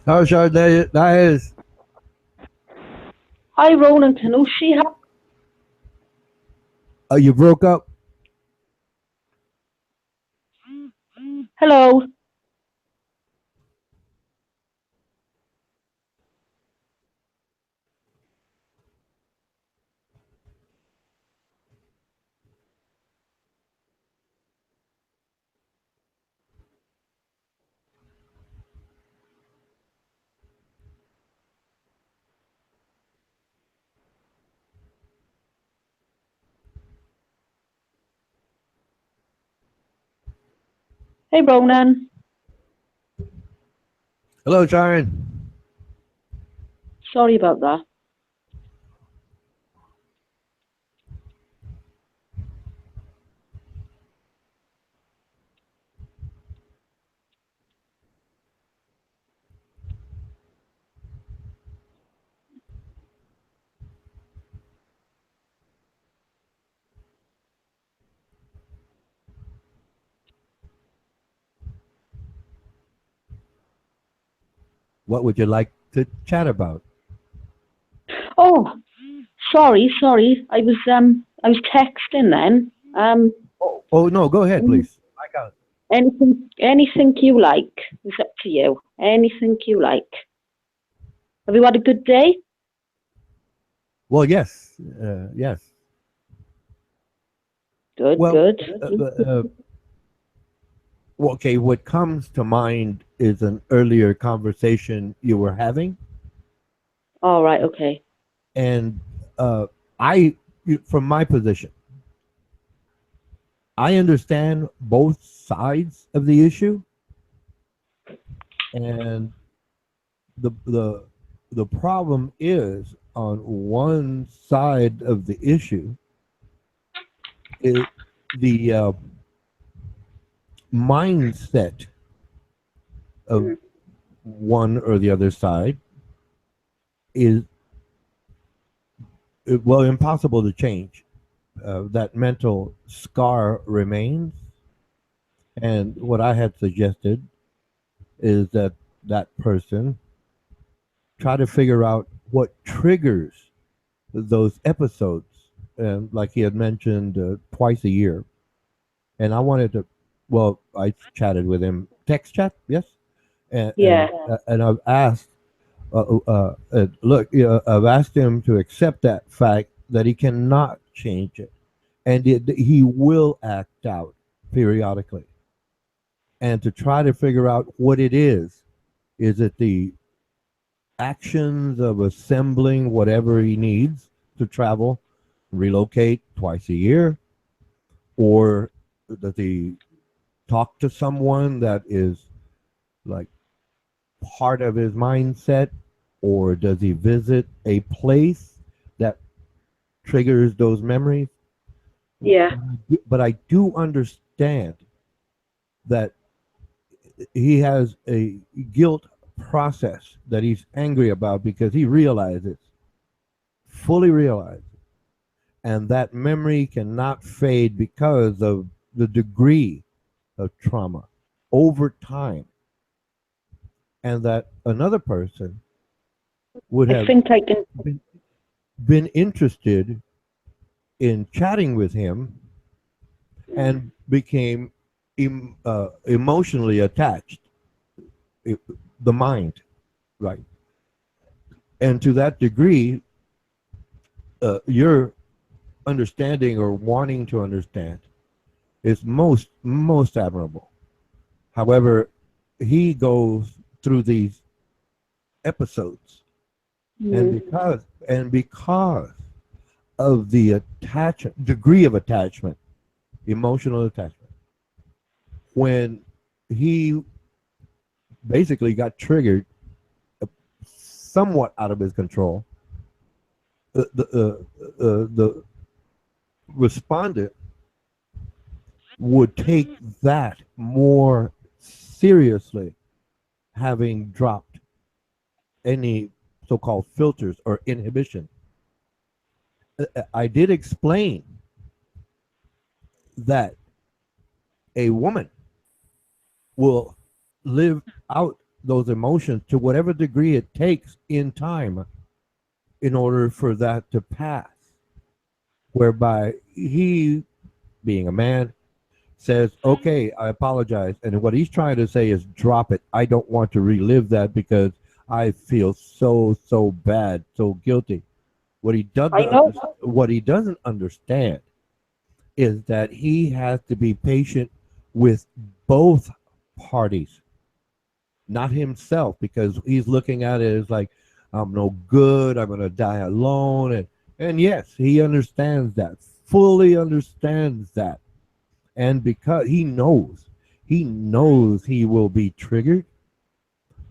How sure that is? Hi, Ronan Tanushi. You broke up. Hello. Hey, Ronan. Hello, Sharon. Sorry about that. What would you like to chat about? Oh, sorry. I was texting then. Oh no, go ahead, please. Anything you like. It's up to you. Anything you like. Have you had a good day? Well, yes, yes. Good, Well, good. okay. What comes to mind is an earlier conversation you were having, All right, okay. and uh, I, from my position, I understand both sides of the issue, and the the problem is on one side of the issue is the mindset of Mm. one or the other side is well impossible to change. That mental scar remains, and what I had suggested is that that person try to figure out what triggers those episodes, and like he had mentioned, twice a year. And I wanted to, well, I chatted with him, text chat, yes, Yeah. and I've asked, look, I've asked him to accept that fact that he cannot change it, and he will act out periodically, and to try to figure out what it is. Is it the actions of assembling whatever he needs to travel, relocate twice a year, or does he talk to someone that is like part of his mindset, or does he visit a place that triggers those memories? Yeah. But I do understand that he has a guilt process that he's angry about because he realizes, fully realizes, and that memory cannot fade because of the degree of trauma over time, and that another person would I have think I can. been, been interested in chatting with him and became emotionally attached, i- the mind, right? And to that degree, your understanding or wanting to understand is most admirable. However, he goes through these episodes, and Mm. because of the attachment degree of attachment, emotional attachment, when he basically got triggered, somewhat out of his control, the respondent would take that more seriously, having dropped any so-called filters or inhibition. I did explain that a woman will live out those emotions to whatever degree it takes in time in order for that to pass. Whereby he, being a man, says, okay, I apologize. And what he's trying to say is, drop it. I don't want to relive that because I feel so bad, so guilty. I know. What he doesn't understand is that he has to be patient with both parties, not himself, because he's looking at it as like, I'm no good, I'm going to die alone. And yes, he understands that, fully understands that. And because he knows he will be triggered,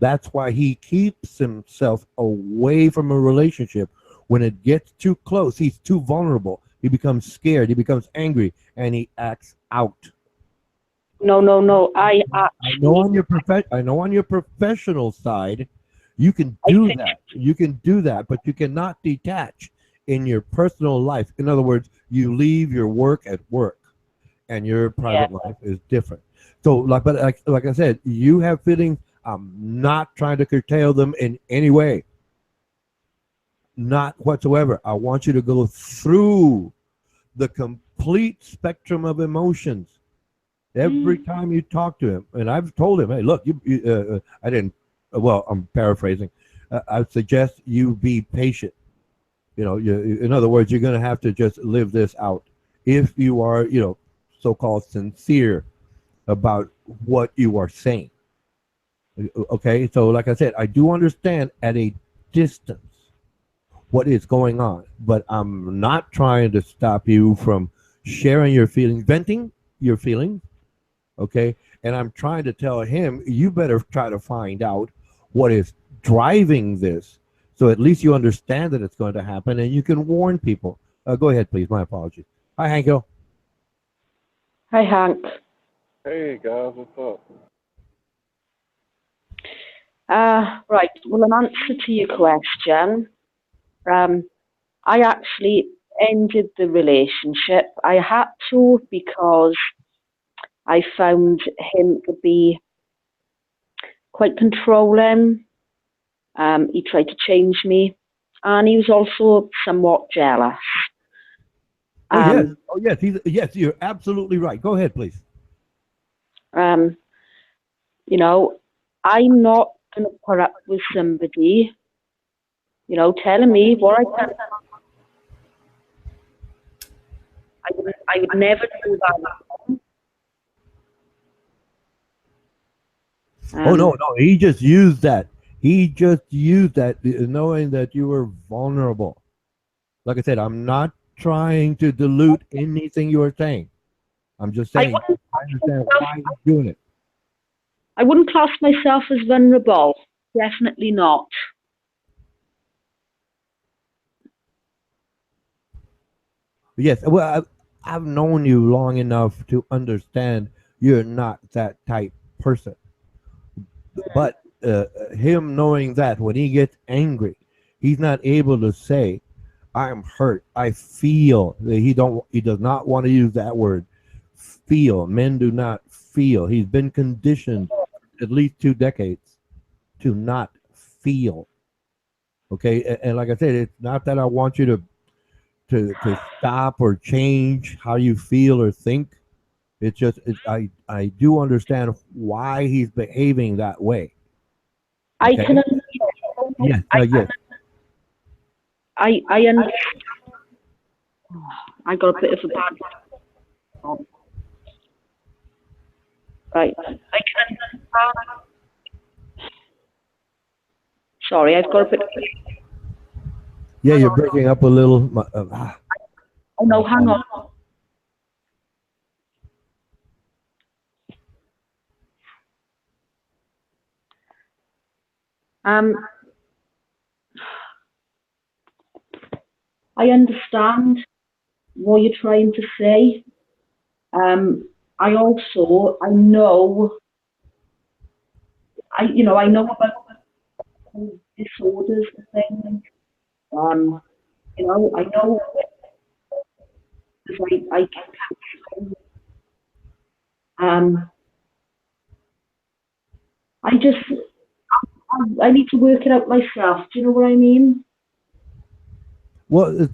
that's why he keeps himself away from a relationship. When it gets too close, he's too vulnerable. He becomes scared, he becomes angry, and he acts out. No, no, no. I know on your professional side, you can I do think, that. You can do that, but you cannot detach in your personal life. In other words, you leave your work at work, and your yeah. private life is different. So, like I said, you have feelings. I'm not trying to curtail them in any way, not whatsoever. I want you to go through the complete spectrum of emotions every Mm. time you talk to him. And I've told him, hey, look, I didn't, well, I'm paraphrasing. I suggest you be patient. In other words, you're going to have to just live this out if you are, so-called sincere about what you are saying. Okay, so like I said, I do understand at a distance what is going on, but I'm not trying to stop you from sharing your feelings, venting your feelings. Okay, and I'm trying to tell him you better try to find out what is driving this, so at least you understand that it's going to happen and you can warn people. Go ahead, please. My apologies. Hi, Hanko. Hi, Hank. Hey guys, what's up? Right. Well, in answer to your question, um, I actually ended the relationship. I had to because I found him to be quite controlling. He tried to change me, and he was also somewhat jealous. Oh yes, Um, oh yes, yes. You're absolutely right. Go ahead, please. um, you know, I'm not going to put up with somebody, telling me what I can. I would never do that. Oh no, Um, no. He just used that. He just used that, knowing that you were vulnerable. Like I said, I'm not trying to dilute anything you are saying. I'm just I saying wouldn't. I understand why he's doing it. I wouldn't class myself as vulnerable. Definitely not. Yes, well, I've known you long enough to understand you're not that type person. But him knowing that when he gets angry, he's not able to say, "I'm hurt. I feel." He don't. He does not want to use that word. Feel. Men do not feel. He's been conditioned at least 2 decades to not feel. Okay, and like I said, it's not that I want you to stop or change how you feel or think. It's just I do understand why he's behaving that way. I can Okay. understand. Yes. Yes. I understand. I got a bit of a bad job. Right. I can understand. Sorry, I've got a bit. Yeah, you're breaking up a little. Oh My no, hang apologies. on. Um, I understand what you're trying to say. I know, I know about disorders and things. Um, I know because I get counseling. Um, I just, I need to work it out myself. Do you know what I mean? Well,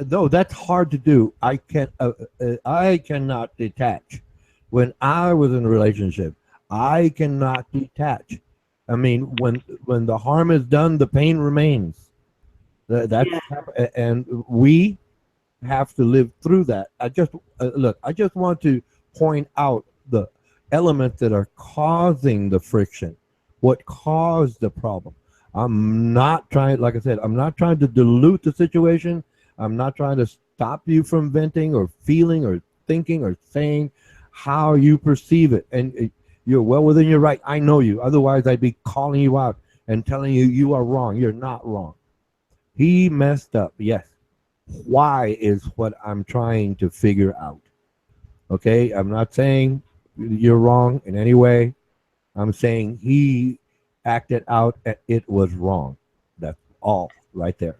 no, that's hard to do. I cannot detach. When I was in a relationship, I cannot detach. I mean, when the harm is done, the pain remains. That's Yeah, and we have to live through that. I just look. I just want to point out the elements that are causing the friction, what caused the problem. I'm not trying, like I said, I'm not trying to dilute the situation. I'm not trying to stop you from venting or feeling or thinking or saying how you perceive it. And you're well within your right. I know you. Otherwise, I'd be calling you out and telling you you are wrong. You're not wrong. He messed up. Yes. Why is what I'm trying to figure out. Okay? I'm not saying you're wrong in any way. I'm saying he acted out and it was wrong. That's all right there.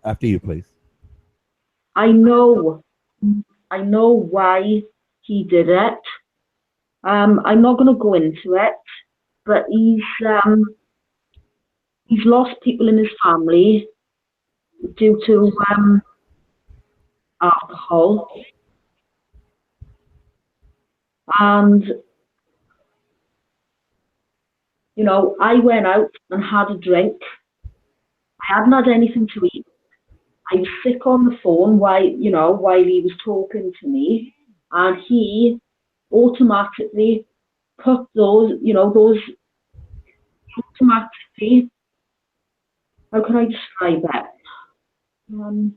After you, please. I know. I know why he did it. I'm not going to go into it, but he's lost people in his family due to alcohol, and I went out and had a drink. I hadn't had anything to eat. I was sick on the phone while he was talking to me, and he automatically put those automatically. How can I describe it? Um,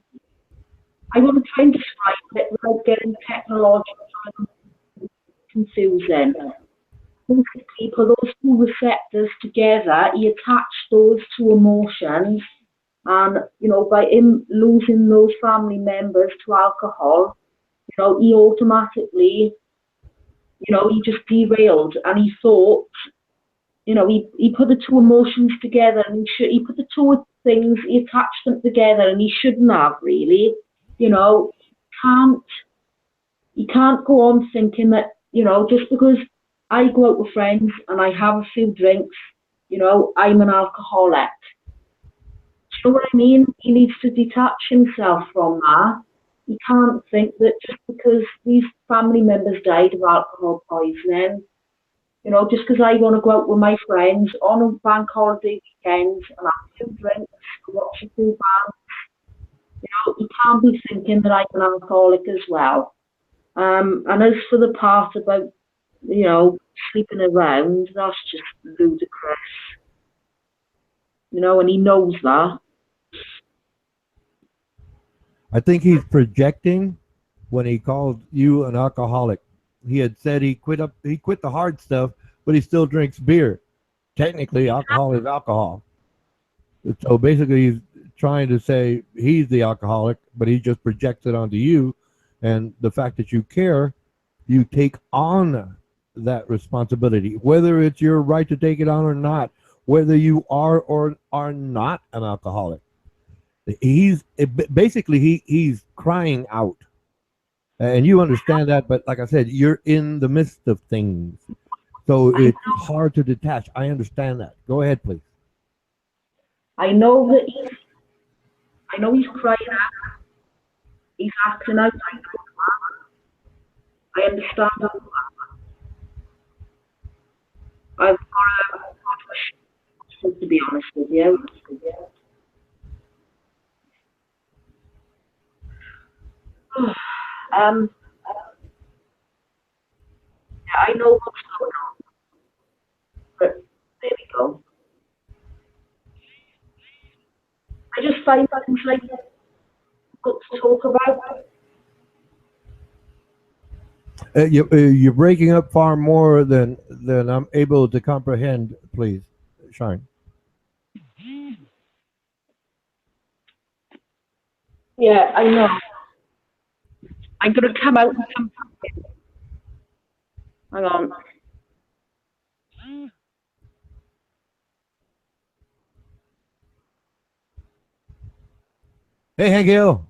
I want to try and describe it without getting technological and confusing. Those people, those two receptors together, he attached those two emotions, and by him losing those family members to alcohol, he automatically, he just derailed, and he thought, he put the two emotions together, and he put the two things, he attached them together, and he shouldn't have really. Can't you can't go on thinking that just because I go out with friends and I have a few drinks, I'm an alcoholic. Do you know what I mean? He needs to detach himself from that. He can't think that just because these family members died of alcohol poisoning, just because I want to go out with my friends on a bank holiday weekend and have a few drinks, watch a few bands, he can't be thinking that I'm an alcoholic as well. And as for the part about, sleeping around, that's just ludicrous, and he knows that. I think he's projecting when he called you an alcoholic. He had said he quit the hard stuff, but he still drinks beer. Technically, alcohol is alcohol. So basically, he's trying to say he's the alcoholic, but he just projects it onto you. And the fact that you care, you take on that responsibility, whether it's your right to take it on or not, whether you are or are not an alcoholic. Basically he's crying out, and you understand that. But like I said, you're in the midst of things, so I it's hard to detach. I understand that. Go ahead, please. I know that I know he's crying out, he's acting out. I understand that. I've got to be honest with you. Um, yeah, I know what's going on, but there we go. I just find things like good to talk about. You're breaking up far more than I'm able to comprehend. Please, Shine. Yeah, I know. I'm gonna come out and come. Hang on. Hey, Hank Hill.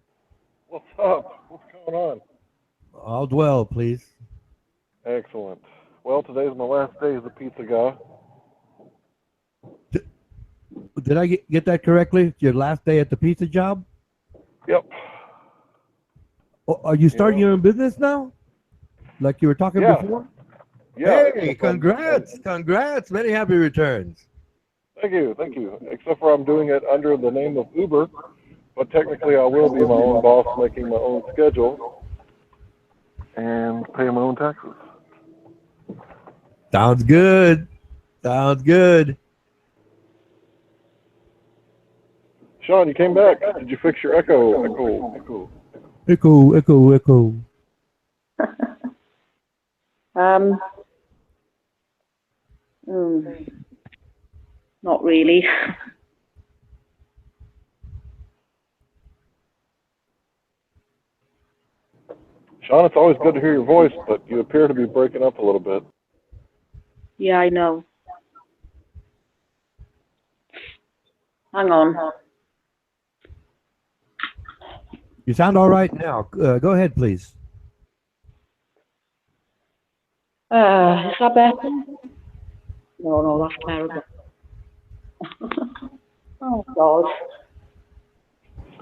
What's up? What's going on? All dwell, please. Excellent. Well, today's my last day as a pizza guy. Did I get that correctly? Your last day at the pizza job? Yep. Are you starting Yeah. your own business now? Like you were talking Yeah. before? Yeah. Hey, Except I'm congrats. Congrats. Many happy returns. thank you, thank you. Except for I'm doing it under the name of Uber, but technically I will be my own boss, making my own schedule and paying my own taxes. Sounds good. Sounds good. Sean, you came back. Did you fix your echo? Echo, echo. Echo, echo, echo. Um, mm, not really. Sean, it's always good to hear your voice, but you appear to be breaking up a little bit. Yeah, I know. Hang on. You sound all right now. Go ahead, please. Is that better? No, no, that's terrible. Oh, God.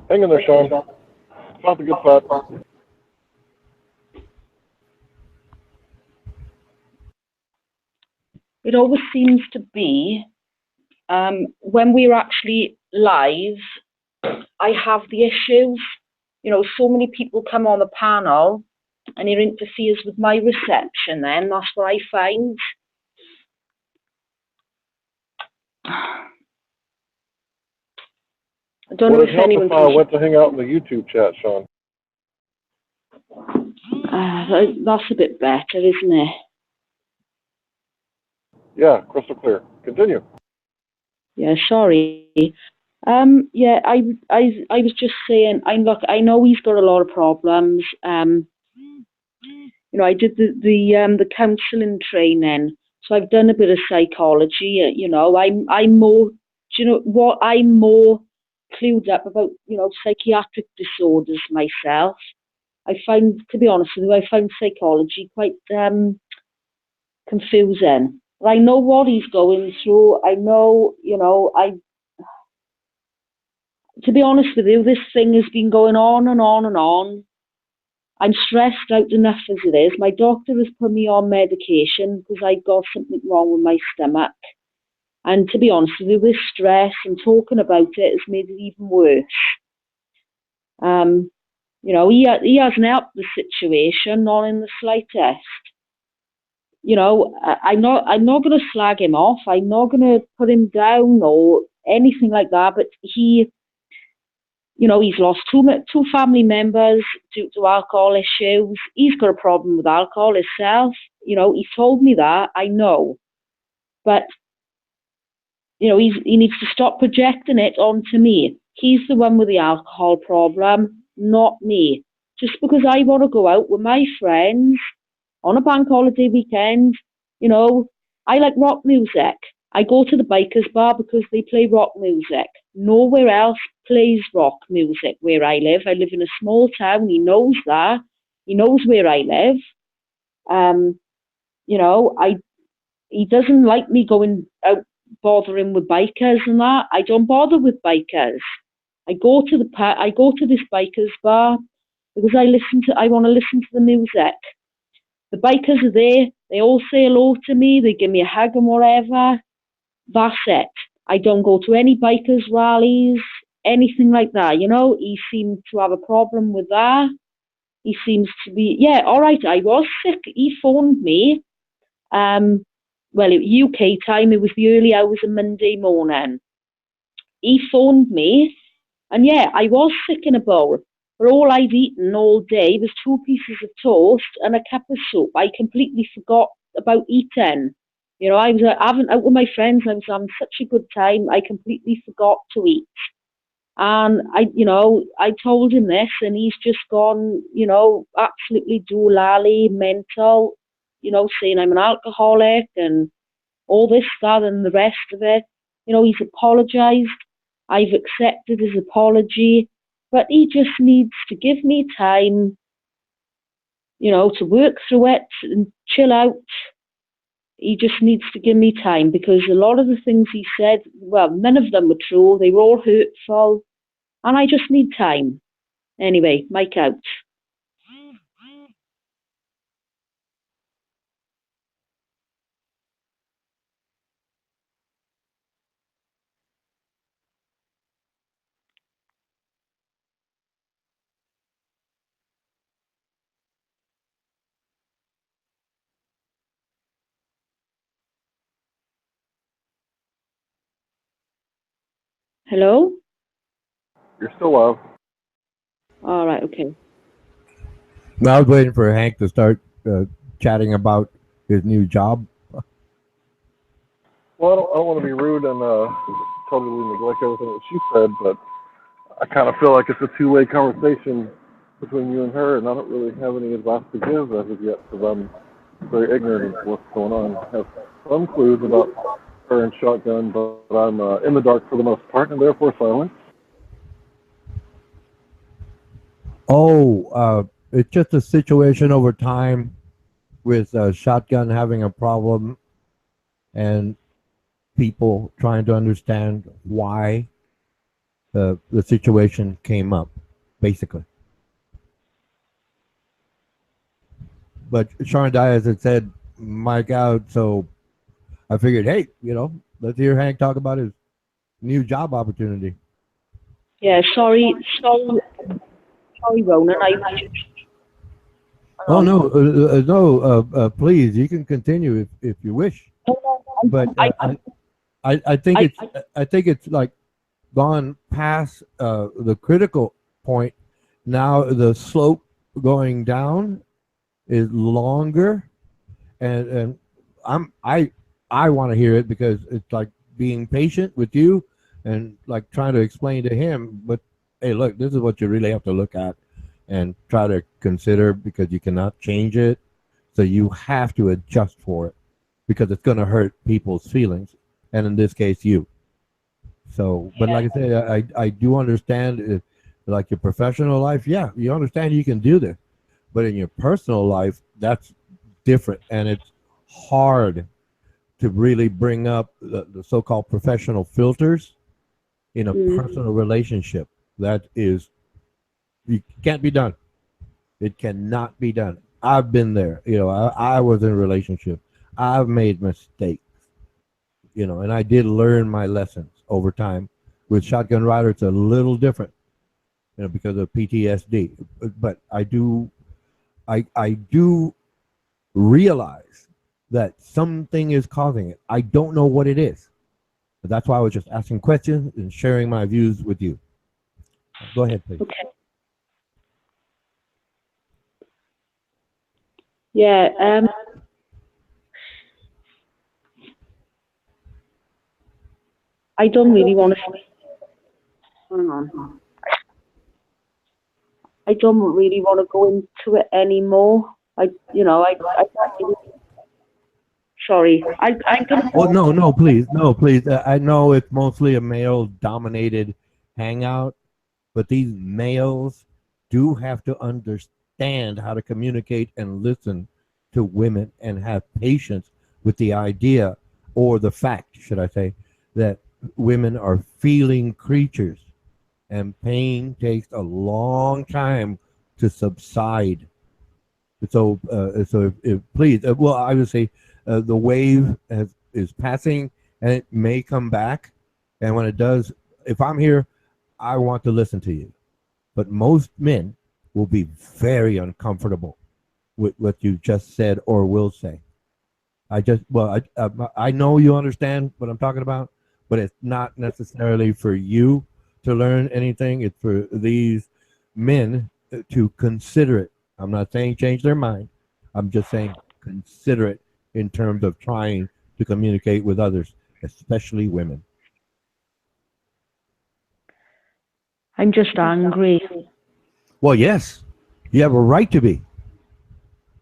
Hang in there, Sean. Found the good spot. It always seems to be when we're actually live, I have the issues. You know, so many people come on the panel and it interferes with my reception then. That's what I find. I don't know Would it if help anyone if I can. went to hang out in the YouTube chat, Sean? That's a bit better, isn't it? Yeah, crystal clear. Continue. Yeah, sorry. Yeah, I was just saying. I know he's got a lot of problems. You know, I did the counselling training, so I've done a bit of psychology. You know, I'm more. Do you know what? I'm more clued up about psychiatric disorders myself. I find, to be honest with you, I find psychology quite confusing. I know what he's going through. I know, to be honest with you, this thing has been going on and on and on. I'm stressed out enough as it is. My doctor has put me on medication because I got something wrong with my stomach. And to be honest with you, this stress and talking about it has made it even worse. Um, he hasn't helped the situation, not in the slightest. I'm not going to slag him off. I'm not going to put him down or anything like that. But he's lost two family members due to alcohol issues. He's got a problem with alcohol himself. He's told me that. I know, but he needs to stop projecting it onto me. He's the one with the alcohol problem, not me. Just because I want to go out with my friends on a bank holiday weekend, you know, I like rock music. I go to the bikers bar because they play rock music. Nowhere else plays rock music where I live. I live in a small town. He knows that. He knows where I live. Um, I he doesn't like me going out bothering with bikers and that. I don't bother with bikers. I go to this bikers bar because I want to listen to the music. The bikers are there. They all say hello to me. They give me a hug and whatever. That's it. I don't go to any bikers rallies, anything like that. He seemed to have a problem with that. He seems to be, yeah, all right. I was sick. He phoned me. Um, well, UK time, it was the early hours of Monday morning. He phoned me, and yeah, I was sick in a bowl. But all I'd eaten all day was two pieces of toast and a cup of soup. I completely forgot about eating. I was having out with my friends. I was having such a good time. I completely forgot to eat. And I told him this, and he's just gone, absolutely doolally, mental. Saying I'm an alcoholic and all this, that, and the rest of it. He's apologised. I've accepted his apology, but he just needs to give me time, to work through it and chill out. he just needs to give me time because a lot of the things he said, well, none of them were true. They were all hurtful, and I just need time. Anyway, Mike out. Hello? You're still live. All right, okay. I was waiting for Hank to start chatting about his new job. Well, I don't want to be rude and totally neglect everything that she said, but I kind of feel like it's a two-way conversation between you and her, and I don't really have any advice to give as of yet because I'm very ignorant of what's going on. I have some clues about her and Shotgun, but I'm in the dark for the most part, and therefore silent. Oh, it's just a situation over time with Shotgun having a problem and people trying to understand why the situation came up, basically. But Sharon Diaz had said Mike out, so I figured, hey, let's hear Hank talk about his new job opportunity. Yeah, sorry, Ronan. Hang Oh on. no, no, please, you can continue if you wish. No, no, But I think it's like gone past the critical point. Now the slope going down is longer, and I want to hear it because it's like being patient with you and like trying to explain to him. But hey, look, this is what you really have to look at and try to consider because you cannot change it, so you have to adjust for it because it's going to hurt people's feelings, and in this case, you. So, but like I say, I do understand it, like your professional life. Yeah, you understand you can do this, but in your personal life, that's different, and it's hard to really bring up the so-called professional filters in a personal relationship. That is, you can't be done. It cannot be done. I've been there. I was in a relationship. I've made mistakes. And I did learn my lessons over time. With Shotgun Rider, it's a little different, because of PTSD. But I do realize that something is causing it. I don't know what it is. But that's why I was just asking questions and sharing my views with you. Go ahead, please. Okay. Yeah. I don't really want to. Hang on. I don't really want to go into it anymore. I can't really, sorry. I'm gonna. Well, no, no, please, no, please. I know it's mostly a male-dominated hangout, but these males do have to understand how to communicate and listen to women and have patience with the idea or the fact, should I say, that women are feeling creatures and pain takes a long time to subside. So if please, well, I would say the wave is passing and it may come back. And when it does, if I'm here, I want to listen to you. But most men will be very uncomfortable with what you just said or will say. I know you understand what I'm talking about, but it's not necessarily for you to learn anything. It's for these men to consider it. I'm not saying change their mind. I'm just saying consider it in terms of trying to communicate with others, especially women. I'm just angry. Well, yes, you have a right to be.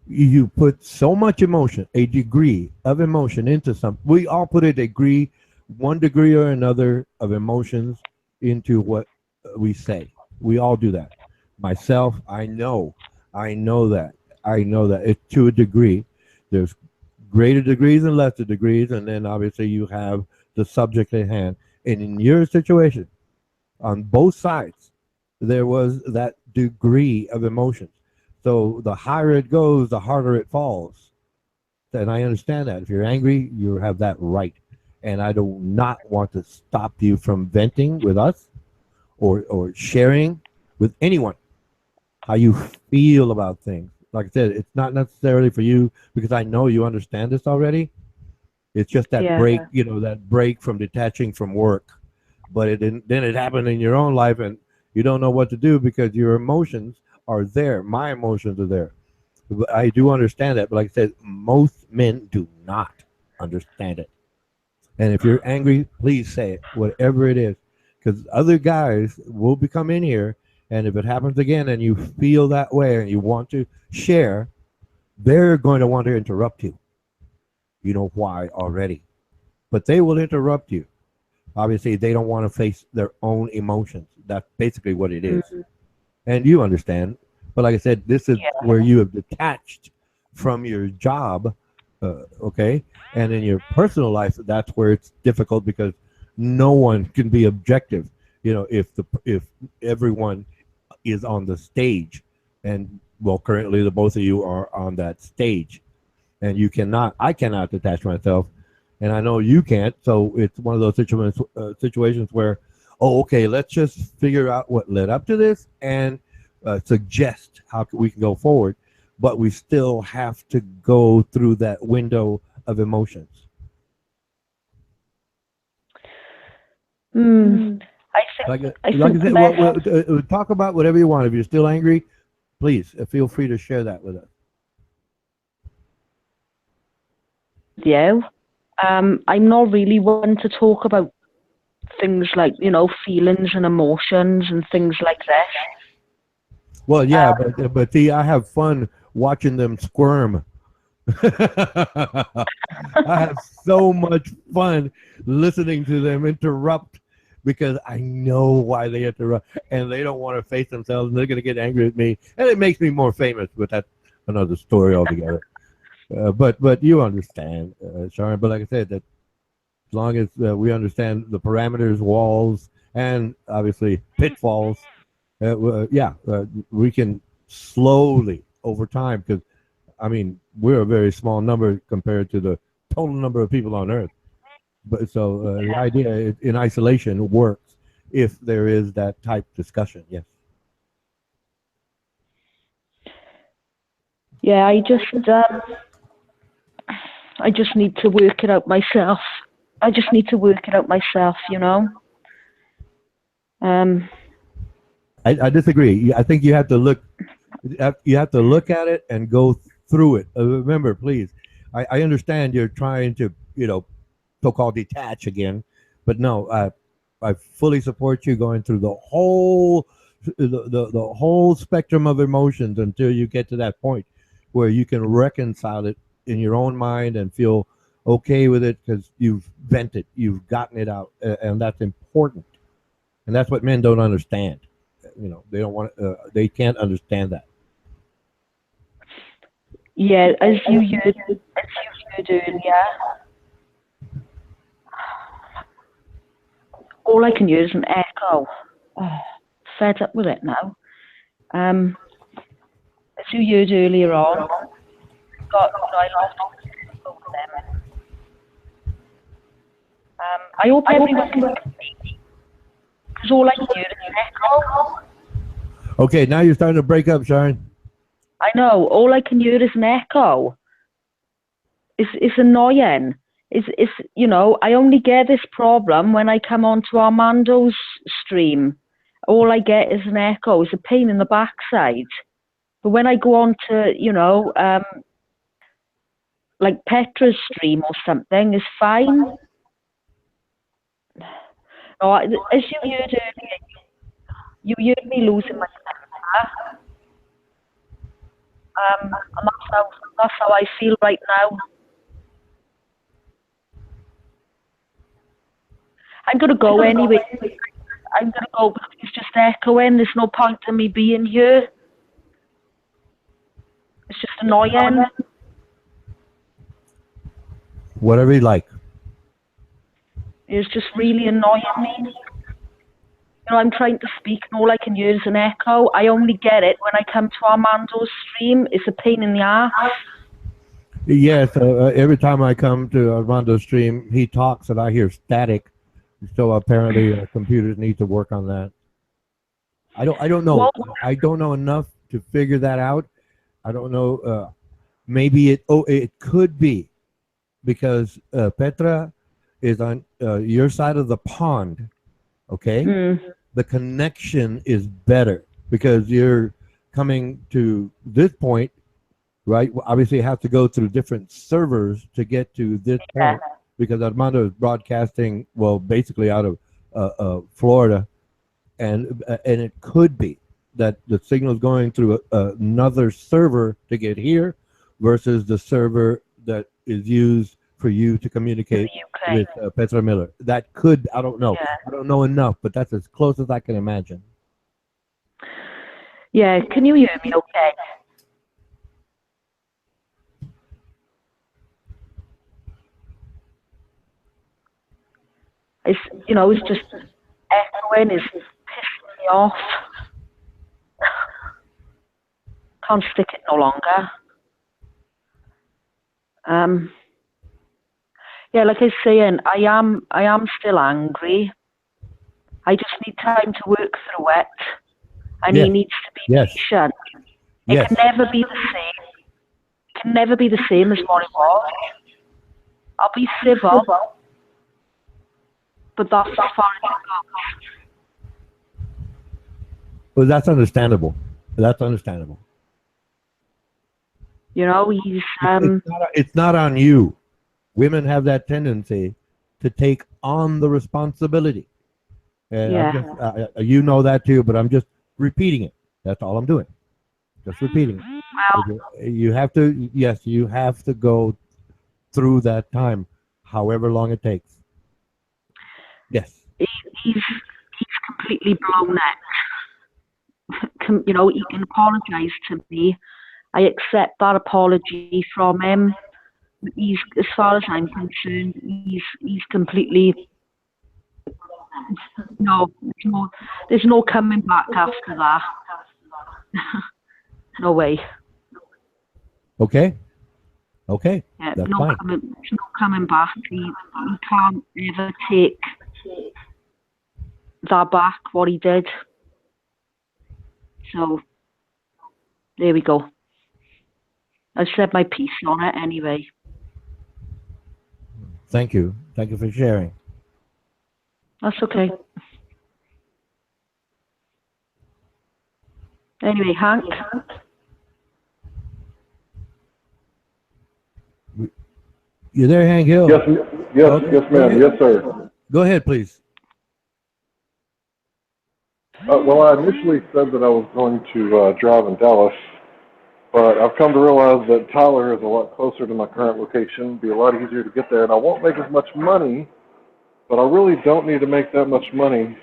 You put so much emotion, a degree of emotion into something. We all put a degree, one degree or another of emotions into what we say. We all do that. Myself, I know that. I know that it's to a degree. There's greater degrees and lesser degrees, and then obviously you have the subject at hand. And in your situation, on both sides, there was that degree of emotions. So the higher it goes, the harder it falls. And I understand that. If you're angry, you have that right. And I do not want to stop you from venting with us or sharing with anyone how you feel about things. Like I said, it's not necessarily for you because I know you understand this already. It's just that Yeah. break, that break from detaching from work. But it didn't, then it happened in your own life, and you don't know what to do because your emotions are there. My emotions are there. But I do understand that. But like I said, most men do not understand it. And if you're angry, please say it, whatever it is, because other guys will be come in here, and if it happens again, and you feel that way, and you want to share, they're going to want to interrupt you. You know why already, but they will interrupt you. Obviously, they don't want to face their own emotions. That's basically what it is, Mm, and you understand. But like I said, this is yeah. where you have detached from your job, okay, and in your personal life, that's where it's difficult because no one can be objective. If everyone is on the stage, and well, currently the both of you are on that stage, and I cannot detach myself, and I know you can't. So it's one of those situations where, oh, okay, let's just figure out what led up to this and suggest how we can go forward, but we still have to go through that window of emotions. Hmm. I think I Like think I the said, best talk about whatever you want. If you're still angry, please feel free to share that with us. with you. I'm not really one to talk about things like feelings and emotions and things like this. Well, yeah, Um, but see, I have fun watching them squirm. I have so much fun listening to them interrupt because I know why they interrupt and they don't want to face themselves and they're going to get angry at me and it makes me more famous. But that's another story altogether. But you understand, Sharon. But like I said, that as long as we understand the parameters, walls, and obviously pitfalls, yeah, we can slowly over time because I mean, we're a very small number compared to the total number of people on Earth. But so the idea in isolation works if there is that type discussion. Yes. yeah, I just need to work it out myself. I just need to work it out myself. Um, I disagree. I think you have to look. You have to look at it and go through it. Remember, please. I understand you're trying to so-called detach again, but no. I fully support you going through the whole spectrum of emotions until you get to that point where you can reconcile it in your own mind and feel okay with it because you've vented, you've gotten it out, and that's important. And that's what men don't understand. They don't want. They can't understand that. yeah, as you earlier, all I can hear is an echo. Oh, fed up with it now. Um, as you heard earlier on, I lost control of them. I hope everyone can because all I can hear is an echo. Okay, now you're starting to break up, Sharon. I know, all I can hear is an echo. It's annoying. I only get this problem when I come onto Armando's stream. All I get is an echo. It's a pain in the backside. But when I go on to, like Petra's stream or something, it's fine. Oh, as you heard earlier, you heard me losing my temper. And that's how I feel right now. I'm gonna go anyway. I'm gonna go because it's just echoing. There's no point in me being here. It's just annoying. Whatever you like. It's just really annoying me. You know, I'm trying to speak and all I can hear is an echo. I only get it when I come to Armando's stream. It's a pain in the ass. Yes, every time I come to Armando's stream, he talks and I hear static. So apparently, computers need to work on that. I don't know. Well, I don't know enough to figure that out. I don't know. Maybe it could be because Petra is on your side of the pond. Okay, the connection is better because you're coming to this point, right? Well, obviously, you have to go through different servers to get to this point because Armando is broadcasting, well, basically out of Florida, and it could be that the signal is going through another server to get here versus the server that is used for you to communicate with Petra Miller. That could, I don't know. Yeah. I don't know enough, but that's as close as I can imagine. Yeah, can you hear me okay? It's just echoing is pissing me off. Can't stick it no longer. Yeah, like I was saying, I am still angry. I just need time to work through it, and he needs to be patient. It can never be the same. It can never be the same as what it was. I'll be civil, but that's as far as it goes. Well, that's understandable. That's understandable. You know, he's it's not on you. Women have that tendency to take on the responsibility. And you know that too, but I'm just repeating it. That's all I'm doing. Just repeating it. Well, you have to, yes, you have to go through that time, however long it takes. Yes. He's completely blown it. You know, he can apologize to me. I accept that apology from him. He's, as far as I'm concerned, he's completely there's no coming back after that. No way. Okay. Yeah, that's no fine. coming back. He can't ever take that back, what he did. So there we go. I've said my piece on it anyway. Thank you. Thank you for sharing. That's okay. Anyway, Hank. You there, Hank Hill? Yes, ma'am. Yes, sir. Go ahead, please. Well, I initially said that I was going to drive in Dallas, but I've come to realize that Tyler is a lot closer to my current location. It'd be a lot easier to get there, and I won't make as much money, but I really don't need to make that much money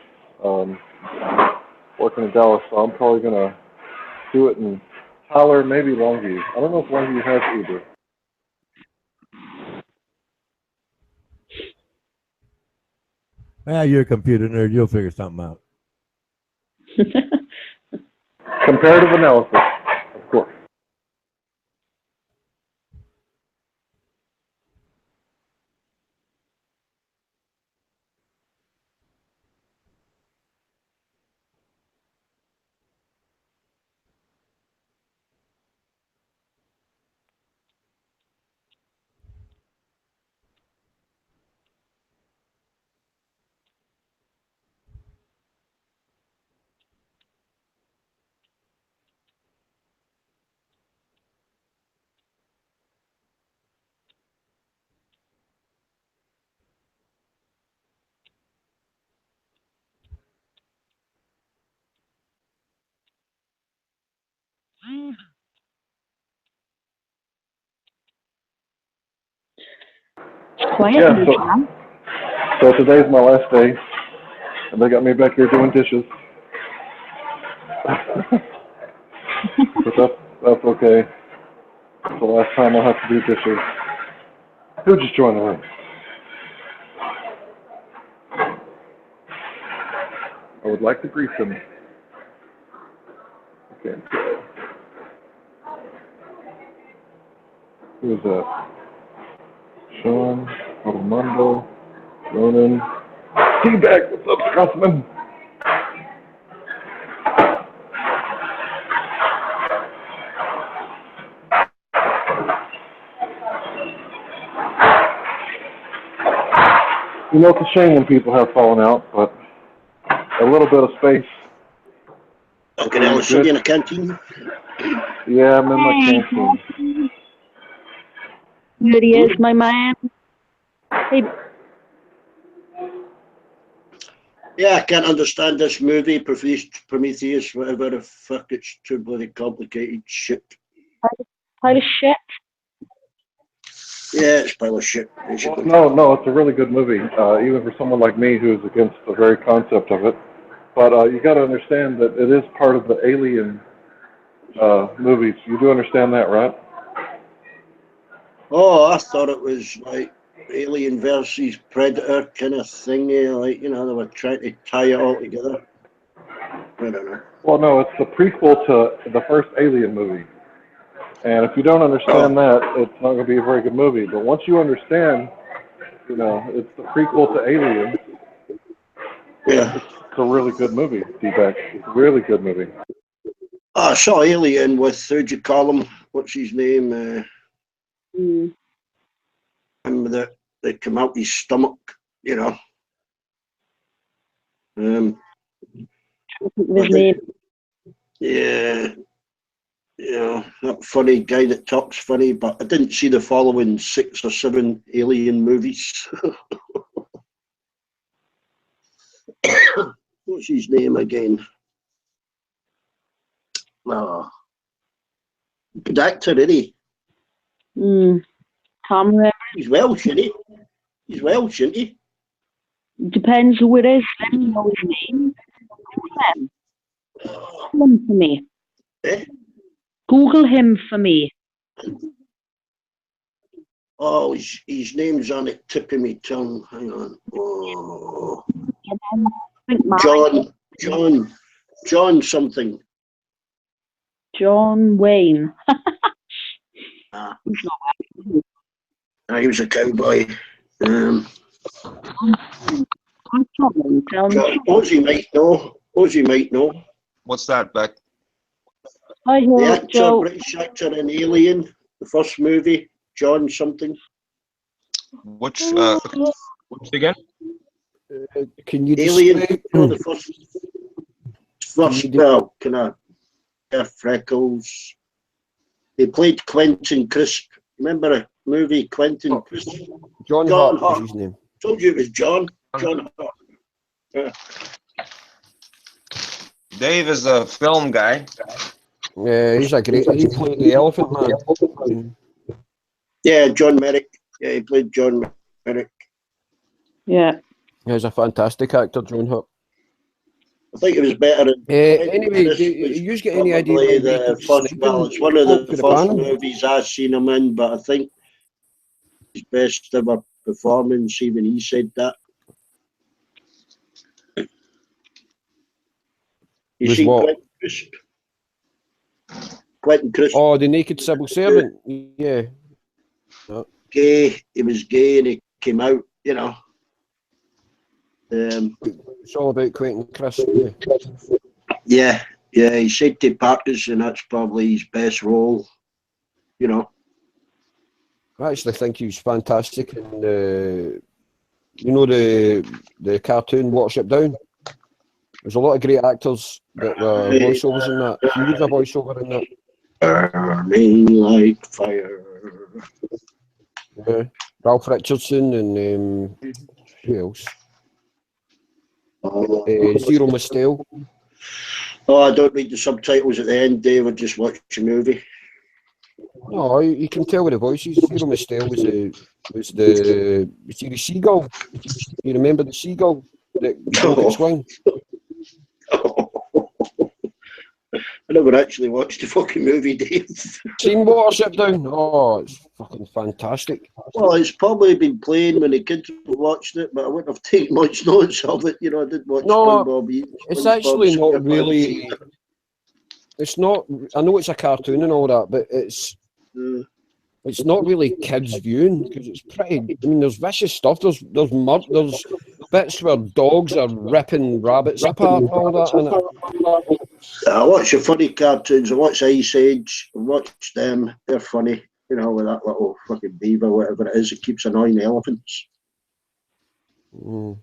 working in Dallas, so I'm probably going to do it in Tyler, maybe Longview. I don't know if Longview has Uber. You're a computer nerd. You'll figure something out. Comparative analysis, of course. Quiet, so today's my last day, and they got me back here doing dishes. But that's okay. It's the last time I'll have to do dishes. Who just joined the room? I would like to greet them. Okay. Who is that? Sean, Armando, Ronan. Feedback, what's up, Scotsman? You know, it's a shame when people have fallen out, but a little bit of space. Okay, now it's in a canteen. Yeah, I'm in my canteen. Here he is, my man. Hey, Yeah, I can't understand this movie, Prometheus, whatever the fuck, it's too bloody complicated shit. pile of shit. Yeah, it's a pile of shit, Well, basically. no, it's a really good movie, even for someone like me who's against the very concept of it. But you got to understand that it is part of the Alien movies. You do understand that, right? Oh, I thought it was like Alien versus Predator kind of thing, like, you know, they were trying to tie it all together. I don't know. Well, no, it's the prequel to the first Alien movie. And if you don't understand that, it's not going to be a very good movie. But once you understand, you know, it's the prequel to Alien. Yeah. It's a really good movie, D-Back. It's a really good movie. Oh, I saw Alien with, who'd you call him? What's his name? Remember that they come out his stomach, you know. His name. Yeah, you know, that funny guy that talks funny, but I didn't see the following 6 or 7 Alien movies. What's his name again? Oh, good actor, isn't he? Can't remember. He's Welsh, isn't he? He's Welsh, isn't he? Depends who it is. Let me know his name. Google him for me. Eh? Google him for me. Oh, his name's on the tip of my tongue. Hang on. Oh. John something. John Wayne. He was a cowboy. Ozzy might know. What's that, Beck? Hi, The actor, Joe. British actor in Alien, the first movie, John something. Which again? Can you Alien, describe? the first kind of freckles. He played Quentin Crisp. Remember a movie, Quentin Crisp? John Hart was his name. Told you it was John Hart. Yeah. Dave is a film guy. Yeah, he's a great. He played the Elephant Man. Yeah, John Merrick. Yeah, he played John Merrick. Yeah. He's a fantastic actor, John Hart. I think it was better than. Anyway, do you get any idea why the keep first? Well, it's one of the first panel? movies I've seen him in, but I think his best ever performance. Even he said that. You Was seen what? Quentin Crisp? Quentin Crisp. Oh, the Naked Civil Servant. Yeah. Gay. He was gay, and he came out. You know. It's all about Quentin Crisp. Yeah. Yeah, he said to Parkers, and that's probably his best role. You know. I actually think he was fantastic in the cartoon Watership Down. There's a lot of great actors that were voiceovers in that. He was a voiceover in that. Burning like fire. Yeah. Ralph Richardson and who else? Zero Mostel. Oh, I don't read the subtitles at the end, Dave. I just watch the movie. No, you can tell with the voices. Zero Mostel was the seagull. You remember the seagull that could swing? I never actually watched the fucking movie, Dave. Seen Watership Down? Oh, it's fucking fantastic. Well, it's probably been playing when the kids watched it, but I wouldn't have taken much notice of it. You know, I did watch No, SpongeBob. it's SpongeBob actually not SquarePants. really. It's not. I know it's a cartoon and all that, but it's not really kids viewing because it's pretty. I mean, there's vicious stuff. There's there's bits where dogs are ripping rabbits apart and all that. And I watch the funny cartoons. I watch Ice Age. I watch them. They're funny. You know, with that little fucking beaver, whatever it is, it keeps annoying the elephants. I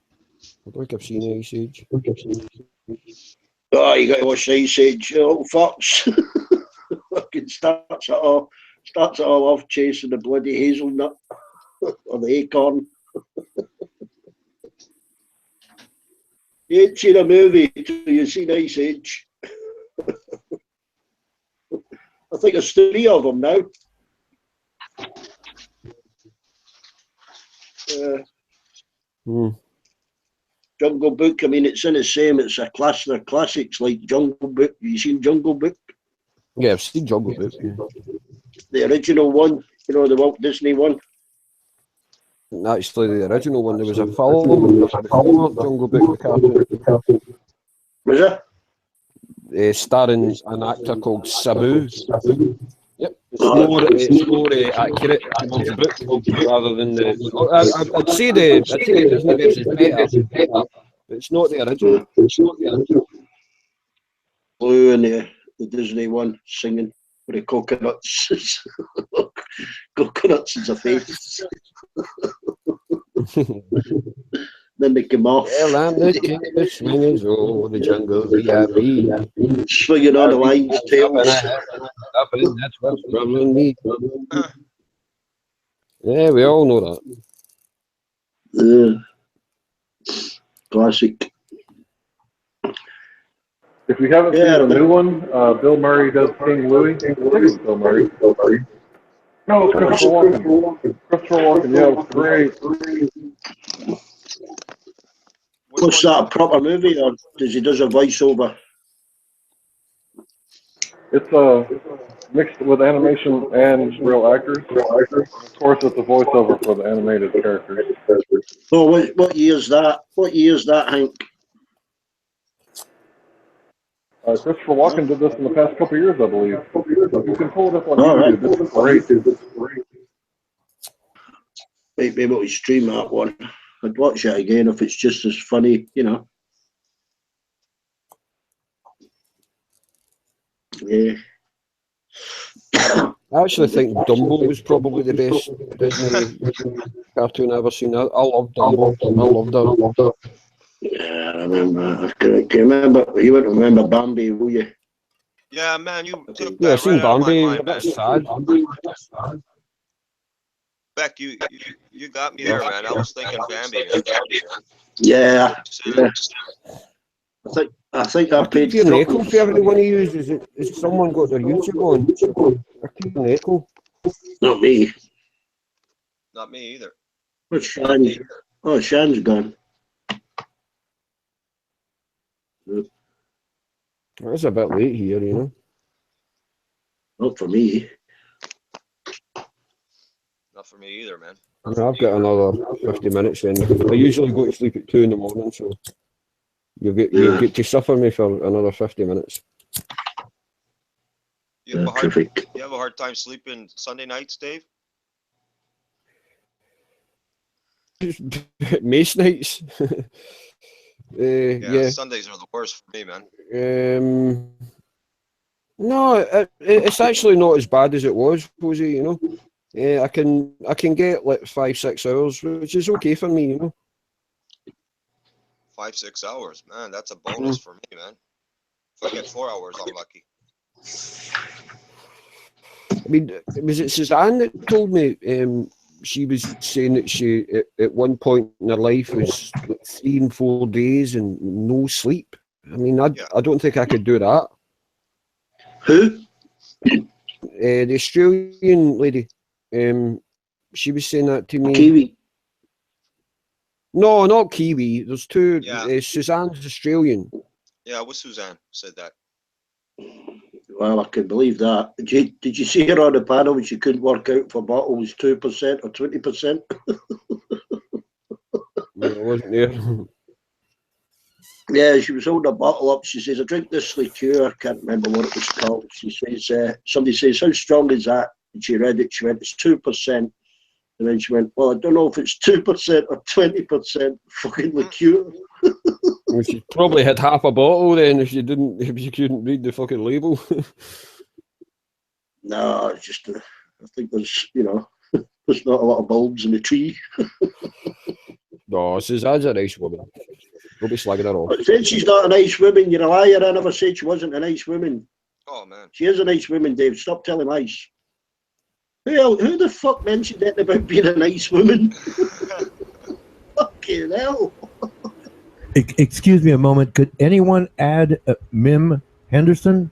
think I've seen Ice Age. Oh, you got to watch Ice Age, you little fox. Fucking starts it all off chasing the bloody hazelnut or the acorn. You ain't seen a movie till you've seen Ice Age. I think there's 3 of them now. Jungle Book, I mean, it's in the same, it's a class, they're classics like Jungle Book. You seen Jungle Book? Yeah, I've seen Jungle Book. Yeah. The original one, you know, the Walt Disney one. Actually, the original one, there was a film before Jungle Book, the cartoon. Was it? Starring an actor called Sabu. Yep, it's more accurate towards the book rather than the. I'd say the Disney version's better, but it's not the original. Blue and the Disney one singing with the coconuts. Coconuts is a face. Then they come off. Well, I'm the king of the swingers, oh, the jungle VIP. Swinging on the lion's tails. That's what's troubling me. Yeah, we all know that. Classic. If you haven't seen the new one, Bill Murray does King Louie. I think it's Bill Murray. No, it's Christopher Walken. Christopher Walken, yeah, it was great. What's that, a proper movie, or does he does a voiceover? It's mixed with animation and real actors. Of course, it's a voiceover for the animated characters. Oh, what year's that? What year's that, Hank? Christopher Walken did this in the past couple of years, I believe. You can pull it up on YouTube. This is great. Might be able to stream that one. I'd watch it again if it's just as funny, you know. Yeah. I actually think Dumbo was probably the best Disney cartoon I've ever seen. I love Dumbo. I loved it. Yeah, I remember. I can remember. You won't remember Bambi, will you? Yeah, man, you took Yeah, I've that seen right out of my Bambi. mind, man. That's sad. Beck, you got me there, man. I was thinking Bambi. Yeah. I think I I paid. keep hearing an echo for everyone who uses it. Has someone got their YouTube on? I keep hearing an echo. Not me. Not me either. What's Shan? Oh, Shan's gone. It's a bit late here, you know. Not for me. Not for me either, man. I've got another 50 minutes then. I usually go to sleep at 2 in the morning, so you'll get to suffer me for another 50 minutes. You have a hard time sleeping Sunday nights, Dave? Most nights. Yeah, Sundays are the worst for me, man. No, it's actually not as bad as it was, Posey, you know. I can get like 5-6 hours, which is okay for me, you know. 5-6 hours, man. That's a bonus for me, man. If I get 4 hours, I'm lucky. I mean, was it Suzanne that told me she was saying that she at one point in her life was like 3 and 4 days and no sleep? I mean, I don't think I could do that. Who? The Australian lady. She was saying that to me. Kiwi. No, not Kiwi. There's two. Yeah. Suzanne's Australian. Yeah, it was Suzanne said that. Well, I can believe that. Did you see her on the panel when she couldn't work out if her bottle was 2% or 20%? No, I wasn't there. Yeah, she was holding a bottle up. She says, I drink this liqueur. I can't remember what it was called. She says, somebody says, how strong is that? And she read it. She went, it's 2%. And then she went, well, I don't know if it's 2% or 20% fucking liqueur. Well, she probably had half a bottle then if you couldn't read the fucking label. No, it's just, I think there's, there's not a lot of bulbs in the tree. No, Suzanne's a nice woman. Don't be slagging her off. I said she's not a nice woman. You're a liar. I never said she wasn't a nice woman. Oh, man. She is a nice woman, Dave. Stop telling lies. Who the fuck mentioned that about being a nice woman? Fucking hell. Excuse me a moment. Could anyone add Mim Henderson?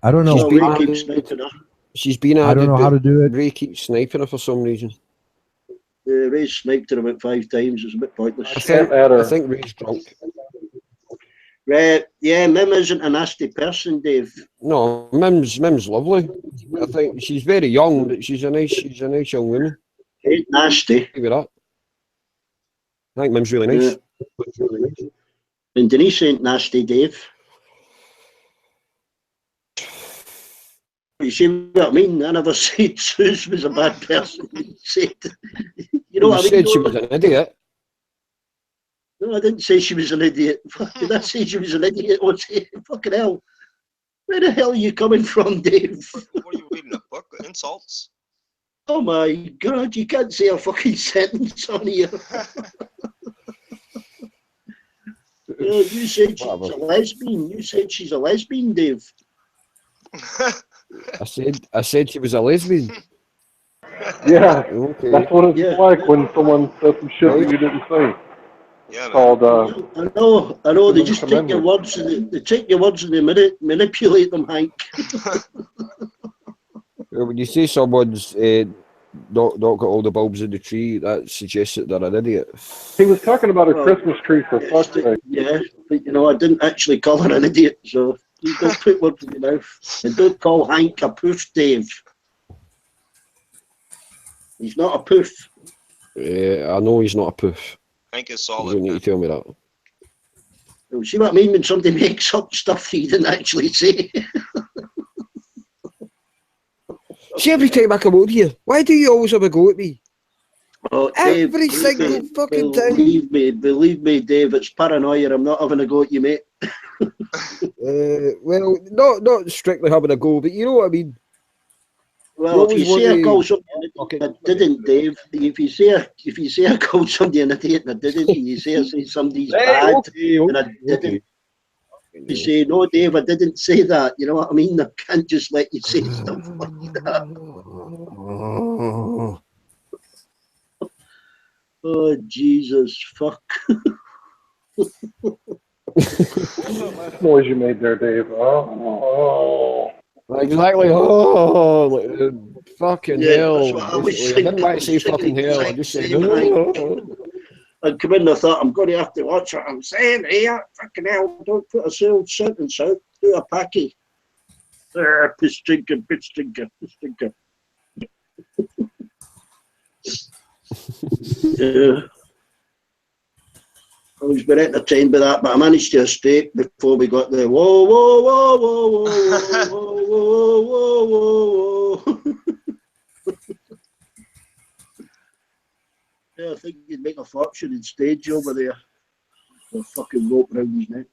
I don't know. So Ray keeps sniping her. She's been added. I don't know how to do it. Ray keeps sniping her for some reason. Ray sniped her about 5 times. It's a bit pointless. I think Ray's drunk. Yeah, Mim isn't a nasty person, Dave. No, Mim's lovely. I think she's very young, but she's a nice young woman. Ain't nasty. Give it up. I think Mim's really nice. And Denise ain't nasty, Dave. You see what I mean? I never said Suze was a bad person. You know what I mean? Said she was an idiot. No, I didn't say she was an idiot. Did I say she was an idiot? Fucking hell. Where the hell are you coming from, Dave? What are you reading, a book? Insults? Oh my God, you can't say a fucking sentence on here. You said she's a lesbian. You said she's a lesbian, Dave. I said she was a lesbian. Yeah, Okay. that's what it's like when someone says some shit that you didn't say. Yeah, man. Called, I know. They just take your words and they take your words and they manipulate them, Hank. When you say someone's not got all the bulbs in the tree, that suggests that they're an idiot. he was talking about a Christmas tree for fuck's sake. Yeah, but I didn't actually call her an idiot, so you don't put words in your mouth. And don't call Hank a poof, Dave. He's not a poof. I know he's not a poof. Hank is You solid. don't need to tell me that. You see what I mean when somebody makes up stuff that you didn't actually say? See, every time I come over here, why do you always have a go at me? Oh, Every single fucking time. Believe me, Dave, it's paranoia. I'm not having a go at you, mate. Well, not strictly having a go, but you know what I mean. Well, if you say I called somebody an idiot and I didn't, Dave. If you say I called somebody an idiot and I didn't, and you say I say somebody's bad and I didn't, you say no, Dave, I didn't say that. You know what I mean? I can't just let you say stuff like that. Oh Jesus, fuck! That noise you made there, Dave. Oh. Exactly. Oh, like, fucking hell. That's what I was I didn't want to say fucking hell. I just said, oh. I'd come in and I thought, I'm going to have to watch what I'm saying here. Fucking hell, don't put a single sentence out. Do a packy. Piss stinker, piss stinker, piss stinker. Yeah. I was been entertained by that, but I managed to escape before we got there. Whoa, whoa, whoa, whoa, whoa, whoa, whoa, whoa, whoa, whoa. Yeah, I think you'd make a fortune in stage over there. A fucking rope around his neck.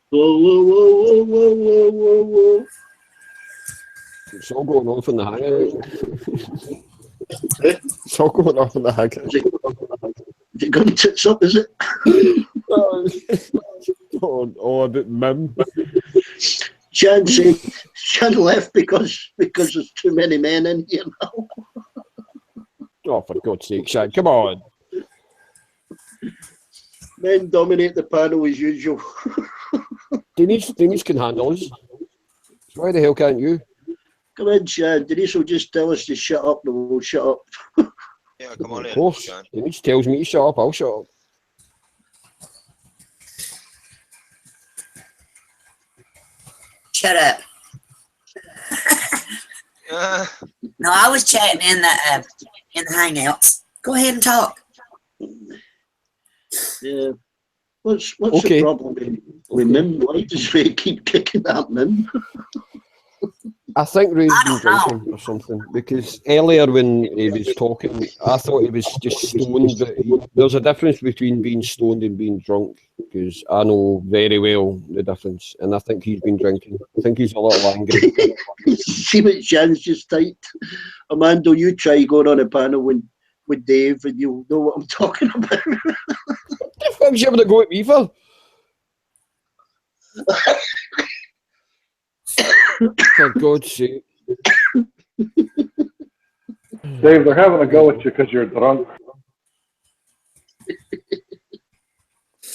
Whoa, whoa, whoa, whoa, whoa, whoa, whoa, whoa. It's all going off in the hangout. It's all going off in the hangout. Is it going tits up, is it? Oh, a bit mim. Shan left because there's too many men in here now. Oh, for God's sake, Shad, come on. Men dominate the panel as usual. Denise can handle us. So why the hell can't you? Come in, Shan. Denise will just tell us to shut up and we'll shut up. Yeah, Come on Of in, course. John. If he tells me to shut up, I'll shut up. Shut up. No, I was chatting in the hangouts. Go ahead and talk. Yeah. What's Okay. the problem with Mim? Why does Ray keep kicking at Mim? I think Ray's I been don't know. drinking or something, because earlier when he was talking, I thought he was just stoned, but there's a difference between being stoned and being drunk, because I know very well the difference, and I think he's been drinking. I think he's a little angry. See what Jan's just typed? Amanda, you try going on a panel with Dave and you'll know what I'm talking about. What the fuck's you having a go at me for? For God's sake. Dave, they're having a go at you because you're drunk.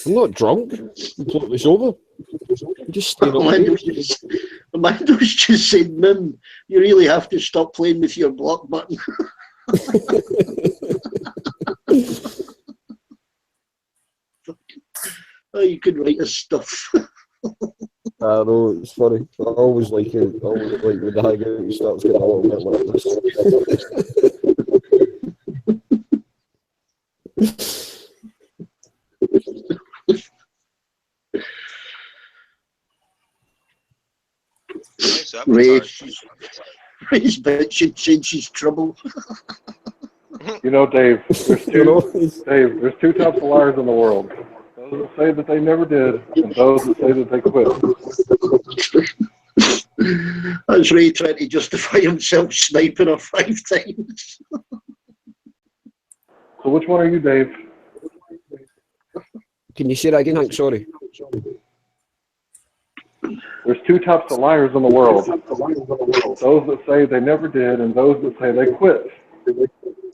I'm not drunk. I'm completely sober. I'm just staying up late. Amanda's just said, Mim, you really have to stop playing with your block button. Oh, you could write us stuff. I know, it's funny. I always like it. I always like when the hangout starts getting a little bit like Nice Ray's bitching saying she's trouble. You know, Dave, there's two types of liars in the world. Those that say that they never did, and those that say that they quit. That's Ray trying to justify himself sniping her 5 times. So which one are you, Dave? Can you say that again, Hank? Sorry. There's two types of liars in the world. Those that say they never did, and those that say they quit.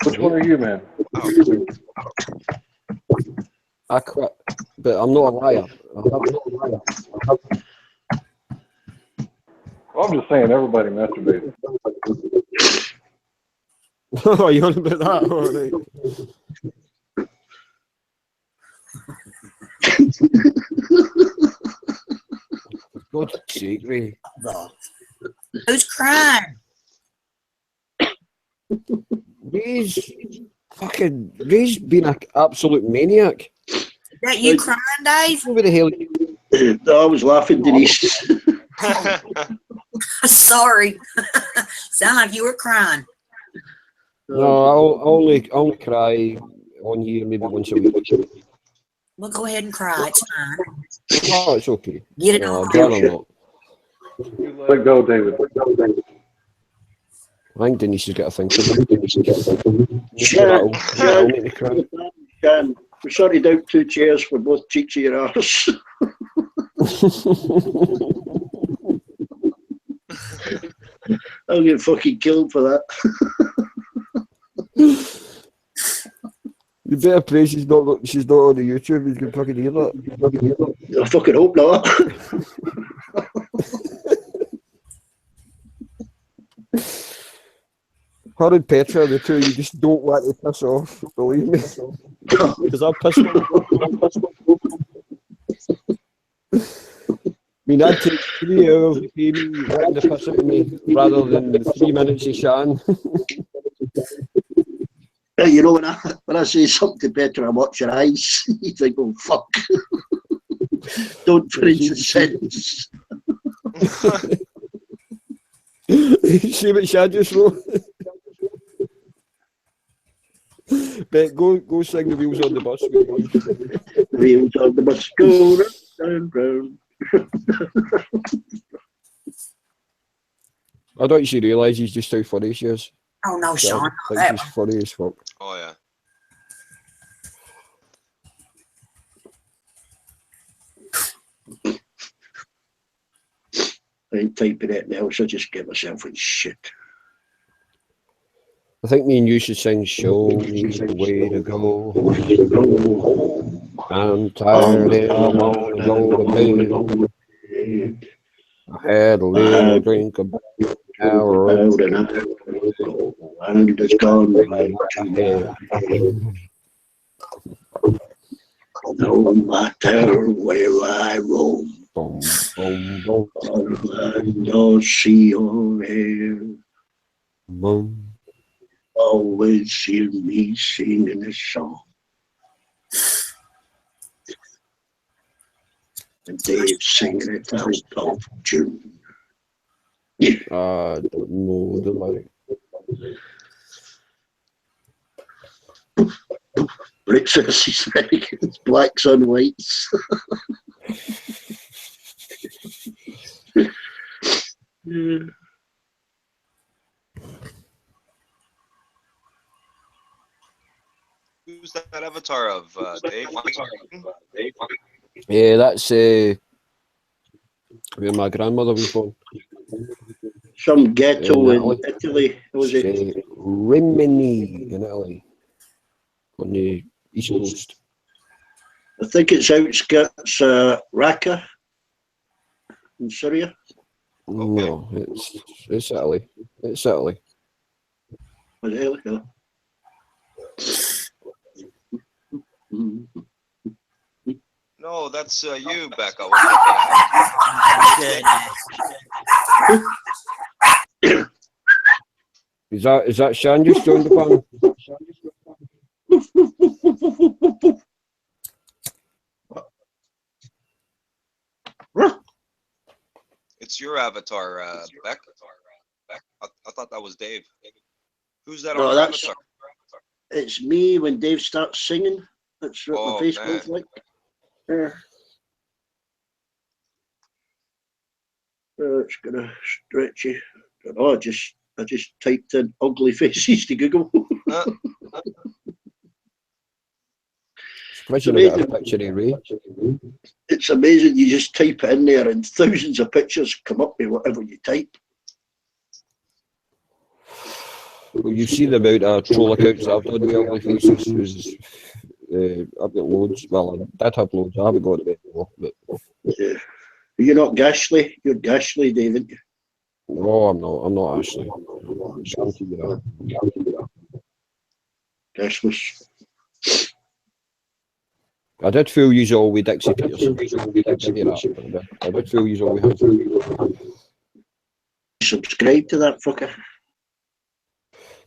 Which one are you, man? I quit, but I'm not a liar. Well, I'm just saying everybody masturbates. Oh, you want about that? All right. For God's sake, Ray. Who's crying? Ray's been an absolute maniac. Is that you crying, Dave? Where the hell? No, I was laughing, Denise. Sorry. Sound like you were crying. No, I'll only cry on here maybe once a week. Well, go ahead and cry. It's fine. Oh, it's okay. Get it No, on. I'd rather not. Let it go, David. I think Denise has got a thing for Shan, we sorted out 2 chairs for both cheeks of your arse. I'll get fucking killed for that. You better pray she's not on the YouTube. You can fucking hear that. I fucking hope not. Her and Petra, the two, you just don't want to piss off, believe me. Because I pissed off. I mean, I'd take 3 hours to pay me letting the piss out of me rather than 3 minutes of Shan. You know, when I say something to Petra, I watch your eyes. You think, oh, fuck. Don't finish the sentence. See what Shan just wrote? Bet, go sing the Wheels on the Bus. The wheels on the bus go round, round. I don't actually realise he's just how funny she is. Oh, no, Sean. I think she's funny as fuck. Oh, yeah. I ain't typing it now, so I just get myself in shit. I think me and you should sing Show Me the Way to Go. I'm tired and I want to go to bed. I had a little drink about an hour ago. and has gone right to no matter where I roam, on land or sea or air, always hear me singing a song. And Dave singing it out of tune. I don't know the lyric. Brits versus Americans, blacks on whites. Yeah. Who's that avatar of Dave? Yeah, that's where my grandmother was born. Some ghetto in Italy. Italy, was it? Rimini in Italy, on the east coast. I think it's outskirts Raqqa in Syria. Okay. No, it's Italy. It's Italy. Was it Italy? Yeah. No, that's you, Becca. Was looking at. Is that Shan just joined the panel? It's your avatar, Beck. I thought that was Dave. Who's that No, on your that's- avatar? It's me when Dave starts singing. That's what Oh, my face man. looks like. It's gonna stretch you. Oh, I just typed in ugly faces to Google. Surprised you don't get a picture of Ray. It's amazing. You just type it in there and thousands of pictures come up with whatever you type. Well, you've seen the amount of troll accounts I've done with ugly faces. I've got loads. Well, I did have loads. I haven't got them anymore. But Yeah. You're not Gashly. You're Gashly, David. no, I'm not. I'm not actually. Guarantee you that. Gashless. I did fool you all with Dixie Peterson. I did fool you all with him. Subscribe to that fucker.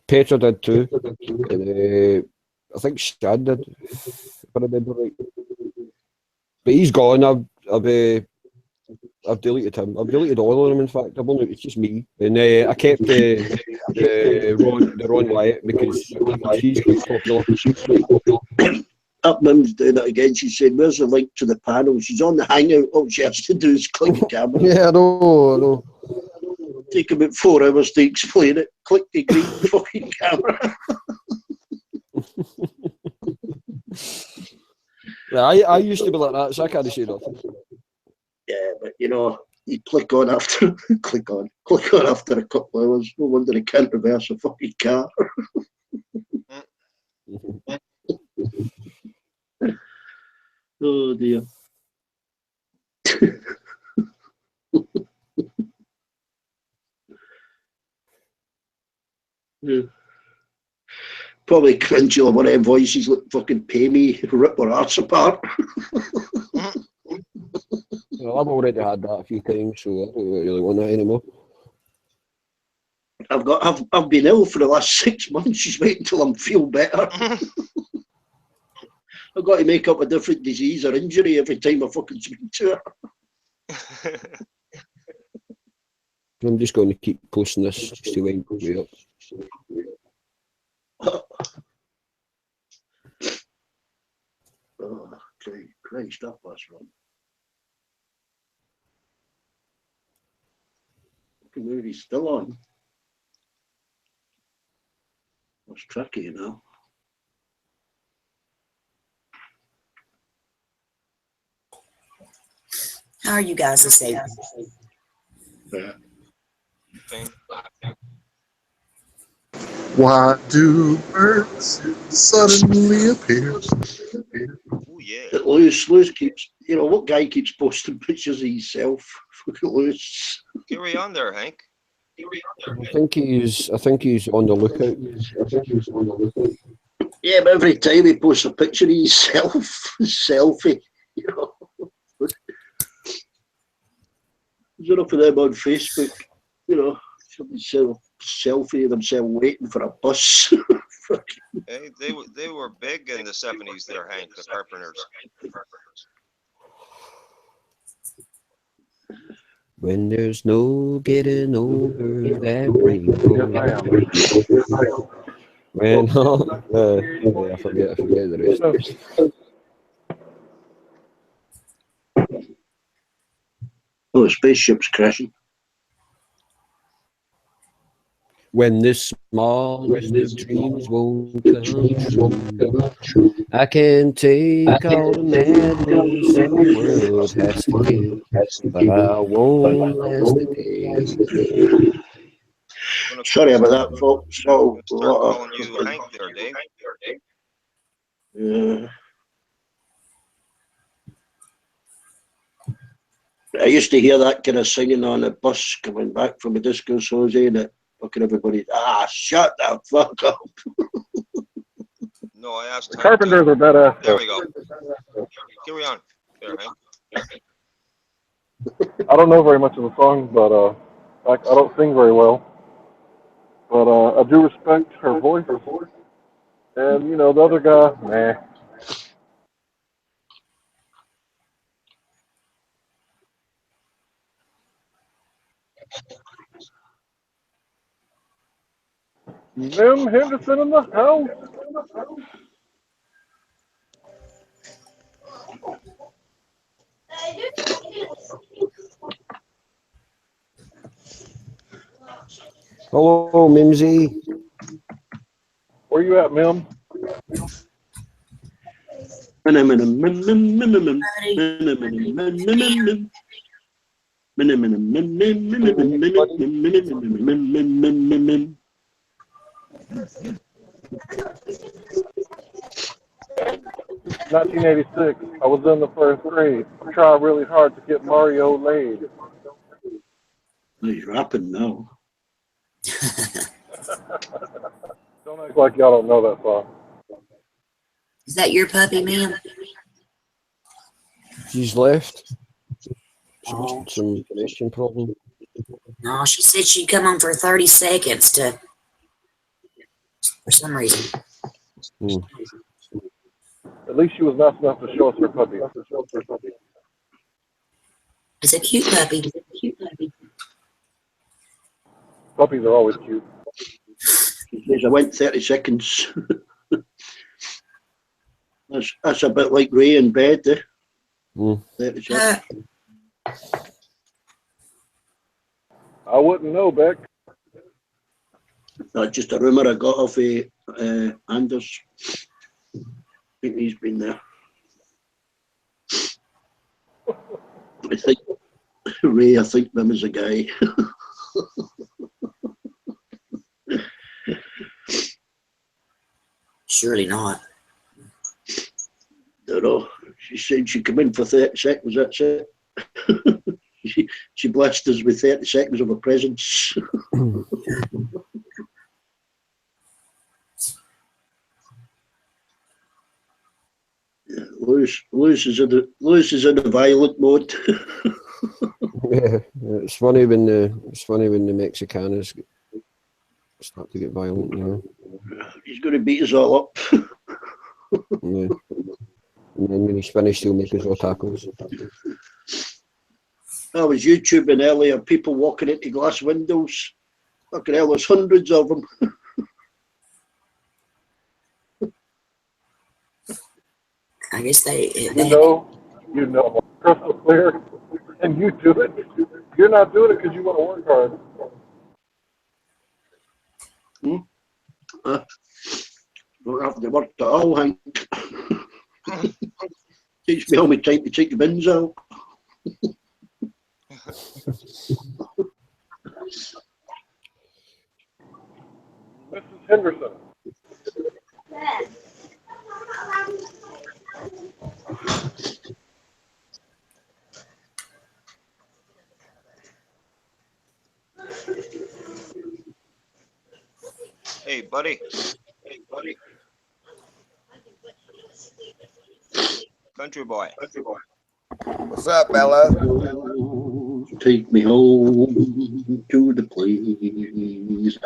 Petra did too. And, I think Shan did, if I remember right. But he's gone. I've deleted him. I've deleted all of them. In fact, it's just me. And I kept the Ron Wyatt because he's quite popular. Upman's doing it again. She said, "Where's the link to the panel?" She's on the Hangout. All she has to do is click the camera. Yeah, I know. Take about 4 hours to explain it. Click the green fucking camera. I used to be like that, so I can't say nothing. Yeah, but you know, you click on after after a couple of hours. No wonder they can't reverse a fucking car. Oh dear. Yeah. Probably cringe on one of them voices like fucking pay me, rip our arse apart. Well, I've already had that a few times, so I don't really want that anymore. I've been ill for the last 6 months. She's waiting until I feel better. I've got to make up a different disease or injury every time I fucking speak to her. I'm just going to keep posting this just to wind me up. Oh, Christ, that was wrong. The movie's still on. What's tricky, you know? How are you guys this evening? Yeah. Why do birds suddenly appear? Oh yeah. Lewis keeps, you know, what guy keeps posting pictures of himself? Look at Lewis. Carry on there, Hank. I think he's on the lookout. Yeah, but every time he posts a picture of himself, selfie, you know. There's enough of them on Facebook, you know, selfie of themselves waiting for a bus. Hey, they were big in the 70s there, Hank, the Carpenters. When there's no getting over that rainbow. When I forget the rest. Oh, the spaceship's crashing. When the smallest of dreams won't come true, I can take all the madness the world has to give, but I won't last a day. Sorry about that, folks. So, Start calling you Hank there, Dave. Yeah. I used to hear that kind of singing on a bus coming back from a disco Susie, and it fucking everybody, shut the fuck up. No, I asked The Hank. Carpenters are badass. There we go. Carry on. There, Hank. I don't know very much of the song, but I don't sing very well. But I do respect her voice. And, you know, the other guy, nah. Mim Henderson in the house. Hello, Mimsy. Where you at, Mim? "1986. I was in the first grade. I tried really hard to get Mario laid." He's rapping now. Don't act like y'all don't know that song. Is that your puppy, ma'am? She's left. Some connection problem. No, she said she'd come on for 30 seconds for some reason. At least she was nice enough to show us her puppy. It's a cute puppy. Puppies are always cute. She says, I went 30 seconds. That's a bit like Ray in bed, eh? 30 seconds. I wouldn't know, Beck. That's just a rumour I got off Anders. I think he's been there. I think Ray, I think them is a guy. Surely not. Don't know. She said she came in for 30 seconds, that's it. she blessed us with 30 seconds of her presence. Lewis is in the violent mode. Yeah, it's funny when the Mexicanos start to get violent. You know, he's going to beat us all up. Yeah. And then when he's finished, he'll make us all tacos. I was YouTubing earlier, people walking into glass windows. Fucking hell, there's hundreds of them. I guess they You know, crystal clear, and you do it. You're not doing it because you want to work hard. Don't have to work at all, Hank. Teach me how many time to take the bins out. Mrs. Henderson. Hey, buddy. Country boy. What's up, Bella? Take me home to the place. Is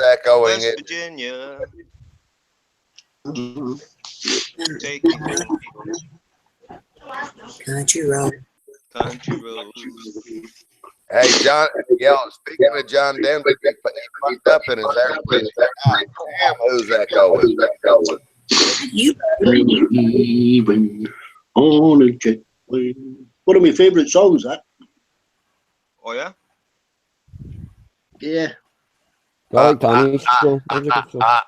echoing West it. Virginia. Take me home. Country road. Country road. Hey, John. Yeah, speaking of John Denver, he fucked up in his airplane. God damn, who's echoing? You. Leaving on a jet plane. One of my favourite songs, that. Oh, yeah? Yeah. I like Danny's song. That's a good song.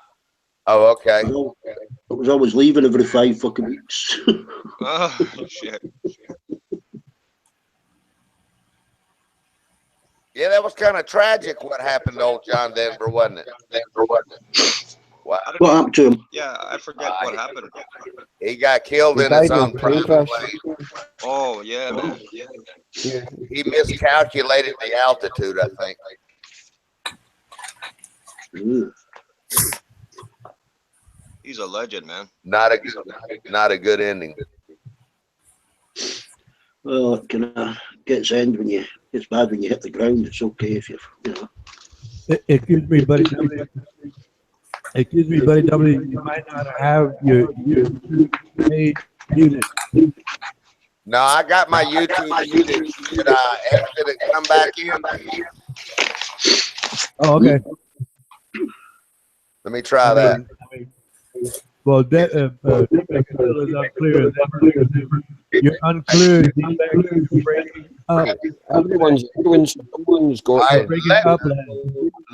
Oh, okay. I was always leaving every 5 fucking weeks. Oh, shit. Yeah, that was kind of tragic what happened to old John Denver, wasn't it? Wow. What happened to him? Yeah, I forget what happened. He got killed He in his died in a own plane private crash. plane. Oh, yeah, man. Yeah. He miscalculated the altitude, I think. He's a legend, man. Not a good ending. Well, it kind of gets end when you. It's bad when you hit the ground. It's okay if you know. Excuse me, buddy. Excuse me, buddy. W. You might not have your page muted. No, I got my YouTube muted. Should I exit and come back in? Oh, okay. Let me try that. Well, that is unclear. You're unclear. You're breaking up. Everyone's got All right, Breaking up.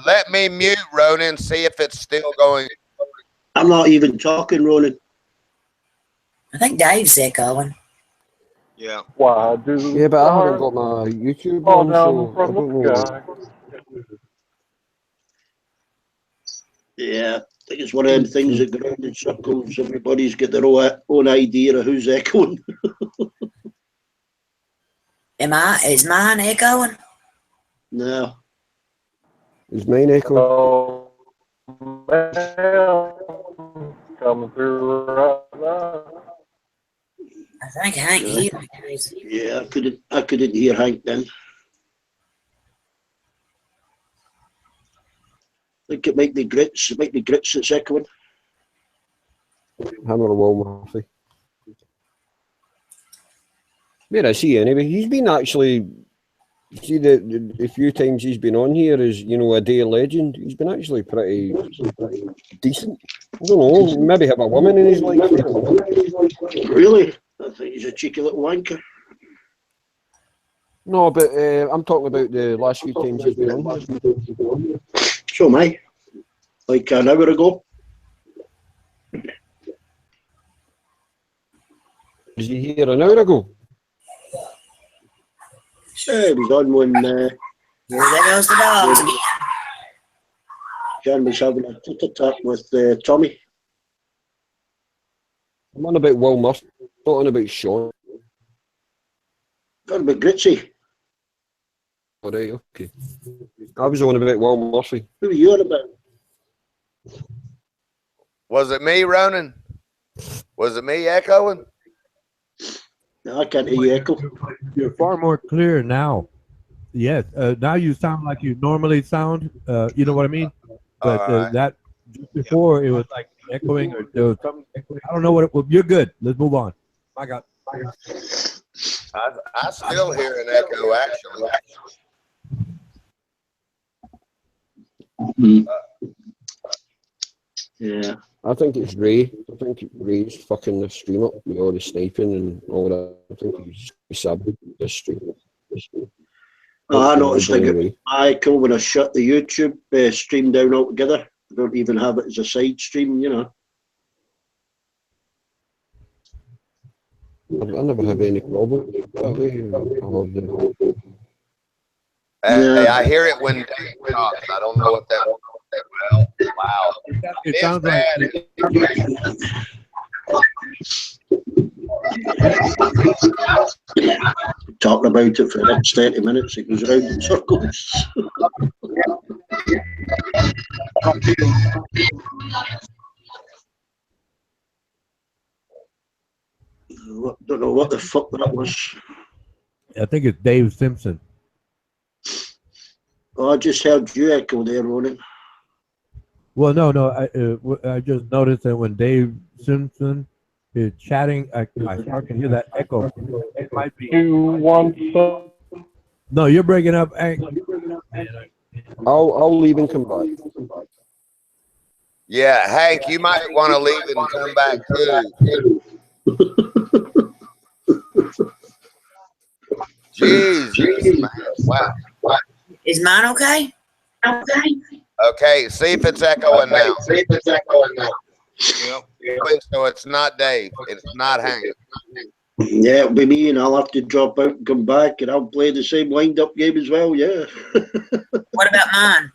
let me mute Ronan, see if it's still going. I'm not even talking, Ronan. I think Dave's echoing. Yeah. Why do Yeah, but I haven't stars got my YouTube fall on, down so I from don't the know. sky? Yeah, I think it's one of them things that go round in circles. Everybody's got their own idea of who's echoing. Is mine echoing? No. Is mine echoing? Oh, man, coming through right now. I think Hank hears it. Yeah, I couldn't hear Hank then. I think it might be Grits. It might be Grits that's echoing. Hammer or Will Murphy. Where is he anyway? He's been actually. See the few times he's been on here as a day legend. He's been actually pretty decent. I don't know. Maybe have a woman in his life. Really? I think he's a cheeky little wanker. No, but I'm talking about the last few times he's been on here. So am I. Like an hour ago. Was he here an hour ago? Yeah, he was on when Here there goes the dogs again. John was having a tit-a-tat with Tommy. I'm on about Will Murphy, not on about Sean. Got a bit Gritsy. All right, okay. I was on about Will Murphy. Who were you on about? Was it me, Ronan? Was it me echoing? No, I can't hear you echo. You're far more clear now. Yes. Now you sound like you normally sound. You know what I mean? But Right. that just before it was like echoing or there was something. I don't know what. You're good. Let's move on. I got. I still hear an echo, actually. Yeah. I think it's Ray. I think Ray's fucking the stream up with all the sniping and all that. I think he's subbing the stream. I noticed I cool when I shut the YouTube stream down altogether. I don't even have it as a side stream, I never have any problem with that. Hey, I hear it when Dave talks. I don't know what that well. Wow. It sounds like. Talking about it for the next 30 minutes, it goes around in circles. Don't know what the fuck that was. I think it's Dave Simpson. Oh, I just heard you echo there, Ronan. Well, no. I just noticed that when Dave Simpson is chatting, I can hear that echo. It might be. 2, 1, so. No, you're breaking up, Hank. I'll leave and come back. Yeah, Hank, you might want to leave and come back too. Jesus, man. Wow. Is mine okay? Okay, see if it's echoing now. Yep. So it's not Dave. It's not Hank. Yeah, it'll be me, and I'll have to drop out and come back, and I'll play the same wind-up game as well, yeah. What about mine?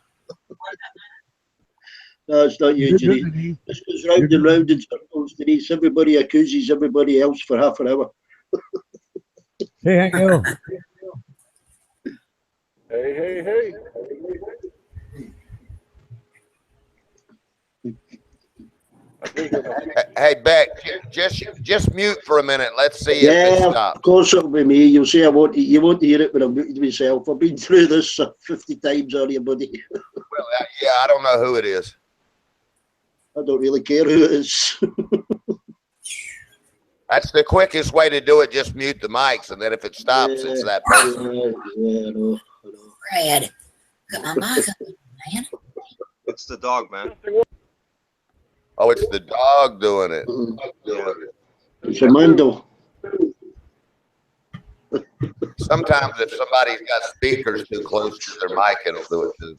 No, it's not you, Denise. This goes round and round in circles, Denise. Everybody accuses everybody else for half an hour. Hey, Hank, yo. Hey. Hey, Beck, just mute for a minute. Let's see if it Yeah, stops. of course it'll be me. You'll see you won't hear it when I'm muted myself. I've been through this 50 times already, buddy. Well, yeah, I don't know who it is. I don't really care who it is. That's the quickest way to do it. Just mute the mics, and then if it stops, it's that person. Yeah, I know. Brad, got my mic up, man. It's the dog, man. Oh, it's the dog doing it. Yeah. It's Armando. Sometimes if somebody's got speakers too close to their mic, it'll do it too.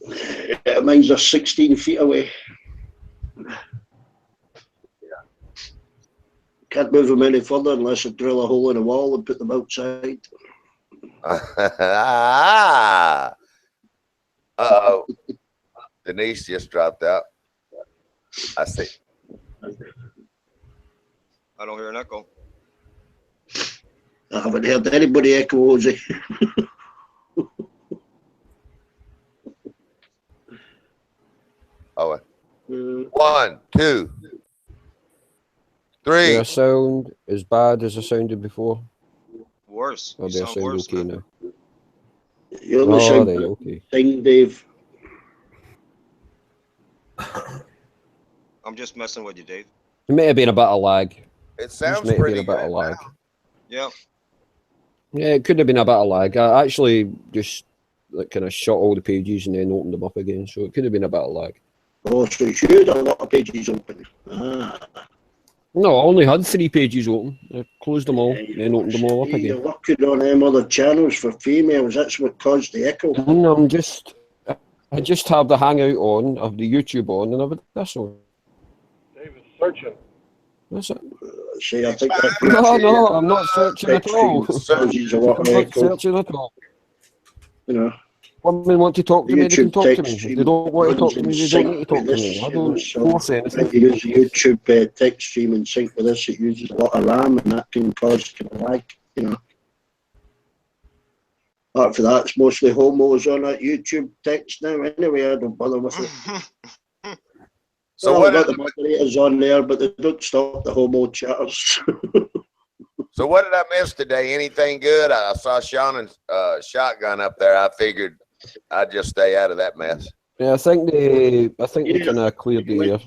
Yeah, mine's are 16 feet away. Can't move them any further unless I drill a hole in the wall and put them outside. Uh-oh. Denise just dropped out. I see. I don't hear an echo. I haven't heard anybody echo, Ozzy. Oh, 1, 2, 3. Do I sound as bad as I sounded before? Worse. Or You do I sound sound worse, okay man. now? You only Oh, sound right, okay. thing, Dave. I'm just messing with you, Dave. It may have been a bit of lag. It sounds May have been pretty a bit of good lag. now. Yep. Yeah, it could have been a bit of lag. I actually just kind of shut all the pages and then opened them up again, so it could have been a bit of lag. Oh, so you should have a lot of pages open. No, I only had 3 pages open. I closed them all, then opened them all up again. You're working on them other channels for females. That's what caused the echo. I just have the Hangout on, of the YouTube on, and that's all. David's searching. That's it. See, I think that's No, I'm not searching at all. Causes a lot I'm of not echo. searching at all. You know. Women want to talk to me, they can YouTube talk to me. text If they don't want to talk to me, they don't need to talk to this, me. I you know, don't so force anything. if you use YouTube text stream in sync with this, it uses a lot of RAM, and that can cause kind of lag, you know. Apart from that, it's mostly homos on that YouTube text now. Anyway, I don't bother with it. So well, what? I've got the moderators on there, but they don't stop the homo chatters. So what did I miss today? Anything good? I saw Sean and Shotgun up there. I figured I'd just stay out of that mess. Yeah, I think they kind of cleared the air.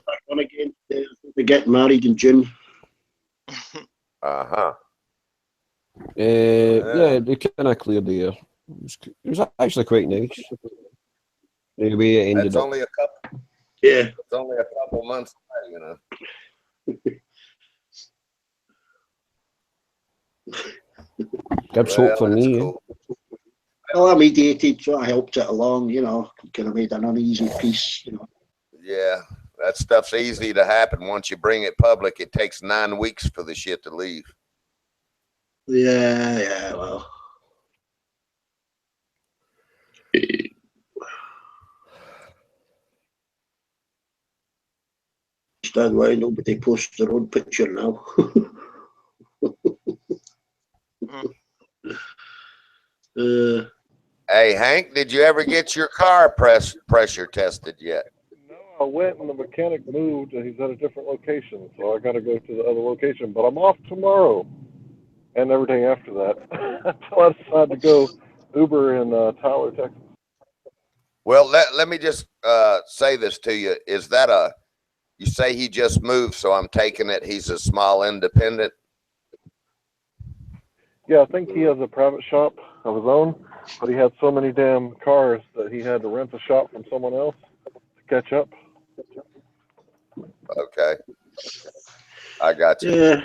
They get married in June. Uh-huh. Yeah, they kind of cleared the air. It was actually quite nice. The way it ended That's up. only a couple. Yeah. It's only a couple months away, you know. Gives hope for me. Cool. Well, I mediated, so I helped it along, you know, kind of made an uneasy peace, you know. Yeah, that stuff's easy to happen. Once you bring it public, it takes 9 weeks for the shit to leave. Yeah, well. Understand why nobody posts their own picture now. Hey, Hank, did you ever get your car pressure tested yet? No, I went and the mechanic moved, and he's at a different location, so I got to go to the other location. But I'm off tomorrow and every day after that until I decide to go Uber in Tyler, Texas. Well, let me just say this to you. Is that you say he just moved, so I'm taking it he's a small independent? Yeah, I think he has a private shop of his own, but he had so many damn cars that he had to rent a shop from someone else to catch up. Okay. I got you. Yeah.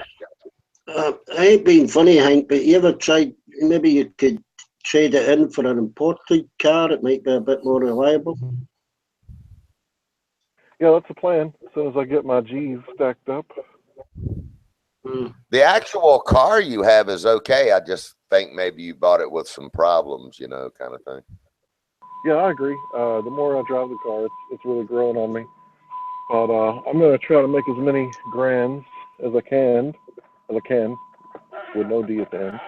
I ain't being funny, Hank, but you ever tried, maybe you could trade it in for an imported car? It might be a bit more reliable. Yeah, that's the plan. As soon as I get my G's stacked up. The actual car you have is okay. I just think maybe you bought it with some problems, you know, kind of thing. Yeah, I agree. The more I drive the car, it's really growing on me. But I'm going to try to make as many grands as I can, with no D at the end.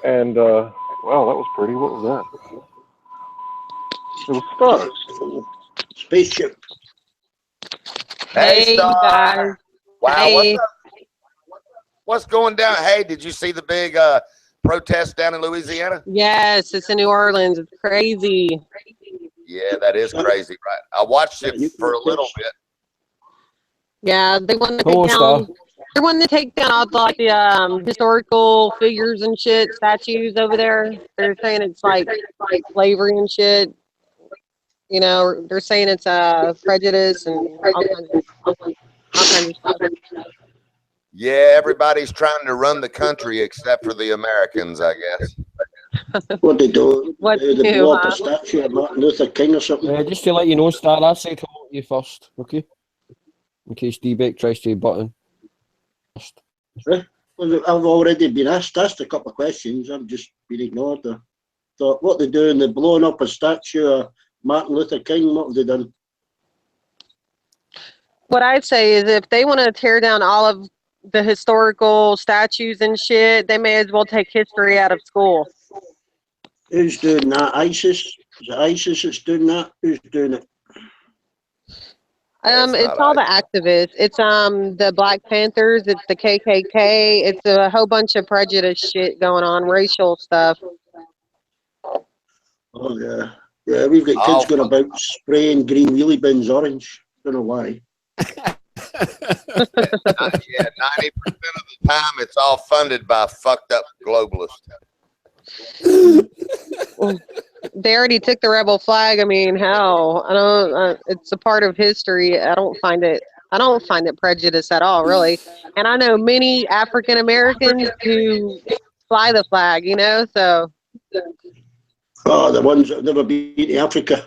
And, wow, that was pretty. What was that? It was stars. Spaceship. Hey, Star. Guys. Wow, Hey. What's going down? Hey, did you see the big protest down in Louisiana? Yes, it's in New Orleans. It's crazy. Yeah, that is crazy, right? I watched it for a little bit. Yeah, they want to Hello, take down. They want to take down all the historical figures and shit, statues over there. They're saying it's like slavery and shit. You know, they're saying it's prejudice and all kinds of stuff. Yeah, everybody's trying to run the country except for the Americans, I guess. What they do? What They new, blow up a huh? statue of Martin Luther King or something. Just to let you know, Star, I said hello to you first, okay? In case D-Beck tries to butt in. Well, I've already been asked a couple of questions. I've just been ignored. So what they doing? They're blowing up a statue of Martin Luther King. What have they done? What I'd say is if they want to tear down all of the historical statues and shit, they may as well take history out of school. Who's doing that? ISIS? Is it ISIS that's doing that? Who's doing it? It's all the activists. It's the Black Panthers. It's the KKK. It's a whole bunch of prejudice shit going on, racial stuff. Oh yeah, yeah. We've got kids going about spraying green wheelie bins orange. Don't know why. Yeah, 90% of the time it's all funded by fucked up globalists. Well, they already took the rebel flag. I mean, hell, I don't. It's a part of history. I don't find it prejudice at all, really. And I know many African Americans who fly the flag. You know, so. Oh, the ones that never been to Africa.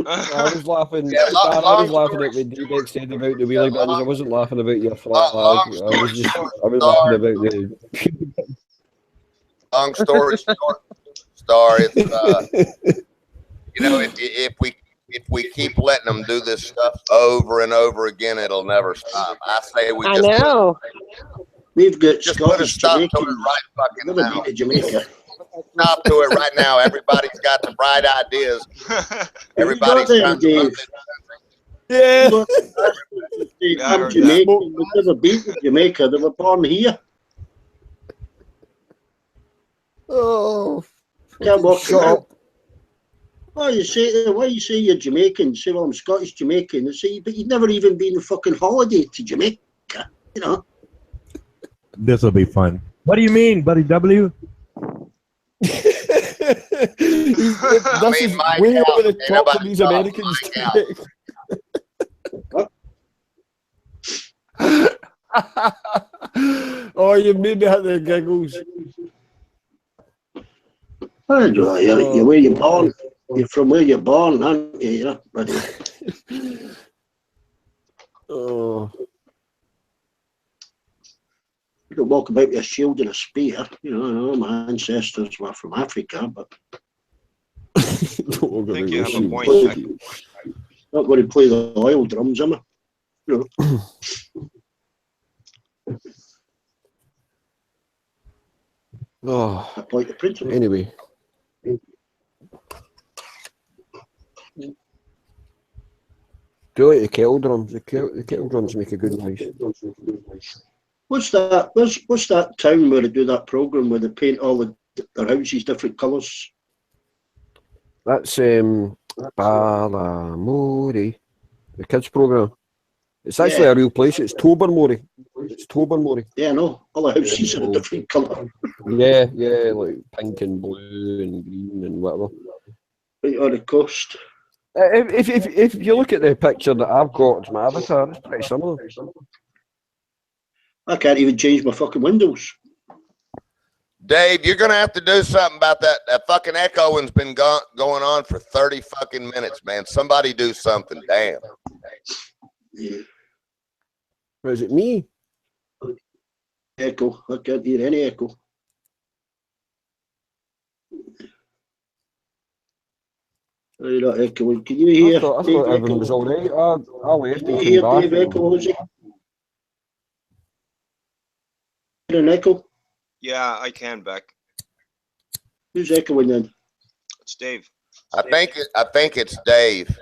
I was laughing. I was laughing at what D-Beck said about the wheelie bins. I wasn't laughing about your flag. I was laughing about the. Long story short, Star. It's you know, if we keep letting them do this stuff over and over again, it'll never stop. I say we just. I know. We've got just put a stop to it right fucking never now. been to Jamaica. Stop to it right now. Everybody's got the bright ideas. Everybody's trying to run this. Yeah. I'm Jamaican. We've never been to Jamaica. They were born here. Oh. Can't walk Shut up. Why you say you're Jamaican? Say, well, I'm Scottish Jamaican. They say, but you've never even been on fucking holiday to Jamaica. You know. This will be fun. What do you mean, Buddy W? This is way over the top of these Americans. Oh, you made me have the giggles. You're where you're born. You're from where you're born, aren't you? Yeah, buddy. Oh. You don't walk about with a shield and a spear. You know, my ancestors were from Africa, but I think you have a point. Not going to play the oil drums, am I? You know. Oh. Like the principle. Anyway. Do like the kettle drums. The kettle drums make a good noise. What's that? What's that town where they do that program where they paint all their houses different colours? That's Balamori, the kids program. It's actually a real place. It's Tobermory. It's Tobermory. Yeah, I know. All the houses are a different colour. Yeah, like pink and blue and green and whatever. Right on the coast. If you look at the picture that I've got as my avatar, it's pretty similar. I can't even change my fucking windows. Dave, you're gonna have to do something about that. That fucking echoing's been going on for 30 fucking minutes, man. Somebody do something. Damn. Yeah. Or is it me? Echo. I can't hear any echo. You're not echoing. Can you hear? I thought everyone was all right. I left Can and you came hear back. Dave echo, Jose? Hear an echo? Yeah, I can, Beck. Who's echoing then? It's Dave. I think it's Dave.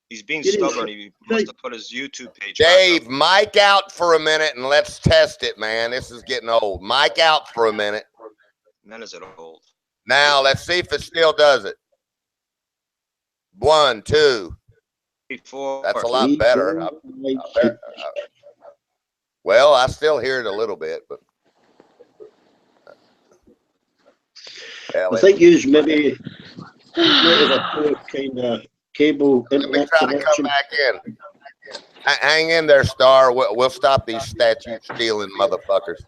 He's being stubborn. He must have put his YouTube page. Dave, mic out for a minute and let's test it, man. This is getting old. Mic out for a minute. Man, is it old? Now let's see if it still does it. 1, 2. 3, 4. That's a lot better. Well, I still hear it a little bit, but I think you maybe might have a poor kind of cable internet connection. Come back in. Hang in there, Star. We'll stop these statue stealing motherfuckers.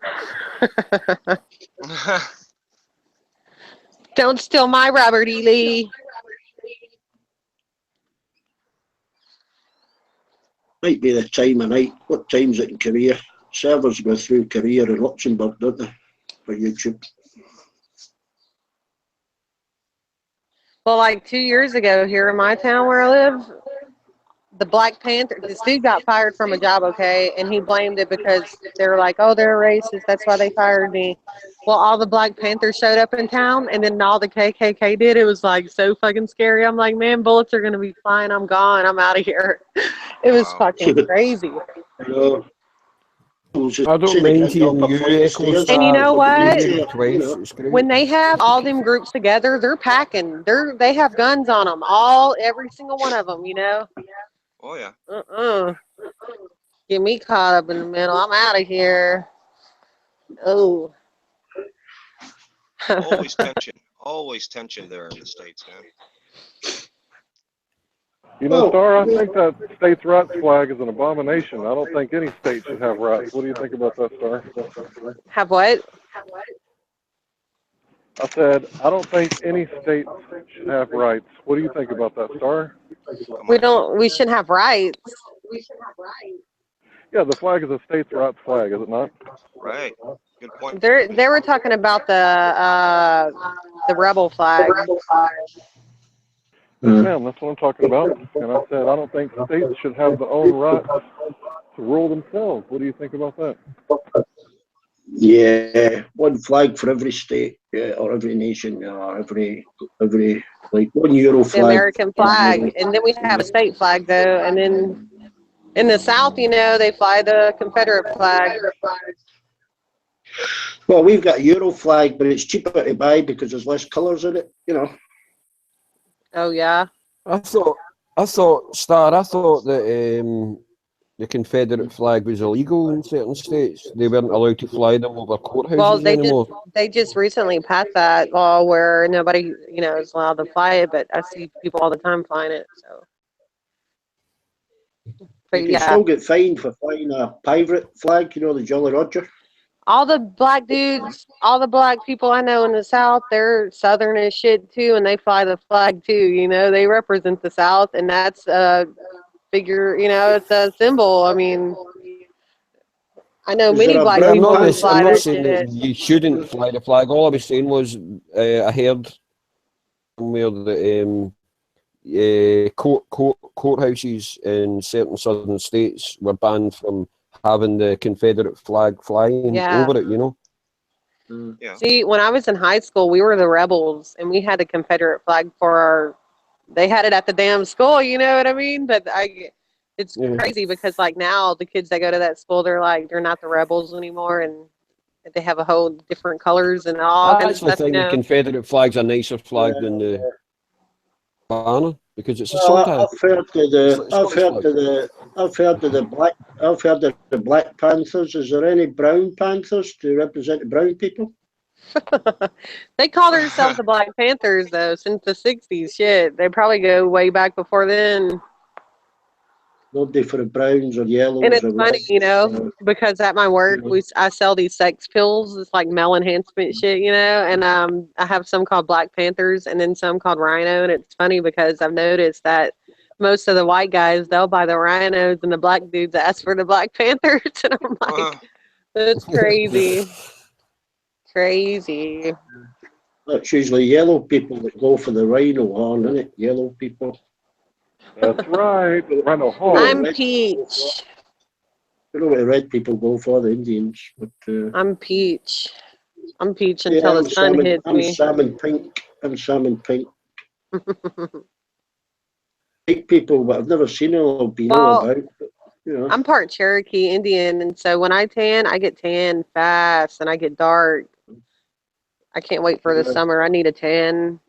Don't steal my Robert E. Lee. Might be the time of night. What time's it in Korea? Servers go through Korea and Luxembourg, don't they? For YouTube. Well, like 2 years ago here in my town where I live, the Black Panther, this dude got fired from a job, okay, and he blamed it because they were like, oh, they're racist, that's why they fired me. Well, all the Black Panthers showed up in town, and then all the KKK did. It was like so fucking scary. I'm like, man, bullets are going to be flying. I'm gone. I'm out of here. It was fucking crazy. I don't mind hearing you echo. And you know what? Twice. When they have all them groups together, they're packing. They have guns on them. Every single one of them, you know? Oh, yeah. Get me caught up in the middle. I'm out of here. Oh. Always tension. Always tension there in the States, man. You know, Star, I think that states' rights flag is an abomination. I don't think any state should have rights. What do you think about that, Star? Have what? I said, I don't think any state should have rights. What do you think about that, Star? We shouldn't have rights. Yeah, the flag is a states' rights flag, is it not? Right. Good point. They were talking about the rebel flag. Ma'am, that's what I'm talking about. And I said, I don't think states should have their own rights to rule themselves. What do you think about that? Yeah, one flag for every state, or every nation, or every like €1 flag. The American flag, and then we have a state flag though, and then in the South, you know, they fly the Confederate flag. Well, we've got a Euro flag, but it's cheaper to buy because there's less colours in it, you know. Oh yeah. I thought that the Confederate flag was illegal in certain states. They weren't allowed to fly them over courthouses anymore. They just recently passed that law where nobody, you know, is allowed to fly it, but I see people all the time flying it. So, but you can still get fined for flying a pirate flag, you know, the Jolly Roger. All the black dudes, all the black people I know in the South, they're Southern as shit too, and they fly the flag too. You know, they represent the South, and that's a figure. You know, it's a symbol. I mean, I know many black people who fly I'm not that saying shit. that you shouldn't fly the flag. All I was saying was I heard somewhere that courthouses in certain southern states were banned from having the Confederate flag flying over it, you know. Yeah. See, when I was in high school, we were the rebels, and we had a Confederate flag for our. They had it at the damn school, you know what I mean? But it's crazy because like now the kids that go to that school, they're not the rebels anymore, and they have a whole different colors and all I kinds of actually stuff, you think the know. Confederate flag's a nicer flag than the banner because it's a Well, sort of I've heard of the, Scottish flag. I've heard of the Black Panthers. Is there any Brown Panthers to represent the brown people? They call themselves the Black Panthers though since the '60s. Shit, they probably go way back before then. Nobody for the browns or yellows And it's or funny, reds. you know, because at my work I sell these sex pills. It's like male enhancement shit, you know, and I have some called Black Panthers and then some called Rhino. And it's funny because I've noticed that most of the white guys they'll buy the rhinos and the black dudes ask for the Black Panthers, and I'm like, that's crazy, crazy. That's usually yellow people that go for the rhino horn, isn't it? Yellow people. That's right. The rhino I'm horn. peach. I don't know what the red people go for, the Indians, but I'm peach. I'm peach yeah, until the sun hits I'm me. salmon pink. I'm salmon pink. White people, but I've never seen an albino Well, about. But, you know, I'm part Cherokee Indian, and so when I tan, I get tan fast and I get dark. I can't wait for the summer. I need a tan.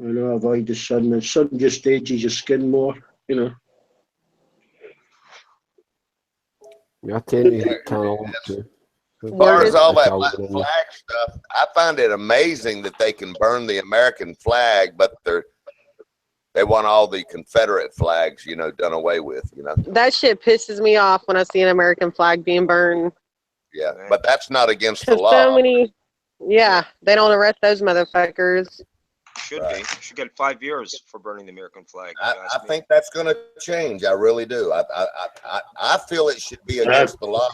I know, avoid the sun. The sun just ages your skin more, you know. Yeah, I tend to tan a lot too. As far as all that Italian black in there. flag stuff, I find it amazing that they can burn the American flag, but they want all the Confederate flags, you know, done away with, you know. That shit pisses me off when I see an American flag being burned. Yeah, but that's not against the Because law. so many, yeah, they don't arrest those motherfuckers. Should be. You should get 5 years for burning the American flag. I think that's going to change. I really do. I feel it should be against the law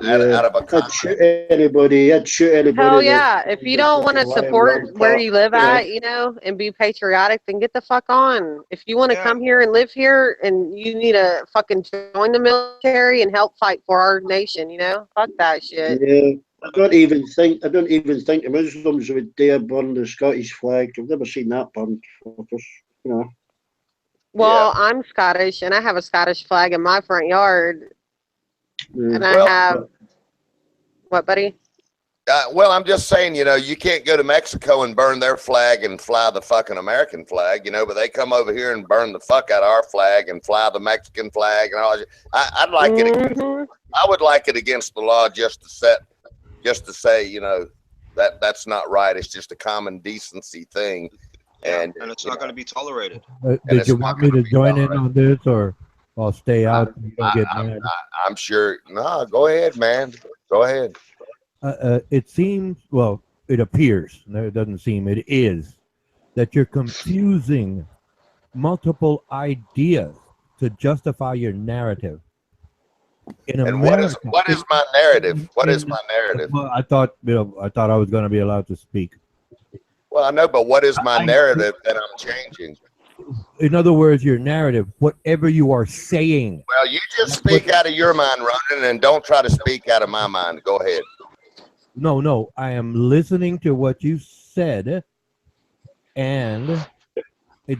out of a I'd shoot anybody. I'd shoot anybody. Hell yeah. If you don't want to fucking support where you live you know. at, you know, and be patriotic, then get the fuck on. If you want to come here and live here and you need to fucking join the military and help fight for our nation, you know, fuck that shit. Yeah. I don't even think the Muslims would dare burn the Scottish flag. I've never seen that burned. You know. Well, I'm Scottish and I have a Scottish flag in my front yard. Yeah. And I have, what, buddy? Well, I'm just saying, you know, you can't go to Mexico and burn their flag and fly the fucking American flag, you know, but they come over here and burn the fuck out of our flag and fly the Mexican flag and all. I'd like it. I would like it against the law just to say, you know, that's not right. It's just a common decency thing. And it's not going to be tolerated. Did you want me to join in on this, or I'll stay out and you don't get mad? I'm sure. No, go ahead, man. Go ahead. It seems, well, it appears, no, it doesn't seem, it is, that you're confusing multiple ideas to justify your narrative. In And America, what is my narrative? What is my narrative? Well, I thought I was going to be allowed to speak. Well, I know, but what is my narrative that I'm changing? In other words, your narrative, whatever you are saying. Well, you just speak out of your mind, Ronan, and don't try to speak out of my mind. Go ahead. No, I am listening to what you said, and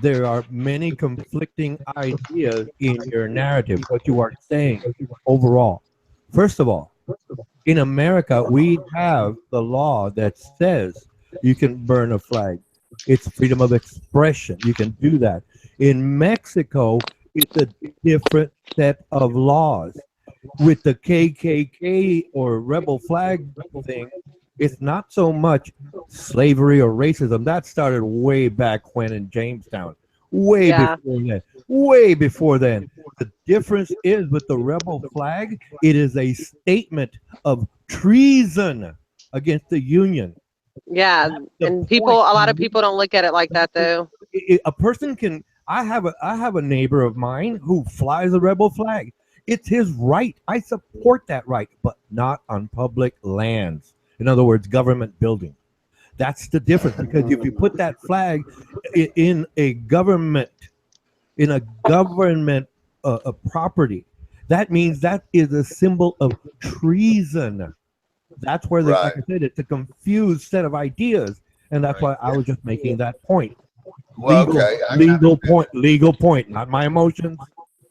there are many conflicting ideas in your narrative, what you are saying overall. First of all, in America, we have the law that says you can burn a flag. It's freedom of expression. You can do that. In Mexico, it's a different set of laws. With the KKK or rebel flag thing, it's not so much slavery or racism. That started way back when in Jamestown. Way before then. The difference is with the rebel flag, it is a statement of treason against the Union. Yeah, and a lot of people don't look at it like that, though. A person can. I have a neighbor of mine who flies a rebel flag. It's his right. I support that right, but not on public lands. In other words, government buildings. That's the difference, because if you put that flag in a government property, that means that is a symbol of treason. That's where, Right. like I said, it's a confused set of ideas, and that's why I was just making that point. Well, Legal, okay. legal point, not my emotions.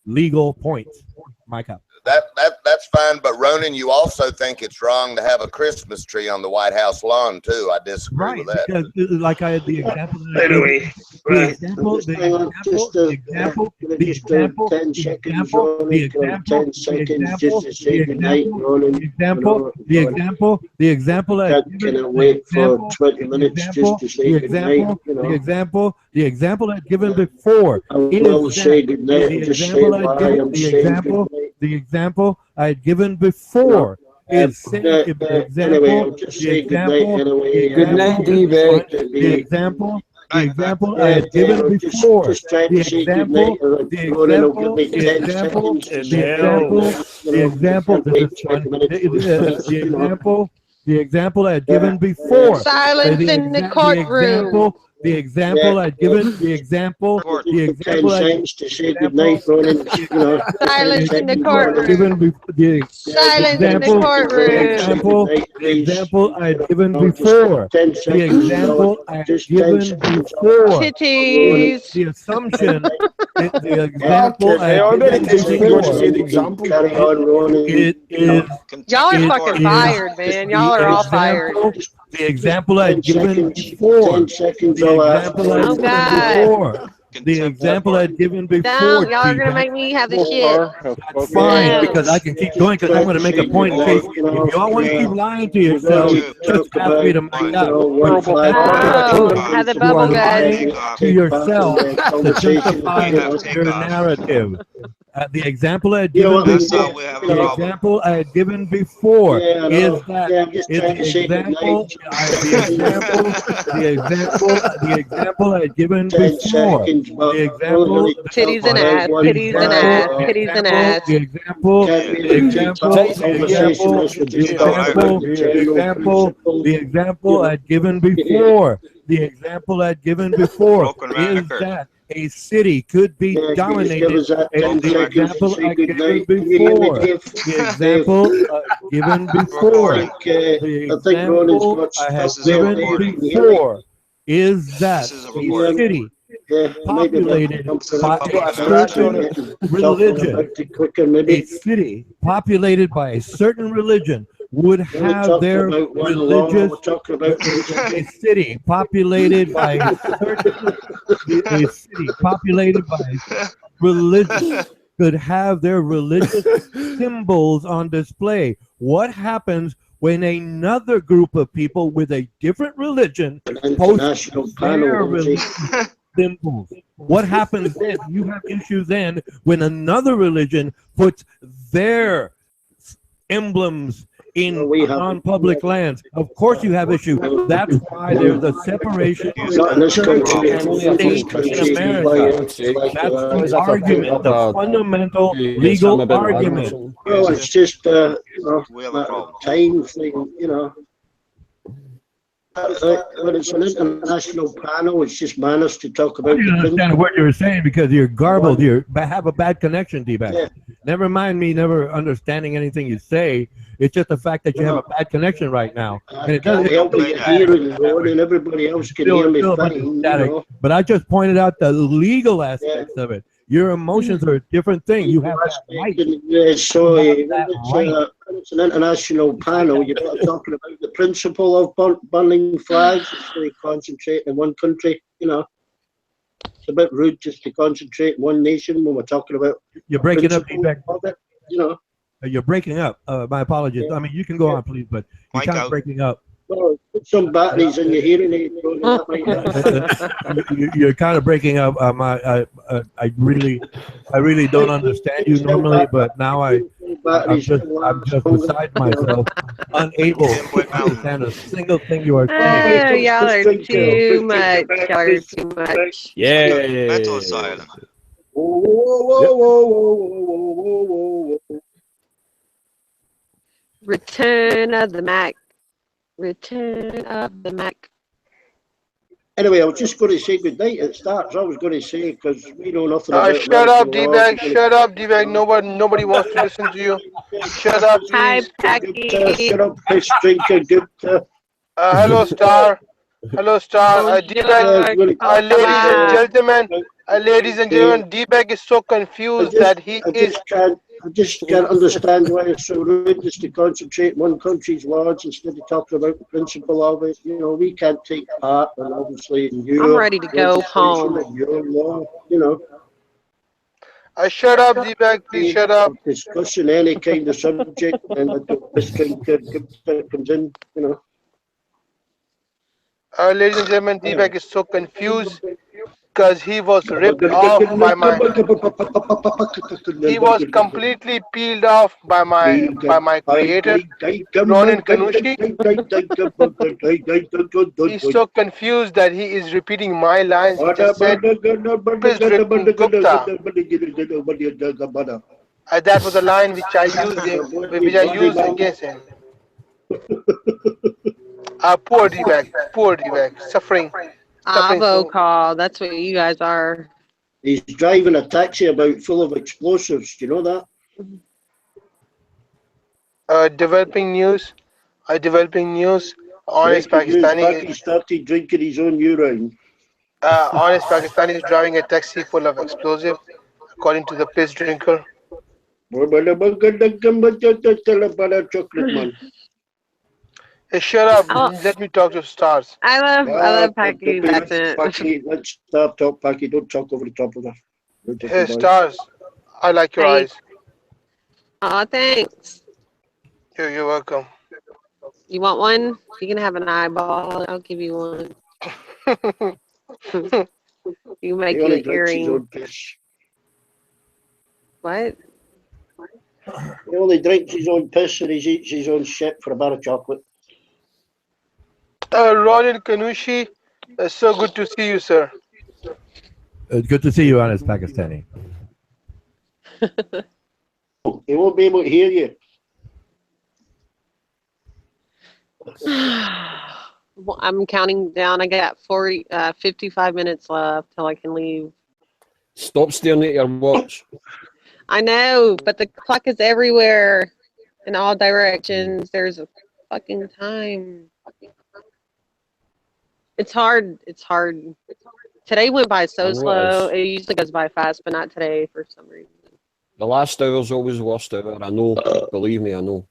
Legal points. Mike up. That's fine, but Ronan, you also think it's wrong to have a Christmas tree on the White House lawn too. I disagree with that. Because like I had the example that I gave, Anyway, the right. example, Just the hang on, example, the example, the example, 10 the seconds, example, the Ronnie, 10 example, seconds just to say goodnight, Ronan. the example, the example, the example I Can't given, the wait for example, 20 minutes just to say the goodnight, example, you know. the example I'd given before I will say goodnight the and just say example I'd why given, I'm saying goodnight. the example I'd given before is saying the Anyway, example, I'll just say goodnight anyway. Good night, D-Beck. the example I Yeah, had given I'll before. just try The to say example, goodnight. the Ronan will example, give me the 10 example, seconds to the say example, goodnight. the example. Can't This wait is fun. 20 minutes for The you know. example, the example I had given before. Silence in the courtroom. The example I'd given. The example. Court. The 10 example I seconds to say goodnight, Ronan. You know, Silence in the courtroom. given the Silence in the example, courtroom. the example I had given No, just before. 10 The seconds. example I had Just 10 given seconds. before. Titties. The assumption, the example Okay, I I'm had ready given to change what you before. said, example. Carry on, Ronan. It is Y'all are it fucking is fired, man. Y'all the are all fired. example. The example I 10 had given seconds. before. 10 seconds. The I'll ask example I Oh, had Ronan. given God. before. The example I had given before. No, y'all are gonna T-Back. make me have the Well, shit. car has That's spoken. fine No. because I can keep going because I'm going to make a point in case if y'all want to keep lying to We're going yourselves, to just talk ask me to about, mic you up. know, But one flag. Oh, have the you bubble are guts. lying to Take yourself part in the to conversation. justify We have your takeoff. narrative. The example I had You know given what, That's how before, we have a the problem. example I had given before Yeah, I is know. that Yeah, I'm just is trying the to say example, goodnight. the example I had given 10 before. seconds, but The example, Titties and the ass, titties and ass, titties and ass. example, Can't the really keep example, talking the conversation example, unless we're the just talking about the general principle. the example I'd given before. The example I'd given before Broken is record. that a city could be Yeah, can you just give dominated. us that And 10 the seconds to example say I'd given goodnight? Can you hear me, before. Dave? The example given before. I think Ronan's The got example I had stuck there, given Dave. Can you hear me? before is that This is a a recording. city Yeah, maybe populated This is a by public a event. certain talking religion, about it quicker, a maybe. city populated by a certain religion would We're not have talking their about one law, religious we're talking about a city populated by a certain a city populated by religion could have their religious symbols on display. What happens when another group of people with a different religion an post international their panel. religious symbols? What happens then? You have issues then when another religion puts their emblems in We have non-public lands. Of course you have issues. That's why there's a separation of not in this church country. and Only a state country. in America. That's the argument, the fundamental legal argument. Well, it's just We have a problem. time thing, you know. When it's an international panel, it's just manners to talk I about didn't the understand principle. what you were saying because you're garbled. You have a bad connection, D-back. Yeah. Never mind me never understanding anything you say. It's just the fact that you have a bad connection right now. And I it can't doesn't help it, you're hearing Ron, and everybody else can hear me still a bunch of fine, you static. know. But I just pointed out the legal aspects of it. Your emotions are a different thing. You have that right. Yeah, so You have that right. it's an international panel. You're not talking about the principle of burning flags. It's really concentrating in one country, you know. It's a bit rude just to concentrate in one nation when we're talking about You're breaking up, principle D-back. of it, you know. You're breaking up. My apologies. I mean, you can go on, please, but you're Mic kind of out. breaking up. Well, put some batteries in your hearing aid, Ronnie, that might You're kind of breaking up. I really don't understand you normally, but now I'm just beside myself, unable to understand a single thing you are saying. Oh, y'all are too much. Y'all are too much. Yeah. Mental asylum. Return of the Mac. Return of the Mac. Anyway, I was just going to say good night at starts. I was going to say because we know nothing about Shut American up, law. D-bag. Shut up, D-bag. Nobody wants to listen to you. Shut up, Hi, please. Packy. Shut up, piss drinker, Gupta. Hello, Star. Hello, Star. Oh, D-bag. shucks. Oh, Ladies and bye. gentlemen, D-bag is so confused that he is. I just can't understand why it's so rude just to concentrate on one country's laws instead of talking about the principle of it. You know, we can't take part, and obviously in I'm your ready to go legislation home. and your law, you know. Shut up, D-bag. Please shut up. Discussing any kind of subject, and this kind of comes in, you know. Ladies and gentlemen, D-bag is so confused because he was ripped off by my. He was completely peeled off by my creator, Ronan Kanushi. He's so confused that he is repeating my lines. He just said, "Piss drinking Gupta." That was a line which I used against him. Poor D-bag, suffering so. Avocado. That's what you guys are. He's driving a taxi about full of explosives. Do you know that? Developing news. Honest Pakistani. He started drinking his own urine. Honest Pakistani is driving a taxi full of explosive, according to the piss drinker. Chocolate man. Hey, shut up! Let me talk to Stars. I love Packy's accent. Let's stop talk, Packy. Don't talk over the top of her. Hey, Stars, I like your eyes. Aw, thanks. You're welcome. You want one? You can have an eyeball. I'll give you one. You make you an earring. What? He only drinks his own piss and he eats his own shit for a bar of chocolate. Ronan Kanushi, so good to see you, sir. Good to see you, Honest Pakistani. He won't be able to hear you. I'm counting down. I got 55 minutes left till I can leave. Stop staring at your watch. I know, but the clock is everywhere in all directions. There's a fucking time. It's hard. Today went by so slow. It usually goes by fast, but not today for some reason. The last hour's always the worst hour. I know. Believe me, I know.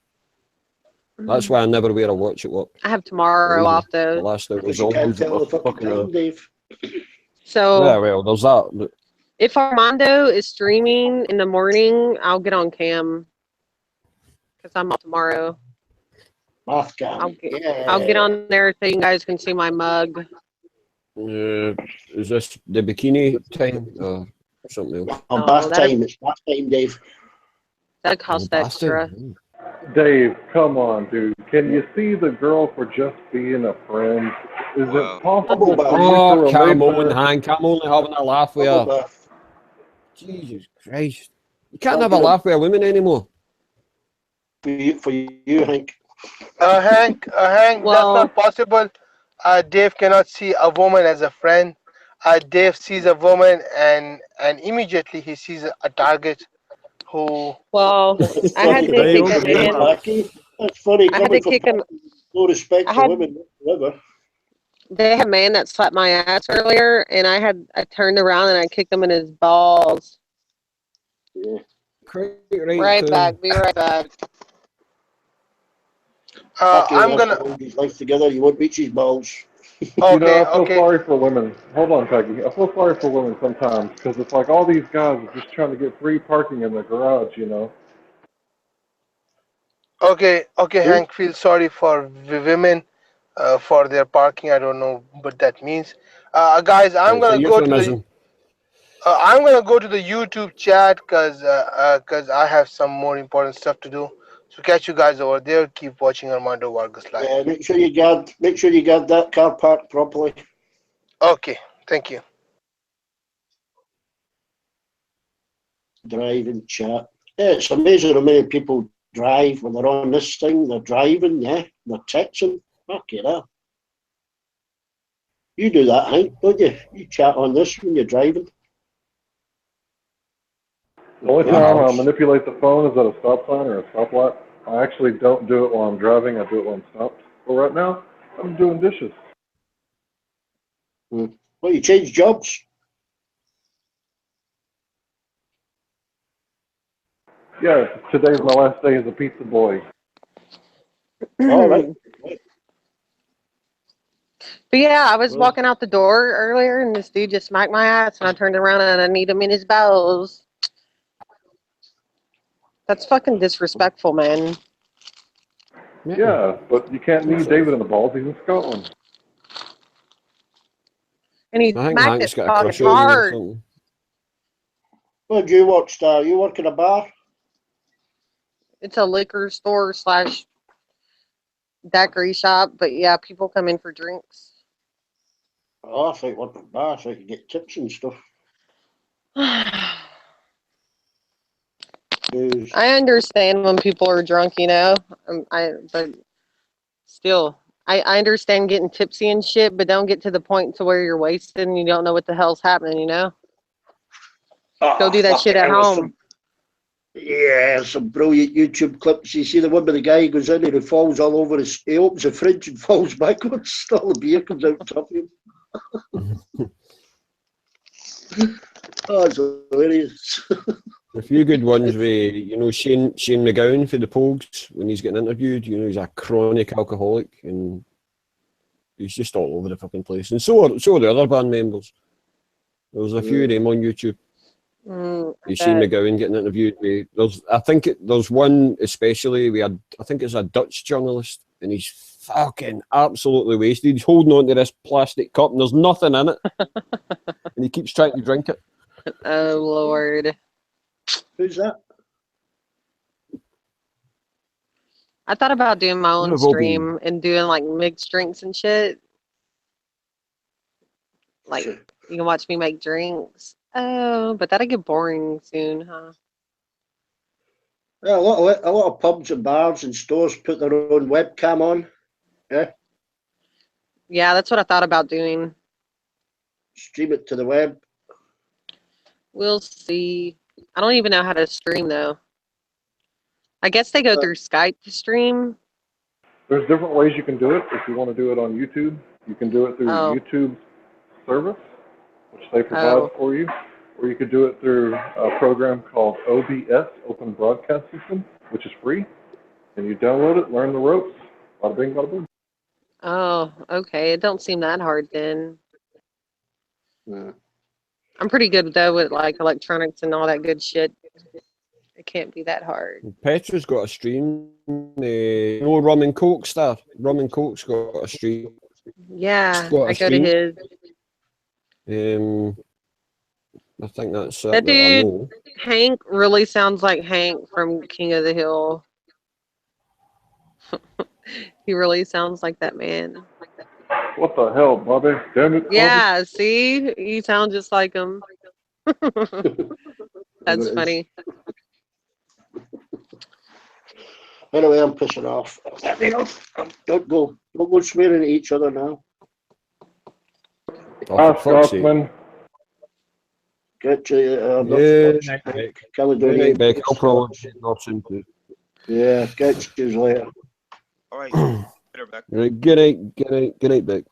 That's why I never wear a watch at work. I have tomorrow off though. The last hour is always the worst fucking hour. So yeah, well, there's that. If Armando is streaming in the morning, I'll get on cam because I'm off tomorrow. Off cam. I'll get on there so you guys can see my mug. Is this the bikini time or something else? Bath time. It's bath time, Dave. That costs extra. Dave, come on, dude. Can you see the girl for just being a friend? Is it possible? Oh, come on, Hank. I'm only having a laugh with her. Jesus Christ. You can't have a laugh with a woman anymore. For you, Hank. Hank, that's not possible. Dave cannot see a woman as a friend. Dave sees a woman and immediately he sees a target who... Well, I had to kick that man. That's funny. I had to kick him. No respect for women whatsoever. They had a man that slapped my ass earlier, and I turned around and I kicked him in his balls. Yeah. Right back. Be right back. I'm gonna hold his life together. You won't reach his balls. I feel sorry for women. Hold on, Peggy. I feel sorry for women sometimes because it's like all these guys are just trying to get free parking in the garage, Okay, Hank, feel sorry for women for their parking. I don't know what that means. Guys, I'm gonna go to the YouTube chat because I have some more important stuff to do. So catch you guys over there. Keep watching Armando Vargas live. Yeah, make sure you guard that car parked properly. Okay, thank you. Driving chat. Yeah, it's amazing how many people drive when they're on this thing. They're driving, yeah. They're texting. Fuck it up. You do that, Hank, don't you? You chat on this when you're driving. The only time I manipulate the phone is at a stop sign or a stoplight. I actually don't do it while I'm driving. I do it while I'm stopped. But right now, I'm doing dishes. Well, you change jobs. Yeah, today's my last day as a pizza boy. All right. But yeah, I was walking out the door earlier, and this dude just smacked my ass, and I turned around and I need him in his balls. That's fucking disrespectful, man. Yeah, but you can't knee David in the balls. He's in Scotland. And he I think smacked Hank's it got a fucking crush on you or hard. something. What do you work, Star? You work in a bar? It's a liquor store / daiquiri shop, but yeah, people come in for drinks. Oh, I think work in a bar so I can get tips and stuff. I understand when people are drunk, you know. But still, I understand getting tipsy and shit, but don't get to the point to where you're wasted and you don't know what the hell's happening, you know. Go do that shit at home. Yeah, some brilliant YouTube clips. You see the one where the guy goes in and he falls all over his. He opens the fridge and falls backwards. All the beer comes out top of him. Oh, it's hilarious. A few good ones with, you know, Shane McGowan for the Pogues when he's getting interviewed. You know, he's a chronic alcoholic and he's just all over the fucking place. And so are the other band members. There's a few of them on YouTube. You see McGowan getting interviewed. There's one especially. I think it's a Dutch journalist, and he's fucking absolutely wasted. He's holding on to this plastic cup, and there's nothing in it, and he keeps trying to drink it. Oh Lord, who's that? I thought about doing my own stream and doing like mixed drinks and shit. Like you can watch me make drinks. Oh, but that'll get boring soon, huh? Yeah, a lot of pubs and bars and stores put their own webcam on. Yeah. Yeah, that's what I thought about doing. Stream it to the web. We'll see. I don't even know how to stream though. I guess they go through Skype to stream. There's different ways you can do it. If you want to do it on YouTube, you can do it through YouTube service, which they provide for you, or you could do it through a program called OBS, Open Broadcast System, which is free, and you download it, learn the ropes, bada bing, bada boom. Oh, okay. It don't seem that hard then. Yeah. I'm pretty good though with like electronics and all that good shit. It can't be that hard. Petra's got a stream. You know, Rum and Coke stuff. Rum and Coke's got a stream. Yeah, I go to his. I think that's that dude. Hank really sounds like Hank from King of the Hill. He really sounds like that man. What the hell, Bobby? Damn it. Yeah, Bobby. See? You sound just like him. That's funny. Anyway, I'm pissing off. Don't go swearing at each other now. Scotsman. Get you. Good night, I'll probably not soon too. Yeah, get you later. All right. Better back. Good night, Beck.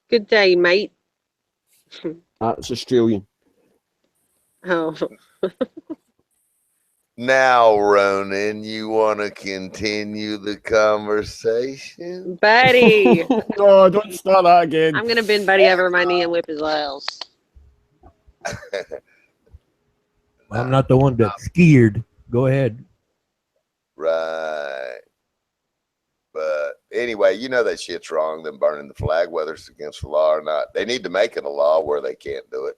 Good day, mate. That's Australian. Oh. Now, Ronan, you want to continue the conversation? Buddy. No, don't start that again. I'm going to bend Buddy over my knee and whip his ass. I'm not the one that's scared. Go ahead. Right. But anyway, you know that shit's wrong, them burning the flag, whether it's against the law or not. They need to make it a law where they can't do it.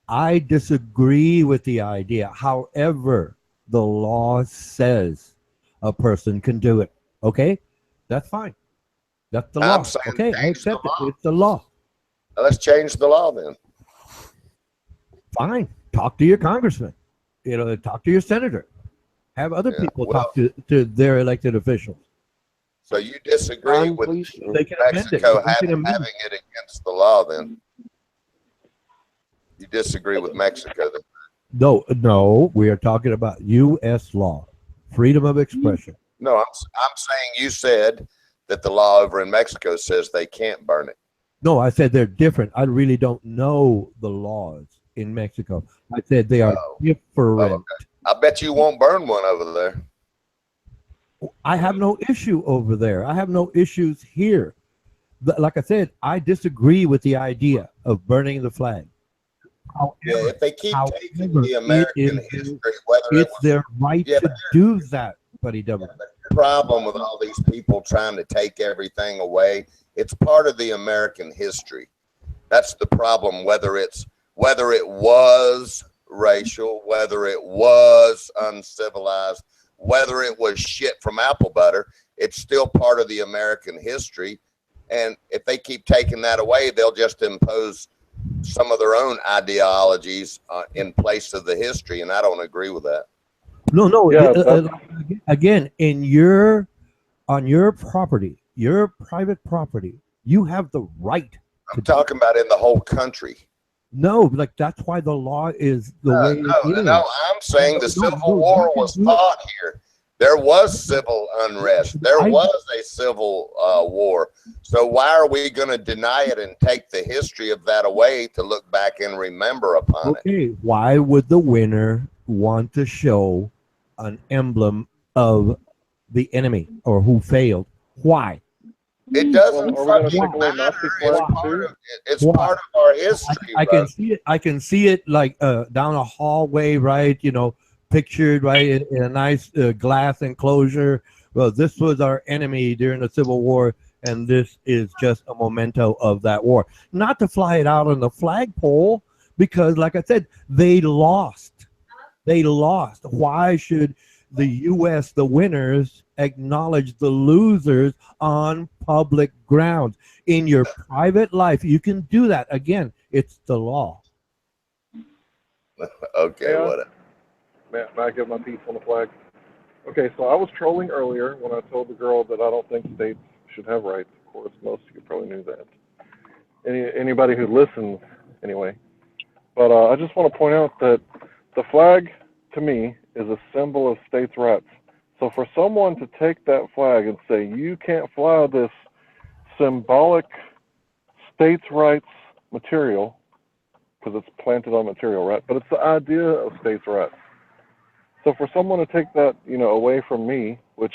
I disagree with the idea. However, the law says a person can do it. Okay? That's fine. That's the law. Okay, I accept it. It's the law. Let's change the law then. Fine. Talk to your congressman. Talk to your senator. Have other people talk to their elected officials. So you disagree with They can amend it. Mexico They can amend having it against the law? Then you disagree with Mexico? Then? No, we are talking about U.S. law, freedom of expression. No, I'm saying you said that the law over in Mexico says they can't burn it. No, I said they're different. I really don't know the laws in Mexico. I said they are different. Okay. I bet you won't burn one over there. I have no issue over there. I have no issues here. Like I said, I disagree with the idea of burning the flag. However, Yeah, if they keep taking the American history, whether it's their right to do that, buddy. The problem with all these people trying to take everything away, it's part of the American history. That's the problem. Whether it was racial, whether it was uncivilized, whether it was shit from apple butter, it's still part of the American history. And if they keep taking that away, they'll just impose some of their own ideologies in place of the history, and I don't agree with that. No. Yeah, again, on your property, your private property, you have the right. I'm talking about in the whole country. No, like that's why the law is the way it is. No, I'm saying the Civil War was fought here. There was civil unrest. There was a civil war. So why are we going to deny it and take the history of that away to look back and remember upon it? Okay, why would the winner want to show an emblem of the enemy or who failed? Why? It doesn't fucking matter. It's part of our history. I can see it. I can see it like down a hallway, right? You know, pictured right in a nice glass enclosure. Well, this was our enemy during the Civil War, and this is just a memento of that war. Not to fly it out on the flagpole, because, like I said, they lost. They lost. Why should the U.S., the winners, acknowledge the losers on public grounds? In your private life, you can do that. Again, it's the law. Okay, yeah. Whatever. May I give my piece on the flag? Okay, so I was trolling earlier when I told the girl that I don't think states should have rights. Of course, most of you probably knew that. Anybody who listens, anyway. But I just want to point out that the flag, to me, is a symbol of states' rights. So for someone to take that flag and say, you can't fly this symbolic states' rights material, because it's planted on material, right? But it's the idea of states' rights. So for someone to take that, away from me, which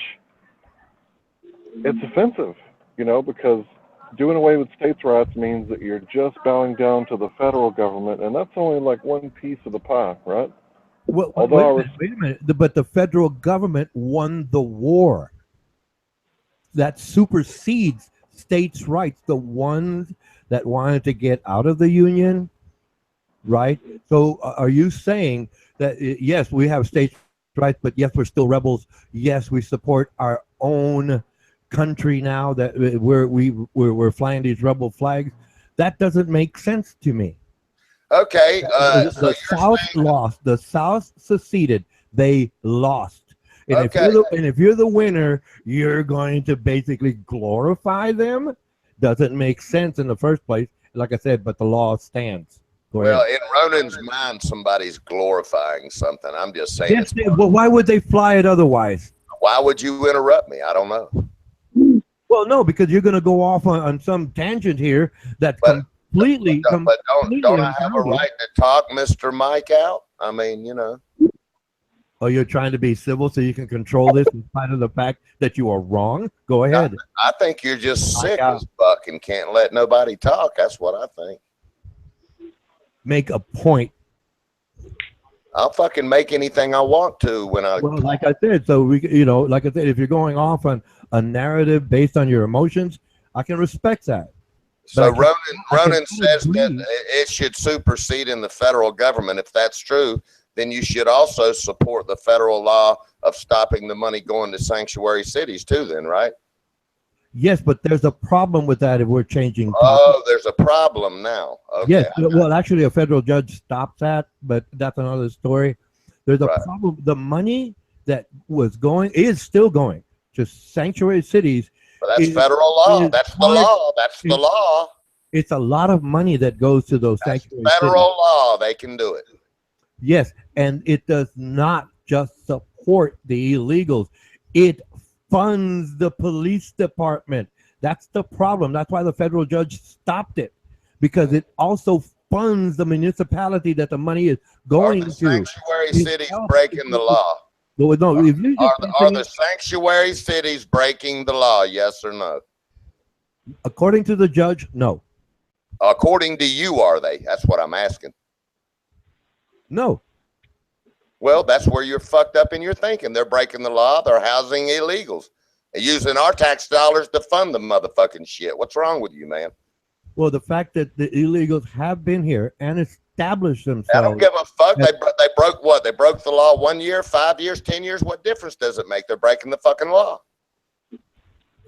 it's offensive, because doing away with states' rights means that you're just bowing down to the federal government, and that's only like one piece of the pie, right? Well, wait a minute. But the federal government won the war. That supersedes states' rights. The ones that wanted to get out of the Union, right? So are you saying that, yes, we have states' rights, but yes, we're still rebels. Yes, we support our own country now that we're flying these rebel flags? That doesn't make sense to me. Okay. The South lost. The South seceded. They lost. And if you're the winner, you're going to basically glorify them. Doesn't make sense in the first place. Like I said, but the law stands. Well, in Ronan's mind, somebody's glorifying something. I'm just saying. Yes, well, why would they fly it otherwise? Why would you interrupt me? I don't know. Well, no, because you're going to go off on some tangent here that's completely. But don't I have a right to talk Mr. Mike out? I mean, Oh, you're trying to be civil so you can control this in spite of the fact that you are wrong? Go ahead. I think you're just sick as fuck and can't let nobody talk. That's what I think. Make a point. I'll fucking make anything I want to when I. Well, like I said, so like I said, if you're going off on a narrative based on your emotions, I can respect that. So Ronan says that it should supersede in the federal government. If that's true, then you should also support the federal law of stopping the money going to sanctuary cities too, then, right? Yes, but there's a problem with that if we're changing. Oh, there's a problem now. Okay. Yes, well, actually, a federal judge stopped that, but that's another story. There's a problem. The money that is still going to sanctuary cities But that's federal law. That's the law. That's the law. It's a lot of money that goes to those sanctuary Federal cities. law. They can do it. Yes, and it does not just support the illegals. It funds the police department. That's the problem. That's why the federal judge stopped it, because it also funds the municipality that the money is going to. Sanctuary cities breaking the law. No, if you just Are the sanctuary cities breaking the law? Yes or no? According to the judge, no. According to you, are they? That's what I'm asking. No. Well, that's where you're fucked up in your thinking. They're breaking the law. They're housing illegals. They're using our tax dollars to fund the motherfucking shit. What's wrong with you, man? Well, the fact that the illegals have been here and established themselves. I don't give a fuck. They broke what? They broke the law 1 year, 5 years, 10 years. What difference does it make? They're breaking the fucking law.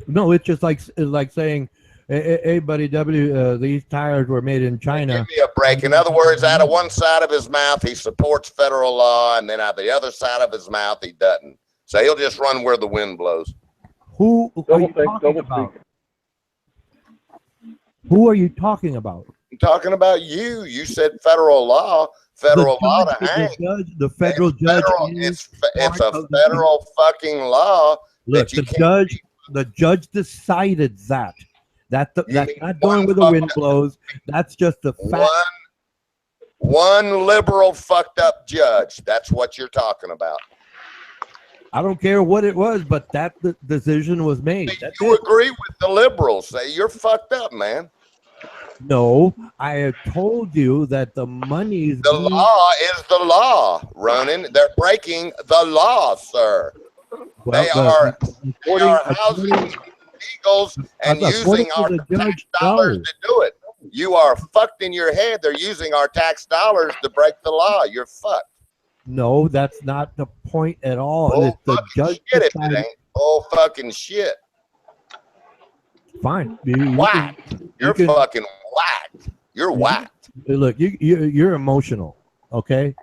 No, it's just like saying, hey, buddy, these tires were made in China. Give me a break. In other words, out of one side of his mouth, he supports federal law, and then out the other side of his mouth, he doesn't. So he'll just run where the wind blows. Who are you talking about? Who are you talking about? I'm talking about you. You said federal law. Federal law to hang. The federal judge. It's a federal fucking law. Look, the judge decided that. That's not going where the wind blows. That's just the fact. One liberal fucked up judge. That's what you're talking about. I don't care what it was, but that the decision was made. You agree with the liberals. Say you're fucked up, man. No, I have told you that the money is... The law is the law, Ronan. They're breaking the law, sir. Well, they are housing illegals and using our tax dollars to do it. You are fucked in your head. They're using our tax dollars to break the law. You're fucked. No, that's not the point at all. Oh, it's the judge shit if it ain't. Oh, fucking shit. Fine. You're fucking whacked. You're whacked. Look, you're emotional, okay?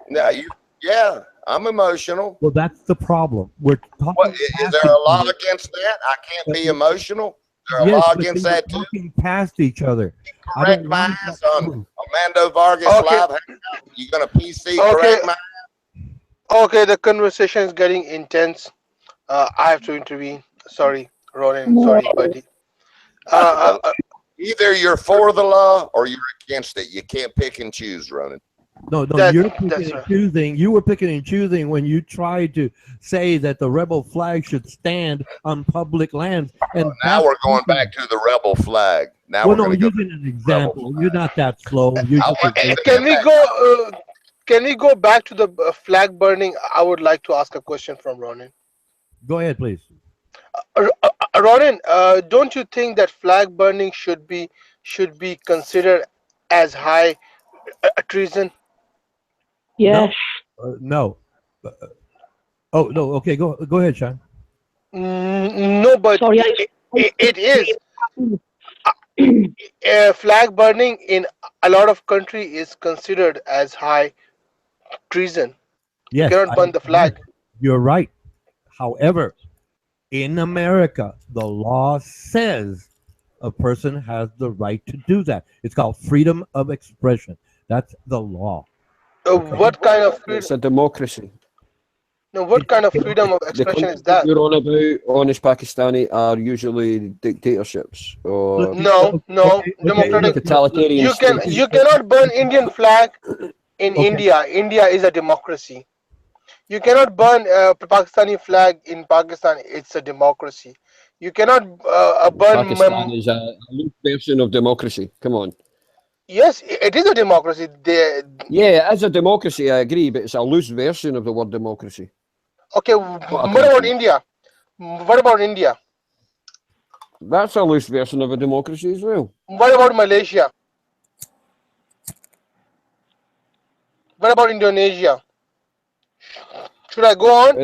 Yeah, I'm emotional. Well, that's the problem. We're talking. Is there a law against that? I can't be emotional. Is there a law against that too? Talking past each other. Correct my ass on Armando Vargas Live. You gonna PC correct my? Okay, the conversation is getting intense. I have to intervene. Sorry, Ronan. Sorry, buddy. Either you're for the law or you're against it. You can't pick and choose, Ronan. No, you're picking and choosing. You were picking and choosing when you tried to say that the rebel flag should stand on public lands. And now we're going back to the rebel flag. Now we're using an example. You're not that slow. Can we go back to the flag burning? I would like to ask a question from Ronan. Go ahead, please. Ronan, don't you think that flag burning should be considered as high treason? Yes. No. Oh no. Okay. Go ahead, Sean. No, but sorry, it is. Flag burning in a lot of countries is considered as high treason. Yes, you cannot burn the flag. You're right. However, in America, the law says a person has the right to do that. It's called freedom of expression. That's the law. What kind of freedom? It's a democracy. No, what kind of freedom of expression is that? You're on about, honest Pakistani, are usually dictatorships or democratic. Totalitarian. You cannot burn Indian flag in India. India is a democracy. You cannot burn Pakistani flag in Pakistan. It's a democracy. You cannot burn. Pakistan is a loose version of democracy. Come on. Yes, it is a democracy. Yeah, as a democracy, I agree, but it's a loose version of the word democracy. Okay, what about India? What about India? That's a loose version of a democracy as well. What about Malaysia? What about Indonesia? Should I go on?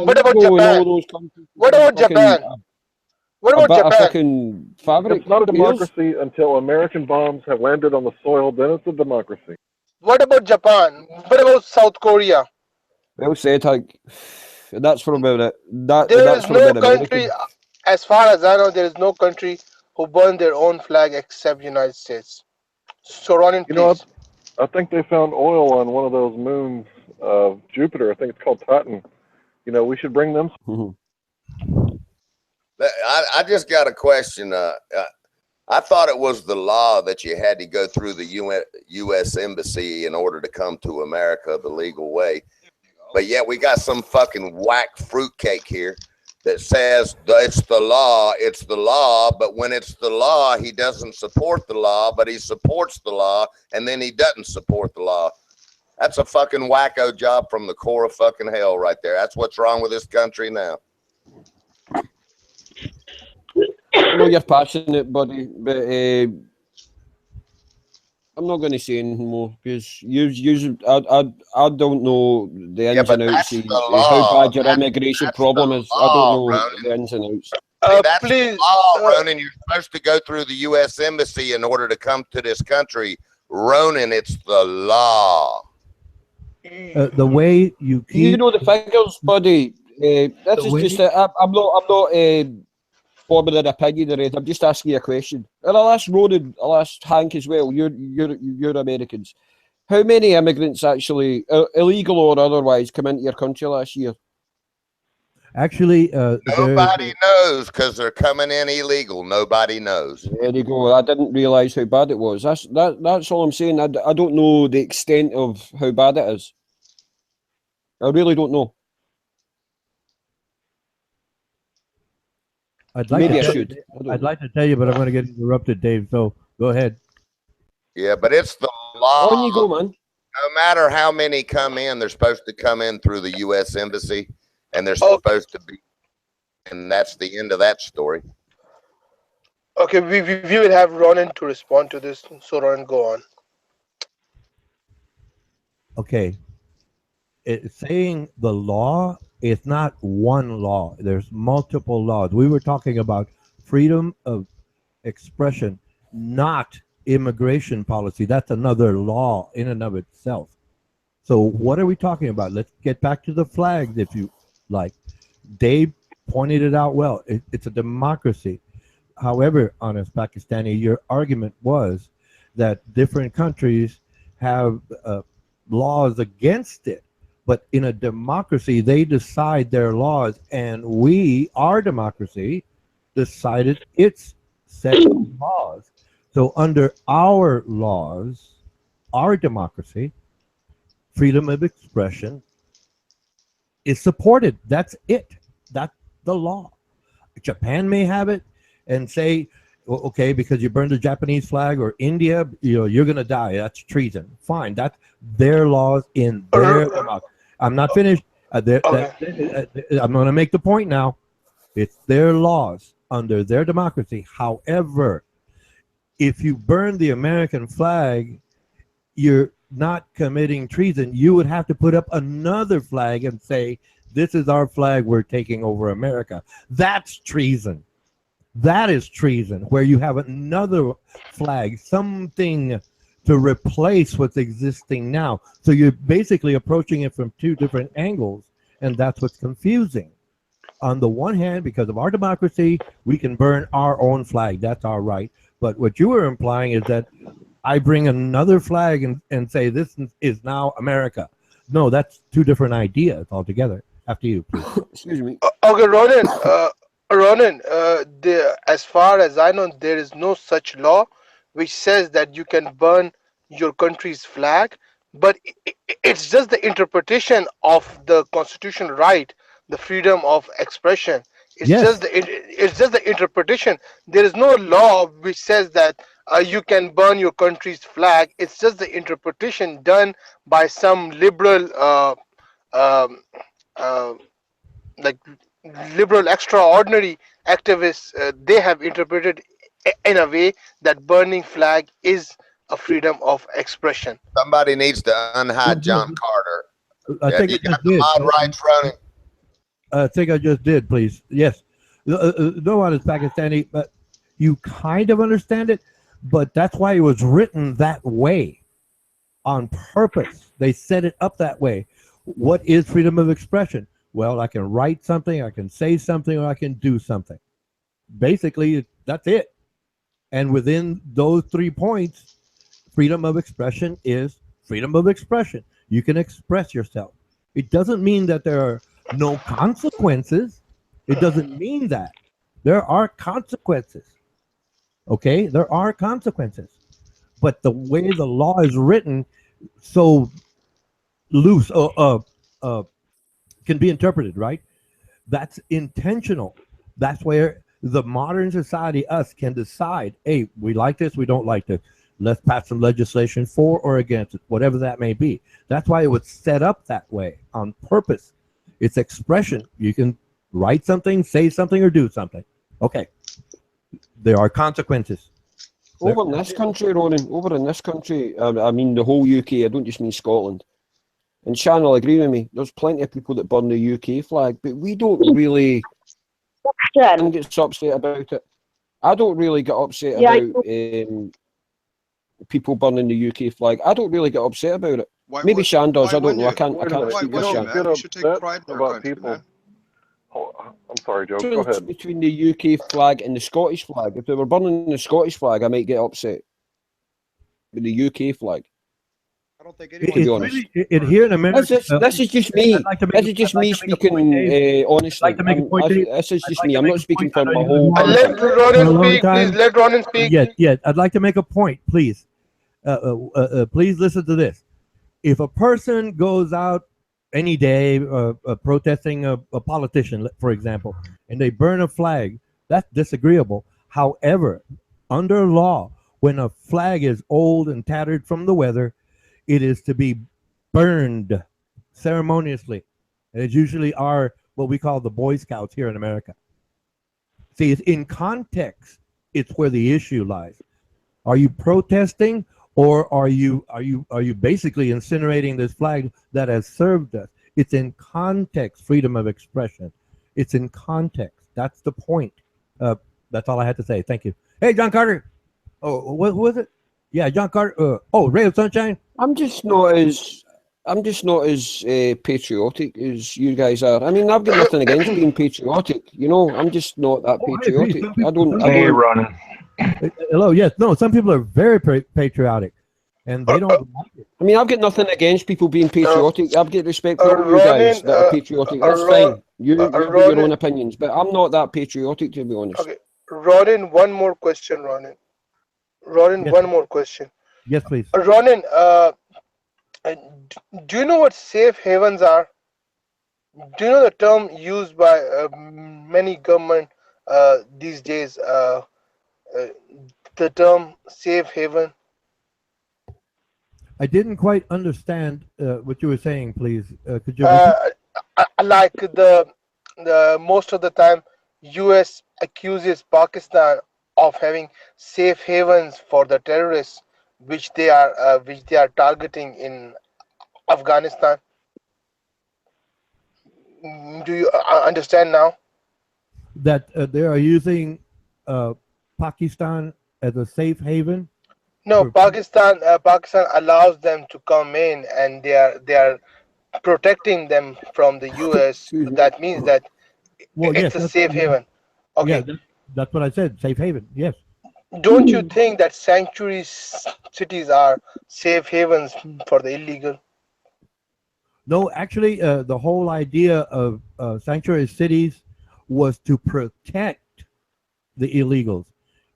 What about Japan? What about Japan? What about Japan? It's not a democracy until American bombs have landed on the soil. Then it's a democracy. What about Japan? What about South Korea? Well said, Hank. That's for about it. There is no country. as far as I know, there is no country who burn their own flag except United States. So, Ronin, You know what? please. I think they found oil on one of those moons of Jupiter. I think it's called Titan. We should bring them. I just got a question. I thought it was the law that you had to go through the U.S. Embassy in order to come to America the legal way. But yet we got some fucking whack fruitcake here that says it's the law. But when it's the law, he doesn't support the law, but he supports the law, and then he doesn't support the law. That's a fucking wacko job from the core of fucking hell right there. That's what's wrong with this country now. I know you're passionate, buddy, but I'm not going to say anything more because I don't know the ins and outs of how bad your immigration problem is. I don't know the ins and outs. That's please, the law, Ronan. You're supposed to go through the U.S. Embassy in order to come to this country. Ronan, it's the law. The way you keep... You know the figures, buddy. This is just... I'm not forming an opinion or anything. I'm just asking you a question. And I'll ask Ronan, I'll ask Hank as well. You're Americans. How many immigrants actually, illegal or otherwise, come into your country last year? Actually, nobody knows because they're coming in illegal. Nobody knows. There you go. I didn't realise how bad it was. That's all I'm saying. I don't know the extent of how bad it is. I really don't know. Maybe I should. I'd like to tell you, but I'm going to get interrupted, Dave. So go ahead. Yeah, but it's the law. On you go, man. No matter how many come in, they're supposed to come in through the U.S. Embassy, and they're supposed to be, and that's the end of that story. Okay, we will have Ronan to respond to this. So Ronan, go on. Okay. It's saying the law is not one law. There's multiple laws. We were talking about freedom of expression, not immigration policy. That's another law in and of itself. So what are we talking about? Let's get back to the flags, if you like. Dave pointed it out well. It's a democracy. However, honest Pakistani, your argument was that different countries have laws against it. But in a democracy, they decide their laws, and we, our democracy, decided its set of laws. So under our laws, our democracy, freedom of expression is supported. That's it. That's the law. Japan may have it and say, okay, because you burned the Japanese flag, or India, you're going to die. That's treason. Fine. That's their laws in their democracy. I'm not finished. I'm going to make the point now. It's their laws under their democracy. However, if you burn the American flag, you're not committing treason. You would have to put up another flag and say, this is our flag. We're taking over America. That's treason. That is treason, where you have another flag, something to replace what's existing now. So you're basically approaching it from two different angles, and that's what's confusing. On the one hand, because of our democracy, we can burn our own flag. That's our right. But what you were implying is that I bring another flag and say this is now America. No, that's two different ideas altogether. After you, please. Excuse me. Okay, Ronan, as far as I know, there is no such law which says that you can burn your country's flag, but it's just the interpretation of the constitutional right, the freedom of expression. It's just the interpretation. There is no law which says that you can burn your country's flag. It's just the interpretation done by some liberal, like liberal extraordinary activists. They have interpreted in a way that burning flag is a freedom of expression. Somebody needs to unhide John Carter. I think you got the mod rights running. I think I just did, please. Yes. No one is Pakistani, but you kind of understand it, but that's why it was written that way on purpose. They set it up that way. What is freedom of expression? Well, I can write something, I can say something, or I can do something. basically that's it. And within those 3 points, freedom of expression is freedom of expression. You can express yourself. It doesn't mean that there are no consequences. It doesn't mean that. There are consequences. Okay? There are consequences. But the way the law is written, so loose, can be interpreted, right? That's intentional. That's where the modern society, us, can decide, hey, we like this, we don't like this. Let's pass some legislation for or against it, whatever that may be. That's why it was set up that way on purpose. It's expression. You can write something, say something, or do something. Okay. There are consequences. Over in this country, Ronan, over in this country, I mean the whole UK, I don't just mean Scotland. And Shannon will agree with me, there's plenty of people that burn the UK flag, but we don't really get upset about it. I don't really get upset about people burning the UK flag. I don't really get upset about it. Maybe Shan does, I don't know. I can't speak for Shan. You should take pride in our country, man. Oh, I'm sorry, Joe. Go ahead. Between the UK flag and the Scottish flag. If they were burning the Scottish flag, I might get upset. With the UK flag. I don't think anyone. Really, here in America. This is just me. This is just me speaking honestly. This is just me. I'm not speaking for my whole. Let Ronan speak, please. Let Ronan speak. Yes. I'd like to make a point, please. Please listen to this. If a person goes out any day protesting a politician, for example, and they burn a flag, that's disagreeable. However, under law, when a flag is old and tattered from the weather, it is to be burned ceremoniously. And it's usually what we call the Boy Scouts here in America. See, it's in context, it's where the issue lies. Are you protesting, or are you basically incinerating this flag that has served us? It's in context, freedom of expression. It's in context. That's the point. That's all I had to say. Thank you. Hey, John Carter. Oh, what was it? Yeah, John Carter. Ray of Sunshine. I'm just not as patriotic as you guys are. I mean, I've got nothing against being patriotic. You know, I'm just not that patriotic. I don't. Hey, Ronan. Hello. Yes. No. Some people are very patriotic, and they don't like it. I mean, I've got nothing against people being patriotic. I've got respect for all you guys that are patriotic. That's fine. You've got your own opinions, but I'm not that patriotic, to be honest. Okay, Ronan. One more question, Ronan. Ronan, yes. One more question. Yes, please. Ronan, do you know what safe havens are? Do you know the term used by many government these days? The term safe haven. I didn't quite understand what you were saying. Please, could you? Like the most of the time, U.S. accuses Pakistan of having safe havens for the terrorists, which they are targeting in Afghanistan. Do you understand now? That they are using Pakistan as a safe haven? No, Pakistan allows them to come in, and they are protecting them from the U.S. That means that it's a safe haven. Okay. Yeah, that's what I said. Safe haven. Yes. Don't you think that sanctuary cities are safe havens for the illegal? No, actually, the whole idea of sanctuary cities was to protect the illegals,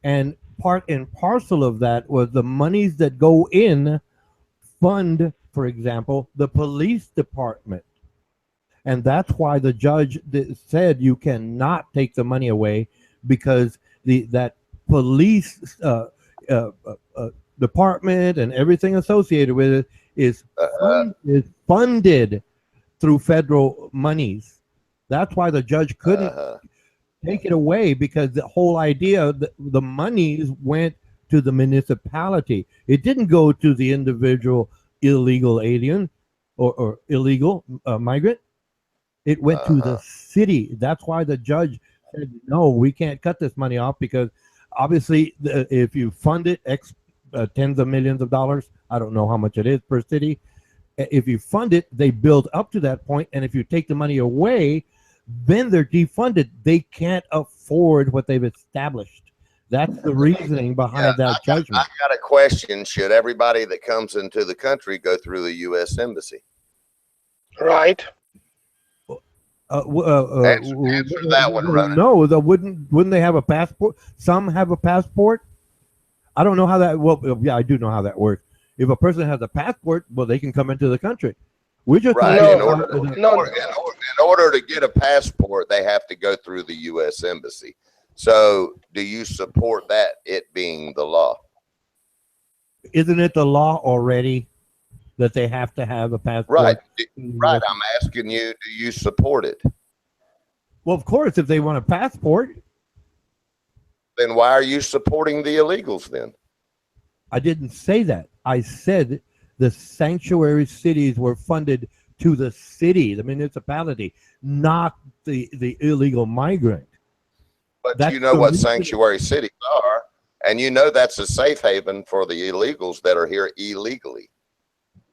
and part and parcel of that was the monies that go in fund, for example, the police department. And that's why the judge said you cannot take the money away, because that police department and everything associated with it is funded through federal monies. That's why the judge couldn't take it away, because the whole idea, the monies went to the municipality. It didn't go to the individual illegal alien or illegal migrant. It went to the city. That's why the judge said, no, we can't cut this money off, because obviously if you fund it tens of millions of dollars, I don't know how much it is per city. If you fund it, they build up to that point, and if you take the money away, then they're defunded. They can't afford what they've established. That's the reasoning Yeah, behind that judgment. I got a question. Should everybody that comes into the country go through the U.S. Embassy? Right. Answer that one, Ronan. No, wouldn't they have a passport? Some have a passport. I don't know how that. Well, yeah, I do know how that works. If a person has a passport, well, they can come into the country. We just Right. No, In order to get a passport, they have to go through the U.S. Embassy. So, do you support that it being the law? Isn't it the law already that they have to have a passport? Right. Right. I'm asking you, do you support it? Well, of course, if they want a passport. Then why are you supporting the illegals then? I didn't say that. I said the sanctuary cities were funded to the city, the municipality, not the illegal migrant. But That's you know the what reason- sanctuary cities are, and you know that's a safe haven for the illegals that are here illegally.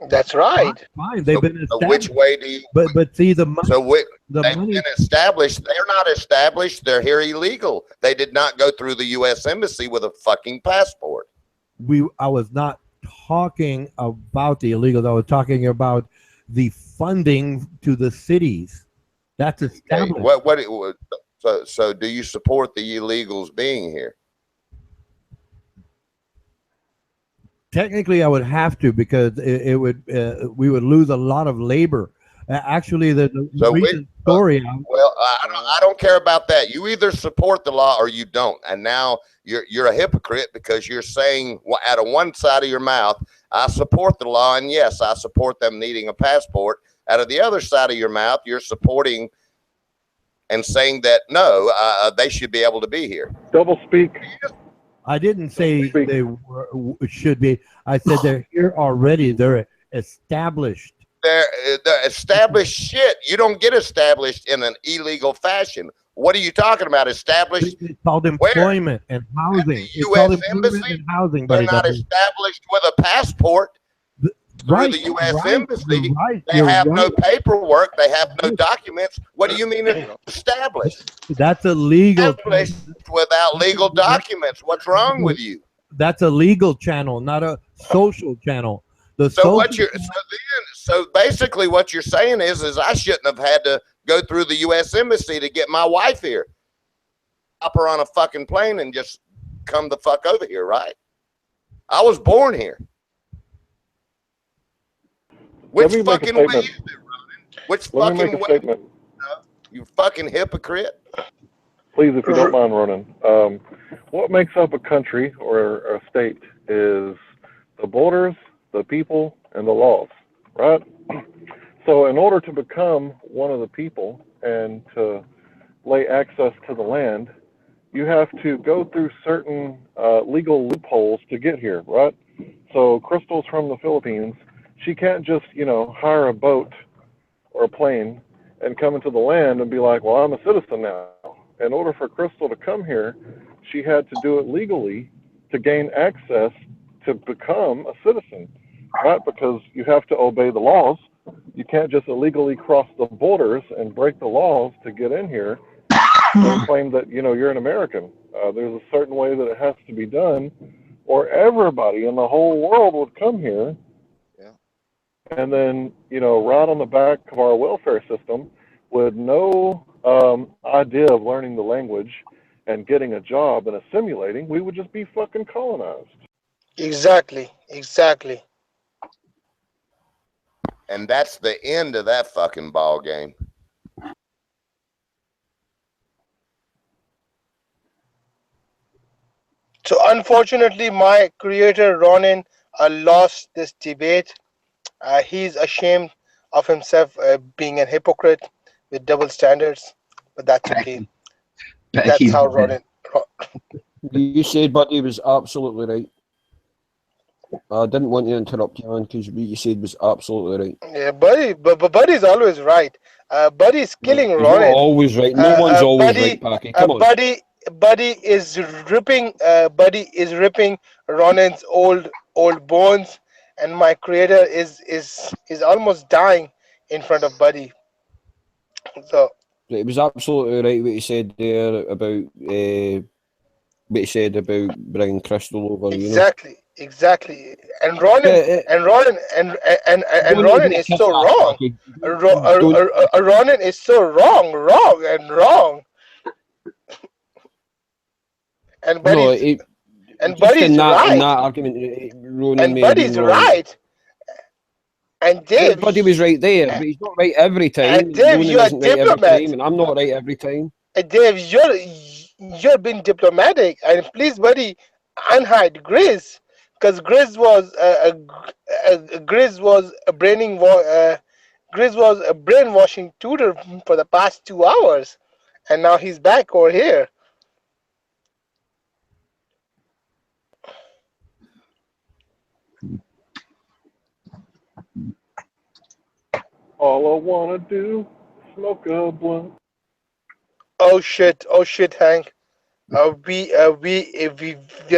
That's right. Fine, they've been So established. which way do you? But see the money. So the they've money. been established. They're not established. They're here illegal. They did not go through the U.S. Embassy with a fucking passport. I was not talking about the illegals. I was talking about the funding to the cities. That's established. So do you support the illegals being here? Technically, I would have to because it would we would lose a lot of labor. Actually, the recent story. Well, I don't care about that. You either support the law or you don't. And now you're a hypocrite because you're saying out of one side of your mouth, I support the law, and yes, I support them needing a passport. Out of the other side of your mouth, you're supporting and saying that no, they should be able to be here. Double speak. I didn't say should be. I said they're here already. They're established. They're established shit. You don't get established in an illegal fashion. What are you talking about? Established? It's called employment and housing. It's U.S. called employment Embassy? and housing, They're buddy. not established with a passport through the U.S. Embassy. They have no paperwork. They have no documents. What do you mean established? That's illegal. Established without legal documents. What's wrong with you? That's a legal channel, not a social channel. So basically what you're saying is I shouldn't have had to go through the U.S. Embassy to get my wife here. Hop her on a fucking plane and just come the fuck over here, right? I was born here. Which fucking way is it, Ronan? Which Let me fucking make a way? statement. You fucking hypocrite. Please, if you don't mind, Ronan. What makes up a country or a state is the borders, the people, and the laws, right? So in order to become one of the people and to lay access to the land, you have to go through certain legal loopholes to get here, right? So Crystal's from the Philippines. She can't just, hire a boat or a plane and come into the land and be like, well, I'm a citizen now. In order for Crystal to come here, she had to do it legally to gain access to become a citizen, right? Because you have to obey the laws. You can't just illegally cross the borders and break the laws to get in here and claim that, you're an American. There's a certain way that it has to be done, or everybody in the whole world would come here. And then, right on the back of our welfare system with no idea of learning the language and getting a job and assimilating, we would just be fucking colonized. Exactly. And that's the end of that fucking ball game. So unfortunately, my creator Ronin lost this debate. He's ashamed of himself being a hypocrite with double standards, but that's okay. That's how Ronin. You said Buddy was absolutely right. I didn't want to interrupt you, because what you said was absolutely right. Yeah, Buddy's always right. Buddy's killing He's Ronin. not always right. No one's always right, Packy. Come on. Buddy is ripping Ronin's old bones, and my creator is almost dying in front of Buddy. So It was absolutely right what he said there about what he said about bringing Crystal over. You know. Exactly. And Yeah, don't Ronan get is kiss so ass, wrong. Bucky. Don't. Ronan is so wrong, and wrong. And No, Buddy's and just Buddy's in right. that argument, Ronan And may have been Buddy's wrong. right. And Yeah, Dave, Buddy was right there, but he's not right every time. and Dave, Ronan you're a isn't right every time, diplomat. and I'm not right every time. Dave, you're being diplomatic, and please, Buddy, unhide Grizz, because Grizz was a Grizz was a brainwashing tutor for the past 2 hours, and now he's back over here. All I wanna do, smoke a blunt. Oh shit, Hank. We are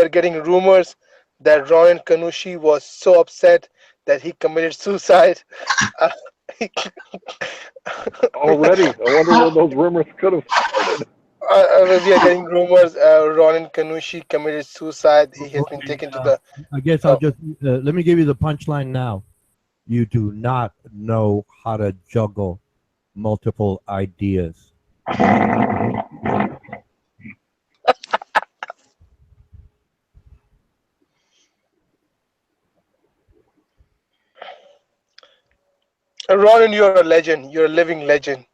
getting rumors that Ryan Kanushi was so upset that he committed suicide. Uh, Already, I wonder where those rumors could have started. we are getting rumors. Ronan Kanushi committed suicide. He has been Okay, taken to the. I guess I'll Oh, just let me give you the punchline now. You do not know how to juggle multiple ideas. Ronan, you're a legend. You're a living legend,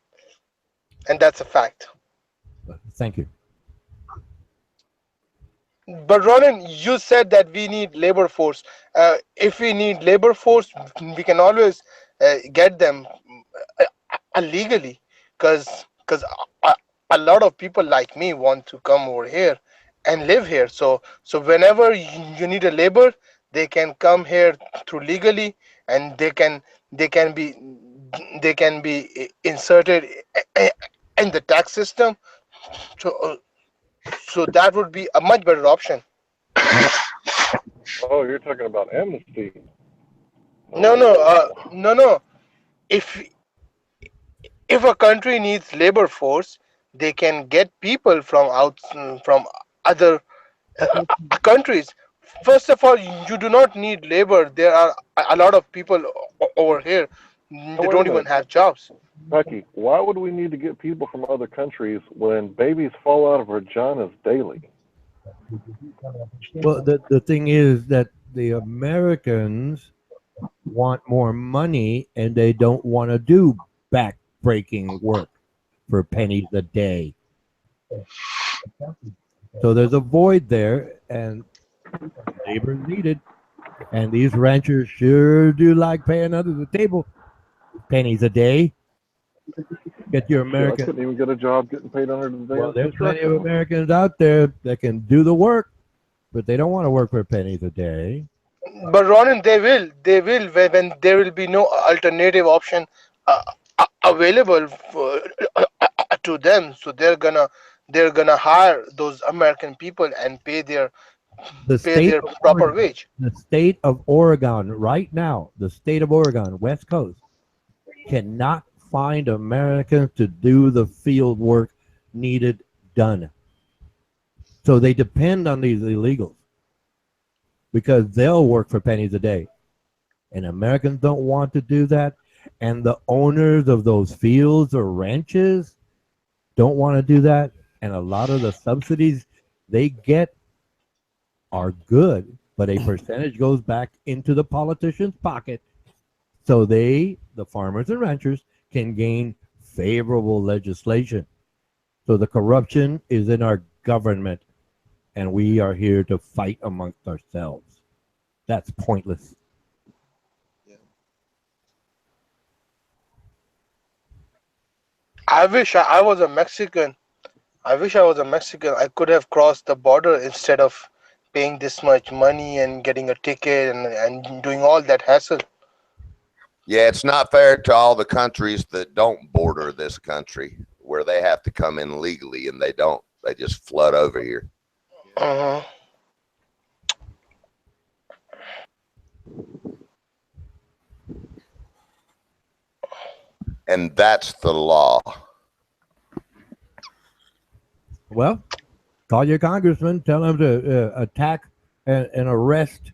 and that's a fact. Thank you. But Ronan, you said that we need labor force. If we need labor force, we can always get them legally, because a, a lot of people like me want to come over here and live here. So whenever you need a labor, they can come here through legally, and they can be they can be inserted in the tax system. So that would be a much better option. Oh, you're talking about amnesty. No, no, Oh. no. If if a country needs labor force, they can get people from other countries. First of all, you do not need labor. There are a lot of people over here. Now They wait a don't even minute, have jobs. Becky. Why would we need to get people from other countries when babies fall out of vaginas daily? Well, the thing is that the Americans want more money and they don't want to do back-breaking work for pennies a day. So there's a void there, and labor is needed. And these ranchers sure do like paying under the table pennies a day. Get your Shit, I American. couldn't even get a job getting paid under the Well, damn there's plenty of construction. Americans out there that can do the work, but they don't want to work for pennies a day. But Ronan, they will when there will be no alternative option uh, available to them. So they're gonna hire those American people and The pay state their of proper Oregon, wage. the state of Oregon, right now, the state of Oregon, West Coast, cannot find Americans to do the field work needed done. So they depend on these illegals because they'll work for pennies a day. And Americans don't want to do that. And the owners of those fields or ranches don't want to do that. And a lot of the subsidies they get are good, but a percentage goes back into the politician's pocket. So they, the farmers and ranchers, can gain favorable legislation. So the corruption is in our government, and we are here to fight amongst ourselves. That's pointless. Yeah. I wish I was a Mexican. I wish I was a Mexican. I could have crossed the border instead of paying this much money and getting a ticket and doing all that hassle. Yeah, it's not fair to all the countries that don't border this country, where they have to come in legally and they don't. They just flood over here. Yeah. Uh-huh. And that's the law. Well, call your congressman. Tell him to attack and arrest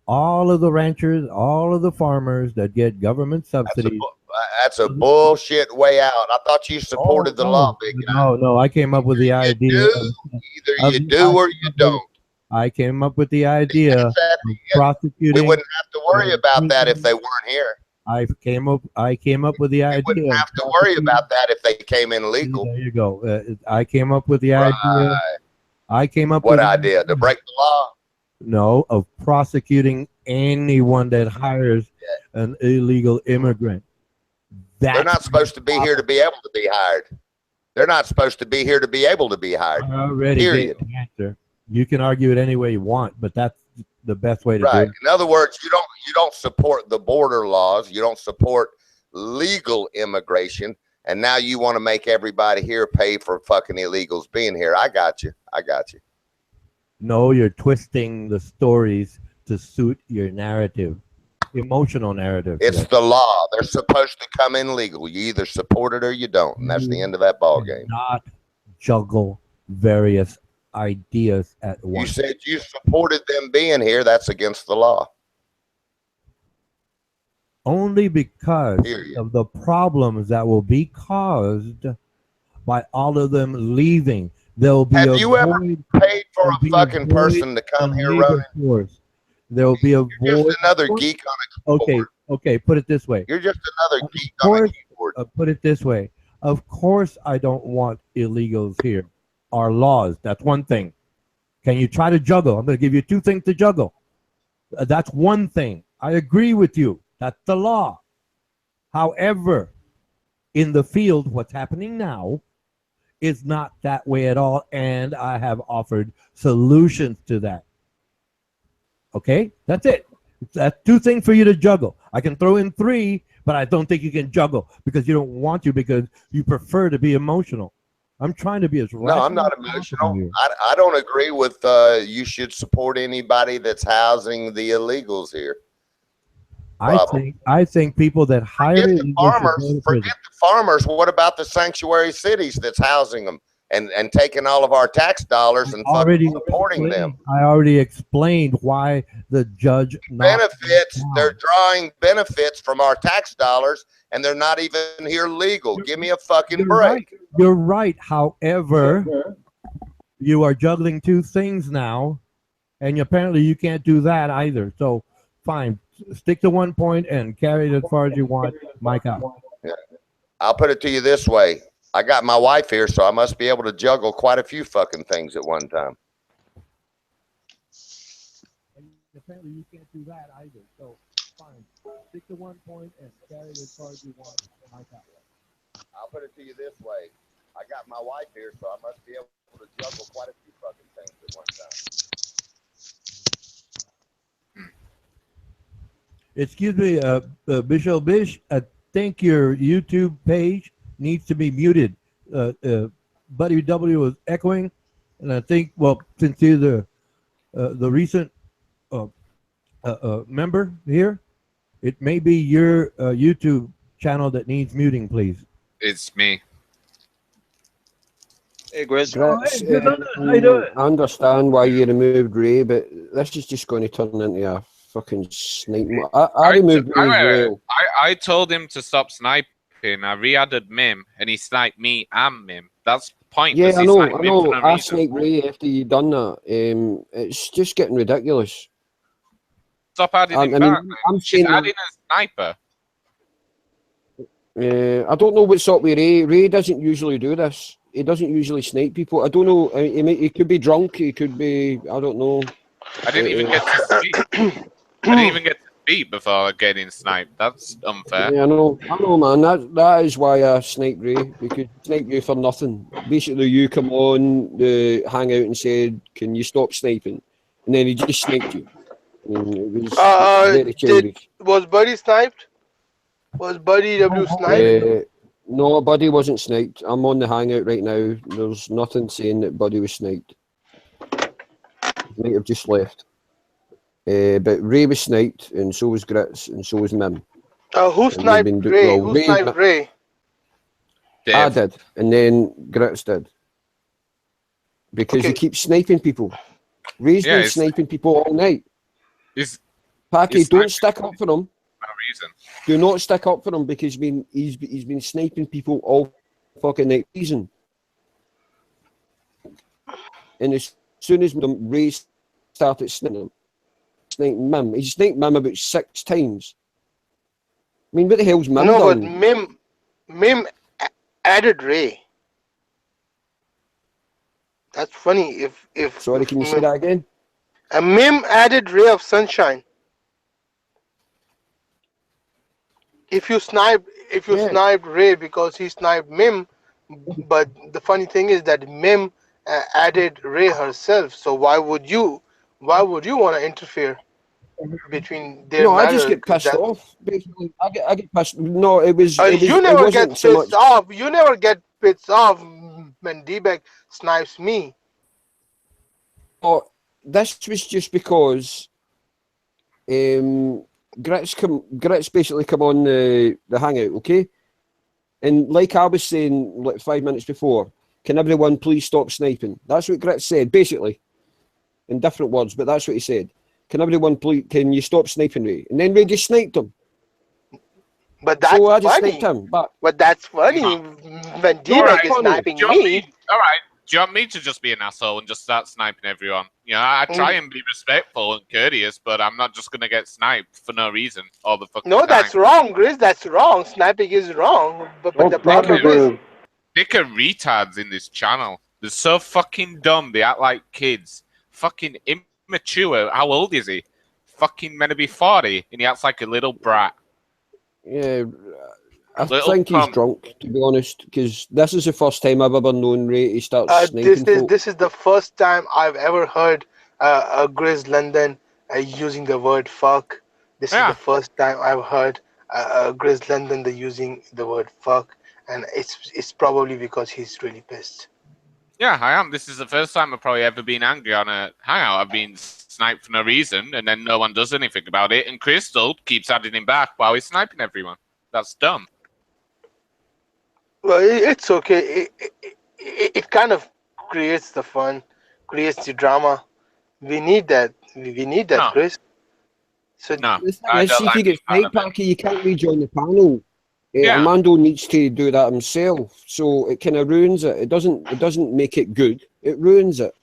all of the ranchers, all of the farmers that get government subsidies. That's a bullshit way out. I thought you supported the law, big guy. No. I came up with the idea. Either you do or you don't. I came up with the idea of prosecuting. We wouldn't have to worry about that if they weren't here. I came up with the idea. We wouldn't have to worry about that if they came in legal. There you go. I came up with the idea. I came up what with idea? To break the law? No, of prosecuting anyone that hires an illegal immigrant. They're not supposed to be here to be able to be hired. They're not supposed to be here to be able to be hired. I already period. gave the answer. You can argue it any way you want, but that's the best way to do it. In other words, you don't support the border laws. You don't support legal immigration, and now you want to make everybody here pay for fucking illegals being here. I got you. No, you're twisting the stories to suit your narrative, emotional narrative. It's the law. They're supposed to come in legal. You either support it or you don't, and that's the end of that ball game. Not juggle various ideas at once. You said you supported them being here. That's against the law. Only because of the problems that will be caused by all of them leaving. There'll be Have you ever paid for a fucking person to come here, Ronan? There'll be a You're just another geek on a keyboard. Okay, put it this way. You're just another geek on a keyboard. Put it this way. Of course I don't want illegals here. Our laws, that's one thing. Can you try to juggle? I'm going to give you two things to juggle. That's one thing. I agree with you. That's the law. However, in the field, what's happening now is not that way at all, and I have offered solutions to that. Okay? That's it. That's two things for you to juggle. I can throw in three, but I don't think you can juggle because you don't want to, because you prefer to be emotional. I'm trying to be as rational. No, I'm not emotional. I don't agree with you should support anybody that's housing the illegals here. I think people that hire forget the farmers. What about the sanctuary cities that's housing them and taking all of our tax dollars and fucking supporting them? I already explained why the judge benefits. They're drawing benefits from our tax dollars, and they're not even here legal. Give me a fucking break. You're right. However, you are juggling two things now, and apparently you can't do that either. So, fine. Stick to one point and carry it as far as you want. Mike out. Yeah. I'll put it to you this way. I got my wife here, so I must be able to juggle quite a few fucking things at one time. Apparently you can't do that either. So, fine. Stick to one point and carry it as far as you want. Mike out. I'll put it to you this way. I got my wife here, so I must be able to juggle quite a few fucking things at one time. Excuse me, Bishop Bish, I think your YouTube page needs to be muted. Buddy W was echoing, and I think, well, since you're the recent member here, it may be your YouTube channel that needs muting, please. It's me. Hey, Grizz. I understand why you removed Ray, but this is just going to turn into a fucking snipe. I removed Ray as well. I told him to stop sniping. I re-added Mim, and he sniped me and Mim. That's pointless. Yeah, I know. I sniped Ray after you done that. It's just getting ridiculous. Stop adding him back. She's adding a sniper. I don't know what's up with Ray. Ray doesn't usually do this. He doesn't usually snipe people. I don't know. He could be drunk. He could be. I don't know. I didn't even get to speak. I didn't even get to speak before getting sniped. That's unfair. Yeah, I know, man. That is why I sniped Ray, because I sniped you for nothing. Basically, you come on the hangout and said, "Can you stop sniping?" And then he just sniped you. And it was very childish. Was Buddy sniped? Was Buddy W sniped? No, Buddy wasn't sniped. I'm on the hangout right now. There's nothing saying that Buddy was sniped. He might have just left. But Ray was sniped, and so was Grits, and so was Mim. Who sniped Ray? Who sniped Ray? I did, and then Grits did. because he keeps sniping people. Ray's been sniping people all night. Packy, don't stick up for him. No reason. Do not stick up for him because he's been sniping people all fucking night. Reason. And as soon as Ray started sniping Mim, he sniped Mim about 6 times. I mean, what the hell's Mim done? No, but Mim added Ray. That's funny. If Sorry, can you say that again? Mim added Ray of Sunshine. If you sniped Ray because he sniped Mim, but the funny thing is that Mim added Ray herself. So why would you want to interfere between their matters? I just get pissed off. Basically, I get pissed. No, it was. You never get pissed off. You never get pissed off when D-Bag snipes me. Oh, this was just because Grits basically come on the hangout, okay? And like I was saying like 5 minutes before, can everyone please stop sniping? That's what Grits said, basically. In different words, but that's what he said. Can everyone please, can you stop sniping Ray? And then Ray just sniped him. But that's so I just funny. Sniped him, but that's funny when D-Bag is sniping me. All right. Do you want me to just be an asshole and just start sniping everyone? You know, I try and be respectful and courteous, but I'm not just gonna get sniped for no reason all the fucking time. No, that's wrong, Grizz. That's wrong. Sniping is wrong. But the problem is, dick are retards in this channel. They're so fucking dumb. They act like kids. Fucking immature. How old is he? Fucking meant to be 40, and he acts like a little brat. Yeah. I think he's drunk, to be honest, because this is the first time I've ever known Ray he starts sniping folk. This is the first time I've ever heard Grizz London using the word fuck. This is the first time I've heard Grizz London using the word fuck, and it's probably because he's really pissed. Yeah, I am. This is the first time I've probably ever been angry on a hangout. I've been sniped for no reason, and then no one does anything about it, and Crystal keeps adding him back while he's sniping everyone. That's dumb. Well, it's okay. It kind of creates the fun, creates the drama. We need that. We need that, Chris. So if you get sniped, Packy, you can't rejoin the panel. Armando needs to do that himself, so it kind of ruins it. It doesn't make it good. It ruins it.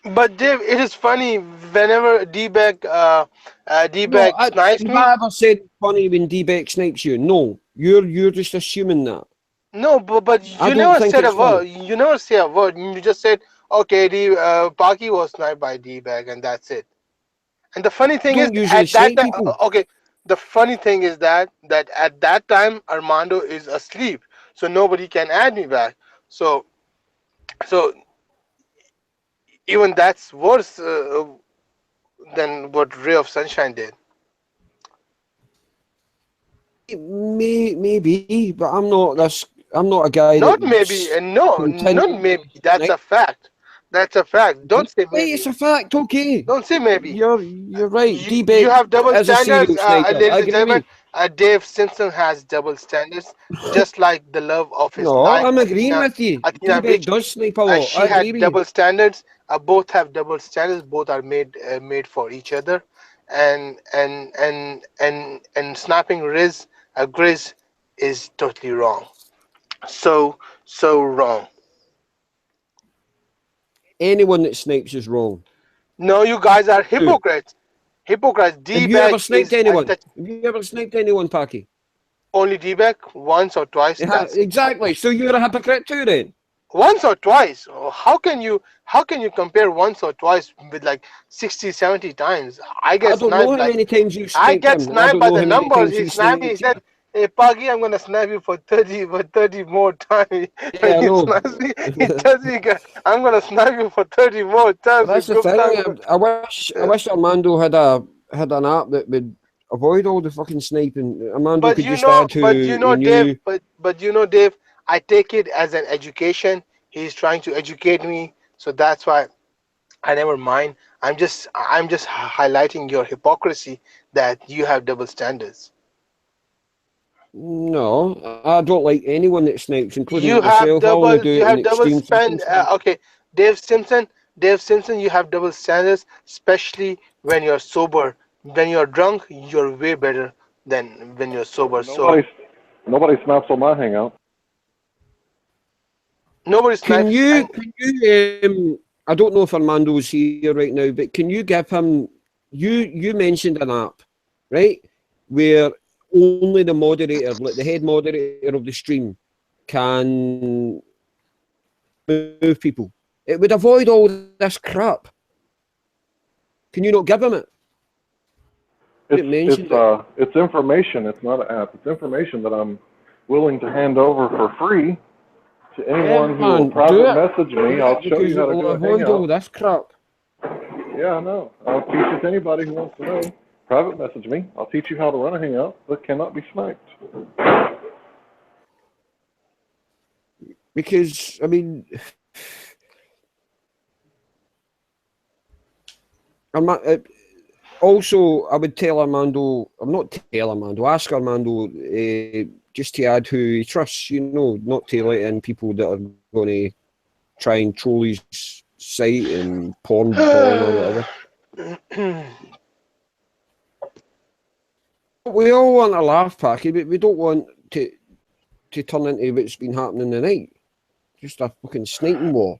But Dave, it is funny whenever D-Bag snipes me. Have I ever said funny when D-Bag snipes you? No, you're just assuming that. No, but you never said a word. You never say a word. You just said, okay, Packy was sniped by D-Bag, and that's it. And the funny thing is, at that time, okay, the funny thing is that at that time Armando is asleep, so nobody can add me back. So even that's worse than what Ray of Sunshine did. Maybe, but I'm not a guy. Not maybe, and not maybe. That's a fact. That's a fact. Don't say maybe. It's a fact. Okay. Don't say maybe. You're right. You have double standards, ladies and gentlemen. Dave Simpson has double standards, just like the love of his life. I'm agreeing with you. D-Bag does snipe a lot. She had double standards. Both have double standards. Both are made for each other, and snapping Grizz is totally wrong. So wrong. Anyone that snipes is wrong. No, you guys are hypocrites. Hypocrites. D-Bag. Have you ever sniped anyone? Have you ever sniped anyone, Packy? Only D-Bag, once or twice. Exactly. So you're a hypocrite too, then. Once or twice. How can you compare once or twice with like 60, 70 times? I don't know how many times you sniped. I get sniped by the numbers. He sniped me. He said, "Hey, Paggy, I'm gonna snipe you for 30 more times." Yeah, he snaps me. He tells me, "I'm gonna snipe you for 30 more times." That's the thing. I wish Armando had an app that would avoid all the fucking sniping. Armando could just add to. Dave. But you know, Dave. I take it as an education. He's trying to educate me, so that's why I never mind. I'm just highlighting your hypocrisy that you have double standards. No, I don't like anyone that snipes, including you myself. Have double standards. Okay, Dave Simpson, you have double standards, especially when you're sober. When you're drunk, you're way better than when you're sober. So Nobody snaps on my hangout. nobody Can snipes. you, I don't know if Armando's here right now, but can you give him, you mentioned an app, right, where only the moderator, like the head moderator of the stream, can move people. It would avoid all this crap. Can you not give him it? It's information. It's not an app. It's information that I'm willing to hand over for free to anyone who will private message me. I'll show you how to do a hangout. All this crap. Yeah, I know. I'll teach it to anybody who wants to know. Private message me. I'll teach you how to run a hangout that cannot be sniped. Because, I mean, also, I would tell Armando, ask Armando just to add who he trusts, not to let in people that are going to try and troll his site and porn or whatever. We all want a laugh, Packy, but we don't want to turn into what's been happening tonight. Just a fucking sniping war.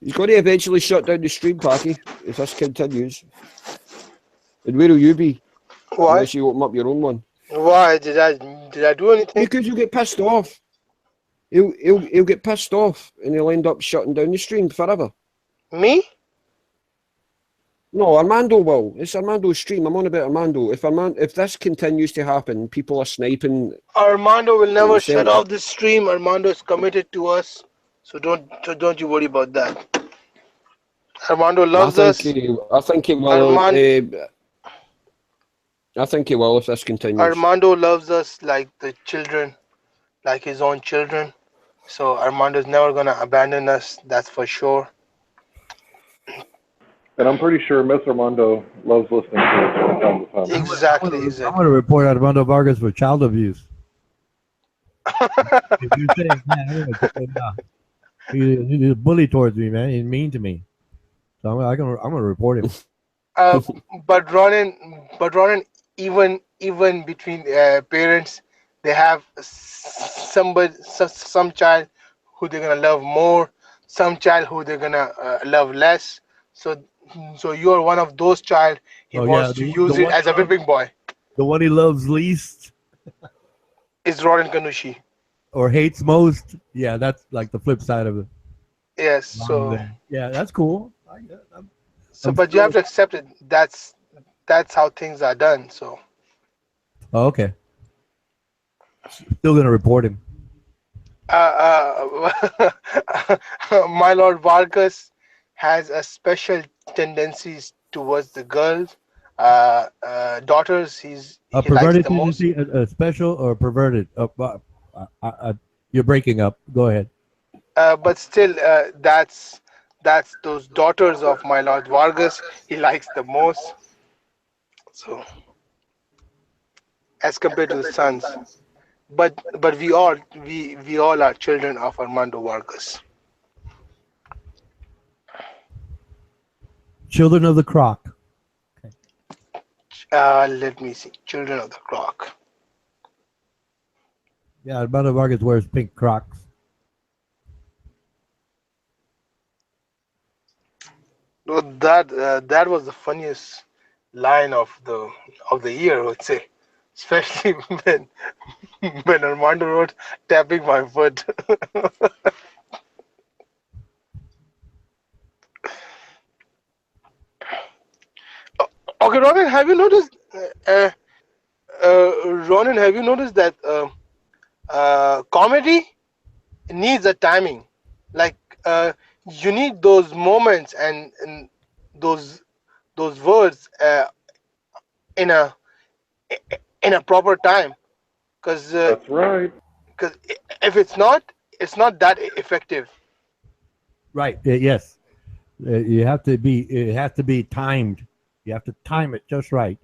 He's got to eventually shut down the stream, Packy, if this continues. And where will you be? Why? Unless you open up your own one. Why did I do anything? Because you get pissed off. He'll get pissed off, and he'll end up shutting down the stream forever. Me? No, Armando will. It's Armando's stream. I'm on about Armando. If this continues to happen, people are sniping. Armando will never shut off the stream. Armando is committed to us, so don't you worry about that. Armando loves us. I think he will. I think he will if this continues. Armando loves us like the children, like his own children. So Armando's never gonna abandon us. That's for sure. And I'm pretty sure Miss Armando loves listening to us from time to time. Exactly. I'm going to report Armando Vargas for child abuse. If you say that, he's a bully towards me, man. He's mean to me. So I'm going to report him. But Ronan, even between parents, they have some child who they're gonna love more, some child who they're gonna love less. So you are one of those child. He wants to use it as a whipping boy. The one he loves least is Ronan Kanushi. Or hates most. Yeah, that's like the flip side of it. Yes. So yeah, that's cool. But you have to accept it. That's how things are done. So. Oh, okay. Still gonna report him. My Lord Vargas has a special tendencies towards the girls, daughters. He perverted likes the tendency, a special or perverted. You're breaking up. Go ahead. But still, that's those daughters of my Lord Vargas he likes the most. So, as compared to the sons, but we all are children of Armando Vargas. Children of the Croc. Let me see. Children of the Croc. Yeah, Armando Vargas wears pink Crocs. No, that was the funniest line of the year, I would say, especially when Armando wrote "tapping my foot." Okay, Ronan, have you noticed? Ronan, have you noticed that comedy needs a timing? Like you need those moments and those words in a proper time, because that's right. Because if it's not that effective. Right. Yes. You have to be. It has to be timed. You have to time it just right.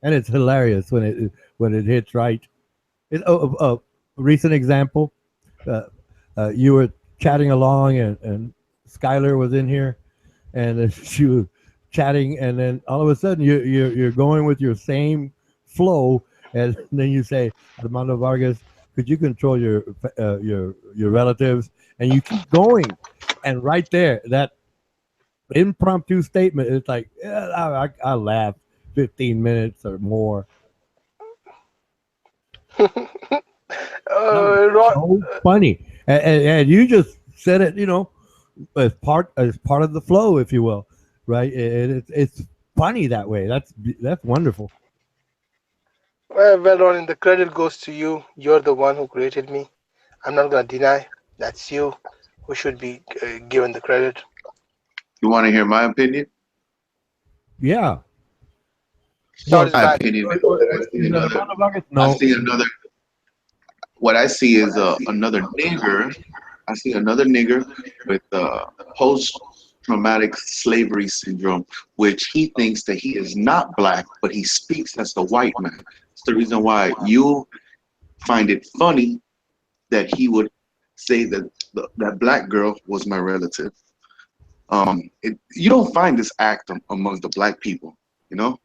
and it's hilarious when it hits right. Recent example, uh, you were chatting along, and Skylar was in here, and she was chatting, and then all of a sudden you're going with your same flow, and then you say, Armando Vargas, could you control your relatives? And you keep going, and right there, that impromptu statement, it's like, yeah, I laughed 15 minutes or more. So funny, and you just said it, as part of the flow, if you will, right? It's funny that way. That's wonderful. Well, Ron, the credit goes to you. You're the one who created me. I'm not gonna deny that's you who should be given the credit. You want to hear my opinion? Yeah. Well, my opinion. I see another. What I see is another nigger. I see another nigger with post-traumatic slavery syndrome, which he thinks that he is not black, but he speaks as the white man. It's the reason why you find it funny that he would say that that black girl was my relative. You don't find this act amongst the black people.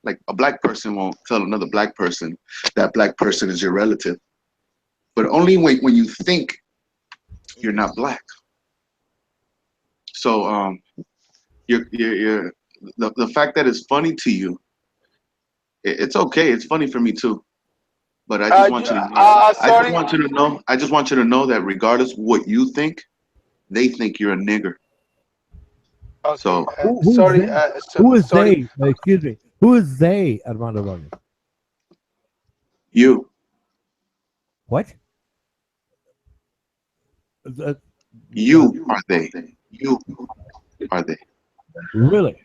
Like a black person won't tell another black person that black person is your relative, but only when you think you're not black. So you're the fact that it's funny to you, it's okay. It's funny for me too. But I just want you to know. I just want you to know that regardless of what you think, they think you're a nigger. Okay. So who is they? Excuse me. Who is they, Armando Vargas? You. What? You are they. You are they. Really?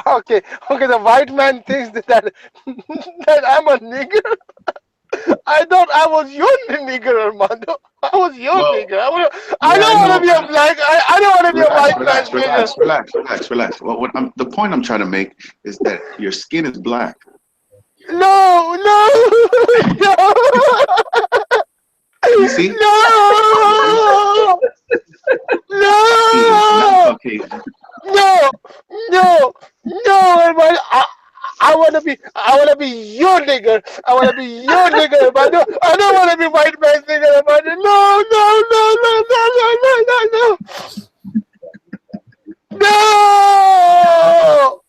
Okay. The white man thinks that I'm a nigger. I thought I was your nigger, Armando. I was your nigger. I don't want to be a black. I don't want to be a white man's nigger. Relax. Well, the point I'm trying to make is that your skin is black. No. You see? No. Everybody. I wanna be your nigger. I wanna be your nigger. But I don't wanna be white man's nigger. No.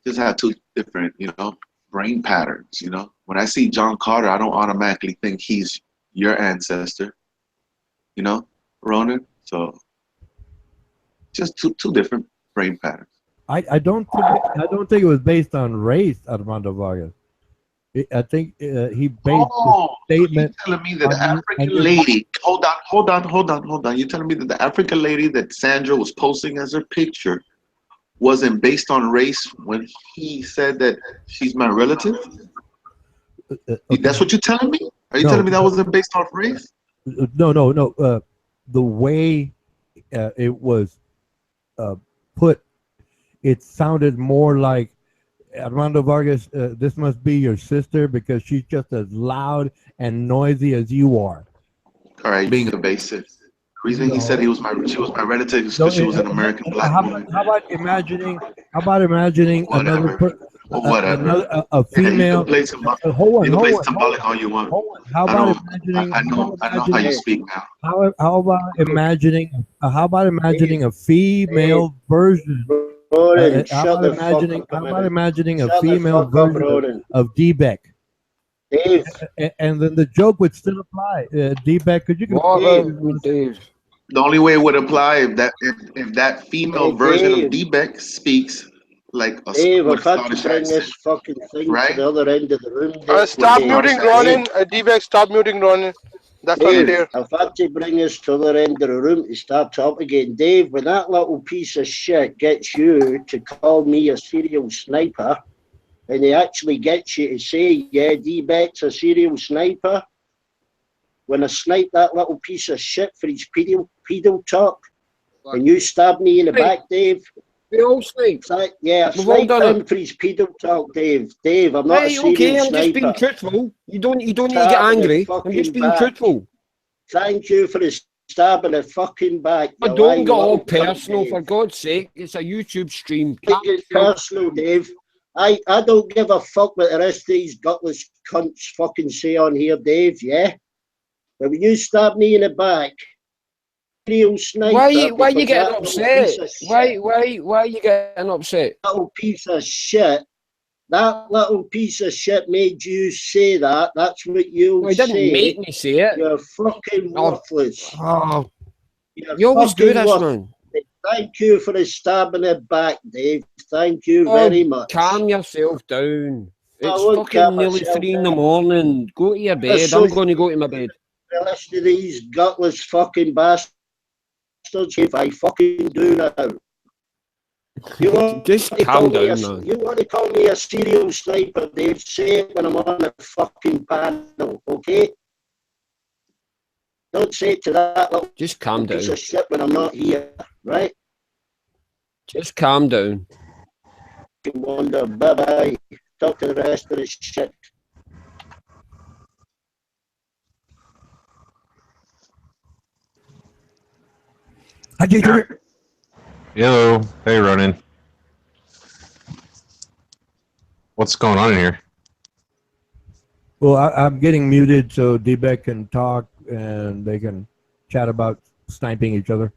Just have two different, brain patterns. When I see John Carter, I don't automatically think he's your ancestor. Ronan. So just two different brain patterns. I don't think it was based on race, Armando Vargas. I think he based the statement. You're telling me that the African lady. Hold on. You're telling me that the African lady that Sandra was posting as her picture wasn't based on race when he said that she's my relative? That's what you're telling me? Are you telling me that wasn't based on race? No. The way it was put, it sounded more like, Armando Vargas, this must be your sister because she's just as loud and noisy as you are. All right, being evasive. The reason he said she was my relative is because she was an American black woman. How about imagining Whatever. a female? You can play symbolic all you want. How about imagining? I know how you speak now. How about imagining a female version? How about imagining a female version of D-Beck? Dave. And then the joke would still apply. D-Beck, could you Dave? The only way it would apply if that female version of D-Beck speaks like a Dave, I've had to Scottish bring accent, this fucking thing right? to the other end of the room. Stop muting Ronan. D-Beck, stop muting Ronan. That's Dave, not fair. I've had to bring us to the other end of the room to start talking again. Dave, when that little piece of shit gets you to call me a serial sniper, and he actually gets you to say, yeah, D-Bet's a serial sniper, when I snipe that little piece of shit for his pedo talk, and you stab me in the back, Dave. We all snipe. Yeah, I We've all sniped done him it. for his pedo talk, Dave. Dave, I'm not a Right, serial okay, I'm sniper. just being truthful. You don't need to get Stab in the angry. I'm fucking just being back. truthful. Thank you for the stab in the fucking back. I You don't lying get all little cunt, personal, Dave. for God's sake. It's a YouTube stream. Think it's personal, Dave. I don't give a fuck what the rest of these gutless cunts fucking say on here, Dave, yeah? But when you stab me in the back, real sniper, Why you because getting that little upset? piece of Why are you getting upset? little piece of shit, that little piece of shit made you say that. That's what you'll No, he didn't say. make me say it. You're fucking worthless. Oh, You're you always do fucking this, worthless. man. Thank you for the stab in the back, Dave. Thank you Oh, very much. calm yourself down. I It's won't fucking calm nearly myself 3 in the down. morning. Go to your bed. So- I'm going to go to my bed. The rest of these gutless fucking bastards, if I fucking do now. You want Just to calm call me down, man. You want to call me a serial sniper, Dave? Say it when I'm on the fucking panel, okay? Don't say it to that little Just calm piece down. of shit when I'm not here, right? Just calm down. You wonder, bye-bye. Talk to the rest of the shit. Hi, Jason. Hello. Hey, Ronan. What's going on in here? Well, I'm getting muted so D-Beck can talk and they can chat about sniping each other.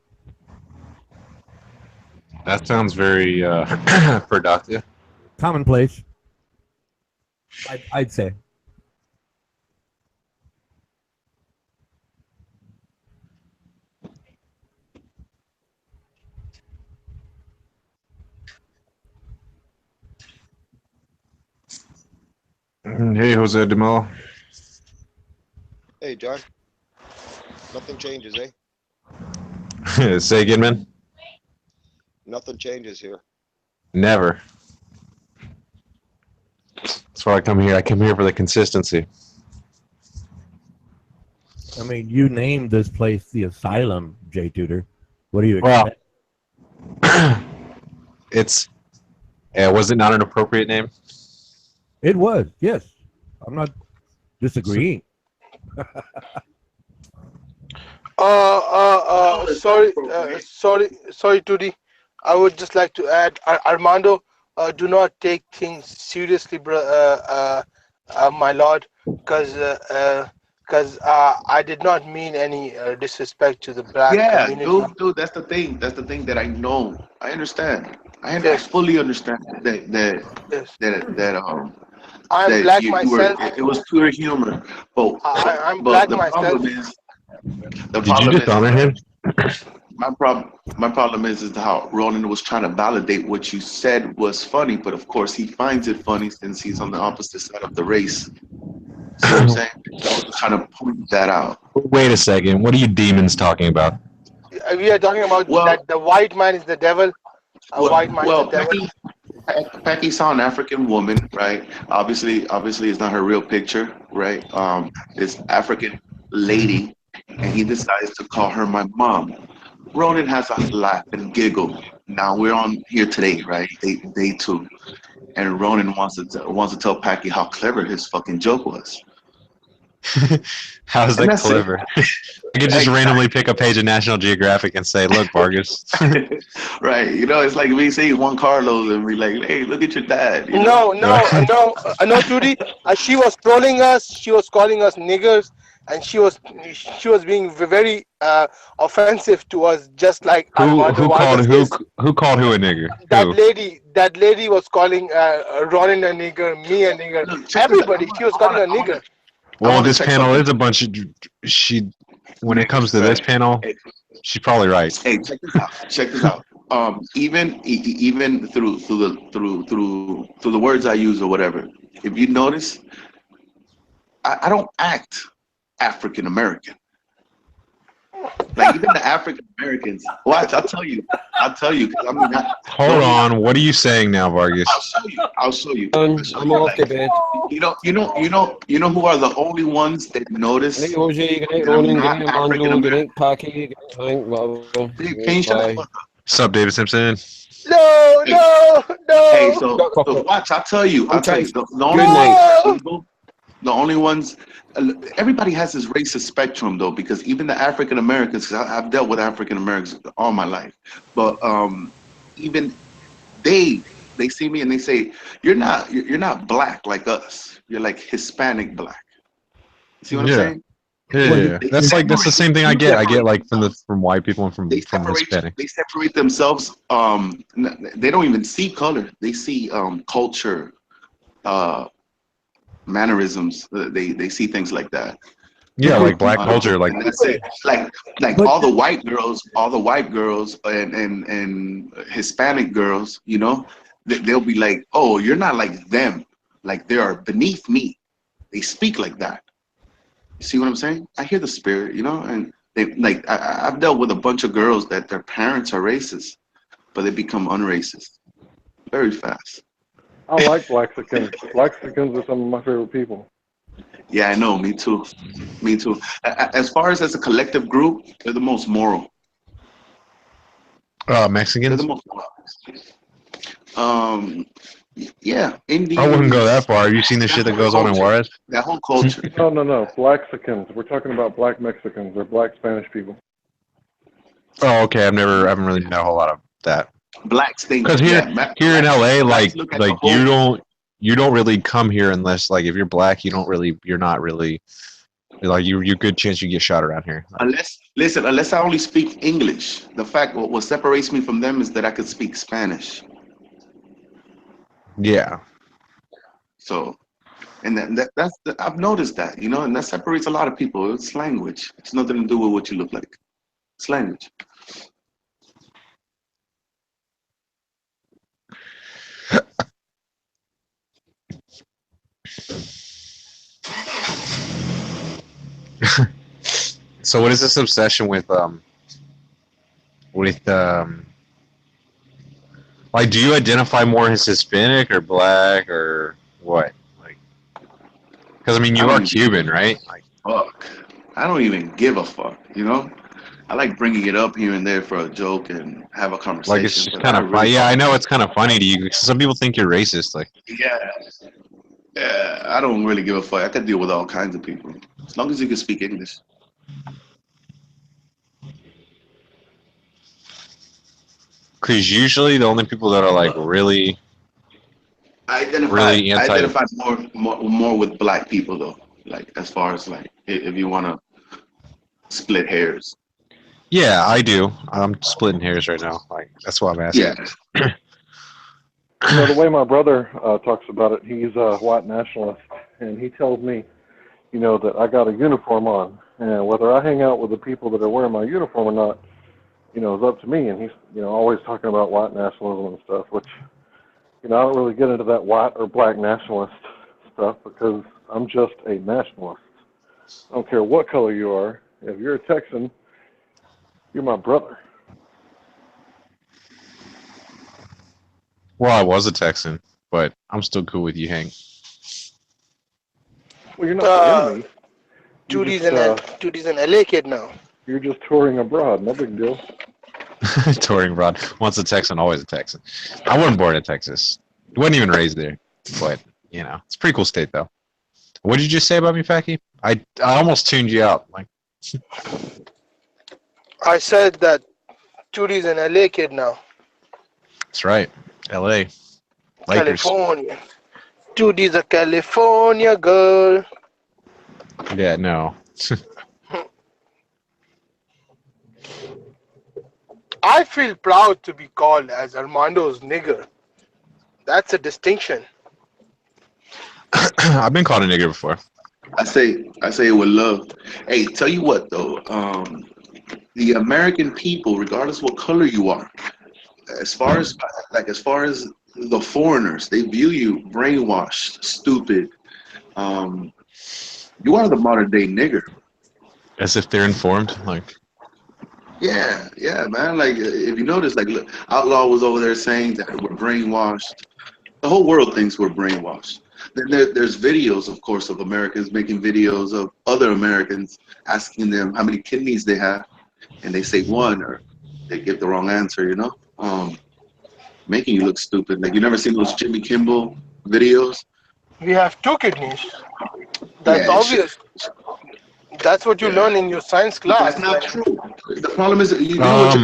That sounds very productive. Commonplace, I'd say. Hey, Jose DeMello. Hey, John. Nothing changes, eh? Say again, man. Nothing changes here. Never. That's why I come here. I come here for the consistency. I mean, you named this place the Asylum, Jay Tudor. What do you expect? Well, was it not an appropriate name? It was, yes. I'm not disagreeing. Sorry, Tudi. I would just like to add, Armando, do not take things seriously, my lord, because I did not mean any disrespect to the black community. Dude, that's the thing. That's the thing that I know. I understand. I fully understand that I'm black you myself. were. It was pure humor. But I'm black the myself. Did you dishonor him? My problem is how Ronan was trying to validate what you said was funny, but of course he finds it funny since he's on the opposite side of the race. See what I'm saying? So I was just trying to point that out. Wait a second. What are you demons talking about? We are talking about that the white man is the devil. White man is the devil. Becky saw an African woman, right? Obviously, it's not her real picture, right? This African lady, and he decides to call her my mom. Ronan has a laugh and giggle. Now we're on here today, right? Day 2, and Ronan wants to tell Packy how clever his fucking joke was. How's And that that's clever? I could just randomly pick a page of National Geographic and say, "Look, Vargas." Right, it's like we say Juan Carlos and we like, hey, look at your dad. No, Judy. She was trolling us. She was calling us niggers, and she was being very offensive to us, just like Armando Vargas is. Who called who a nigger? That lady was calling Ronan a nigger, me a nigger, everybody. She was calling a nigger. Well, this panel is a bunch of when it comes to this panel, she's probably right. Hey, check this out. Even through the words I use or whatever, if you notice, I don't act African American. Like even the African Americans. Watch, I'll tell you. Because I mean, Hold on. What are you saying now, Vargas? I'll show you. I'm off the bed. You know who are the only ones that notice Good night, Jose. Good night, that I'm Ronan. Good not night, African Armando. Good American? night, Packy. Good night, whatever. Can you shut Bye. up? What's up, David Simpson? No, no, no. Hey, so watch. I'll tell you. The only No. the only ones. Everybody has this racist spectrum though, because even the African Americans. Because I've dealt with African Americans all my life, but even they see me and they say, you're not black like us. You're like Hispanic black. See what I'm saying? Yeah. That's the same thing I get. I get like from white people and from Hispanic. They separate themselves. They don't even see color. They see culture, mannerisms. They see things like that. Yeah, like black culture, like and that's it. Like all the white girls and Hispanic girls, you know, they'll be like, oh, you're not like them. Like they are beneath me. They speak like that. You see what I'm saying? I hear the spirit, you know, and they like I've dealt with a bunch of girls that their parents are racist, but they become unracist very fast. I like Blaxicans. Blaxicans are some of my favorite people. Yeah, I know. Me too. Me too. As far as a collective group, they're the most moral. Mexicans? They're the most moral. Yeah, Indians. I wouldn't go that far. Have you seen the shit that goes on in Juarez? That whole culture. No. Blaxicans. We're talking about black Mexicans. They're black Spanish people. Oh, okay. I haven't really know a whole lot of that. Blacks think because here in LA, like you don't really come here unless like if you're black, you're not really like you're good chance you get shot around here. Unless I only speak English. The fact what separates me from them is that I could speak Spanish. Yeah. So, and that's I've noticed that, you know, and that separates a lot of people. It's language. It's nothing to do with what you look like. It's language. So what is this obsession with like do you identify more as Hispanic or black or what? Like because I mean you are Cuban, right? Like fuck. I don't even give a fuck, you know? I like bringing it up here and there for a joke and have a conversation. Like it's just kind of funny. Yeah, I know it's kind of funny to you. Some people think you're racist. Like yeah, I don't really give a fuck. I could deal with all kinds of people as long as you can speak English. Because usually the only people that are like really I identify more with black people though. Like as far as like if you want to split hairs. Yeah, I do. I'm splitting hairs right now. Like that's why I'm asking. Yeah. You know, the way my brother talks about it, he's a white nationalist, and he tells me, you know, that I got a uniform on, and whether I hang out with the people that are wearing my uniform or not, you know, is up to me. And he's, you know, always talking about white nationalism and stuff, which, you know, I don't really get into that white or black nationalist stuff because I'm just a nationalist. I don't care what color you are. If you're a Texan, you're my brother. Well, I was a Texan, but I'm still cool with you, Hank. Well, you're not the enemy. Judy's an LA kid now. You're just touring abroad. No big deal. Touring abroad. Once a Texan, always a Texan. I wasn't born in Texas. I wasn't even raised there. But, you know, it's a pretty cool state, though. What did you just say about me, Facky? I almost tuned you out. Like, I said that Judy's an LA kid now. That's right. LA. Lakers. California. Judy's a California girl. Yeah, no. I feel proud to be called as Armando's nigger. That's a distinction. I've been called a nigger before. I say it with love. Hey, tell you what though, the American people, regardless what color you are, as far as the foreigners, they view you brainwashed, stupid. You are the modern day nigger. As if they're informed. Like, Yeah, yeah, man. Like if you notice, like look, Outlaw was over there saying that we're brainwashed. The whole world thinks we're brainwashed. Then there's videos, of course, of Americans making videos of other Americans asking them how many kidneys they have, and they say one, or they give the wrong answer. Making you look stupid. Like you never seen those Jimmy Kimmel videos? We have two kidneys. That's Yeah, obvious. That's what you yeah. learn in your science But that's class. not Like, true. The problem is, you know what?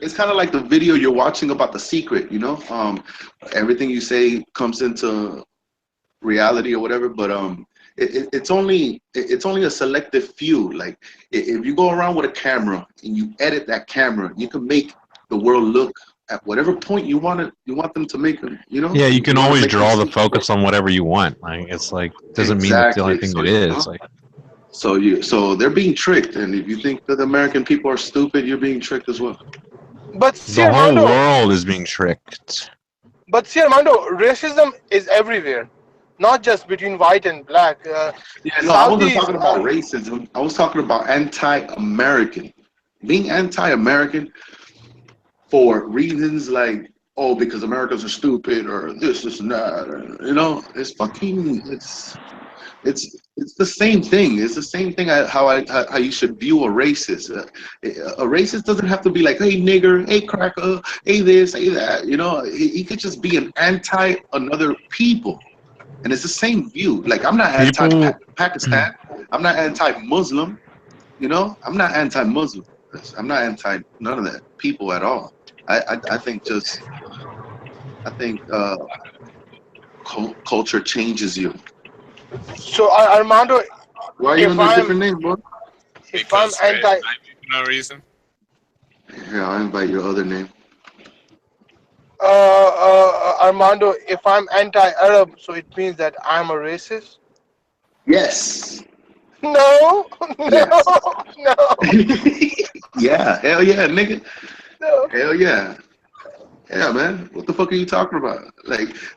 It's kind of like the video you're watching about The Secret. Everything you say comes into reality or whatever, but it's only a selective few. Like if you go around with a camera and you edit that camera, you can make the world look at whatever point you want them to make them. yeah, you can want to always make them draw the see. focus on whatever you want. Like, it's like doesn't mean it's the only Exactly. thing So it is. Like, so they're being tricked, and if you think that the American people are stupid, you're being tricked as well. but see, the whole Armando, world is being tricked. racism is everywhere, not just between white and black. Yeah, no, I wasn't Saudis, talking about racism. I was talking about anti-American. Being anti-American for reasons like, oh, because Americans are stupid or this and that. It's the same thing. It's the same thing how you should view a racist. A racist doesn't have to be like, hey nigger, hey cracker, hey this, hey that. He could just be an anti another people. And it's the same view. Like I'm not People, anti-Pakistan. I'm not anti-Muslim. I'm not anti-Muslim. I'm not anti none of that people at all. I think culture changes you. so Armando, Why are you if under a I'm different name, bro? if I'm Because Ray anti sniped me for no reason. Here, I'll invite your other name. Armando, if I'm anti-Arab, so it means that I'm a racist? Yes. No, no, Yes. no, Yeah. Hell yeah, nigga. no, Hell yeah. Yeah, man. What the fuck are you talking about?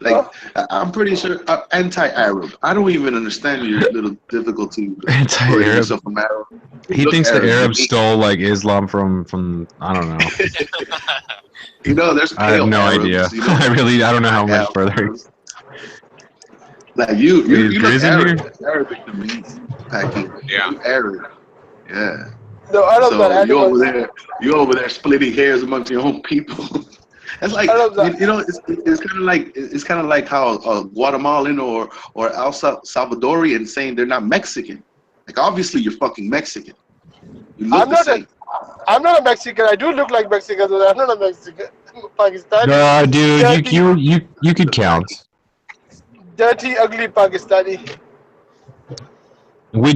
no. I'm pretty sure anti-Arab. I don't even understand your little difficulty with calling anti-Arab. yourself an Arab. You He look thinks the Arab to Arabs me. stole like Islam from I don't know. There's I have pale no idea. Arabs. I don't know how much Light further. Arabs. Like you Is look Grizz in here? Arabic to me, Packy. Yeah. You Arab. Yeah. The Arabs are So animals. you over there splitting hairs amongst your own people. It's like Arabs are, it's kind of like how Guatemalan or El Salvadorian saying they're not Mexican. Like obviously you're fucking Mexican. You look I'm the not a same. I'm not a Mexican. I do look like Mexican, but I'm not a Mexican. I'm a Pakistani. Dude, Dirty, you could count. dirty, ugly Pakistani. We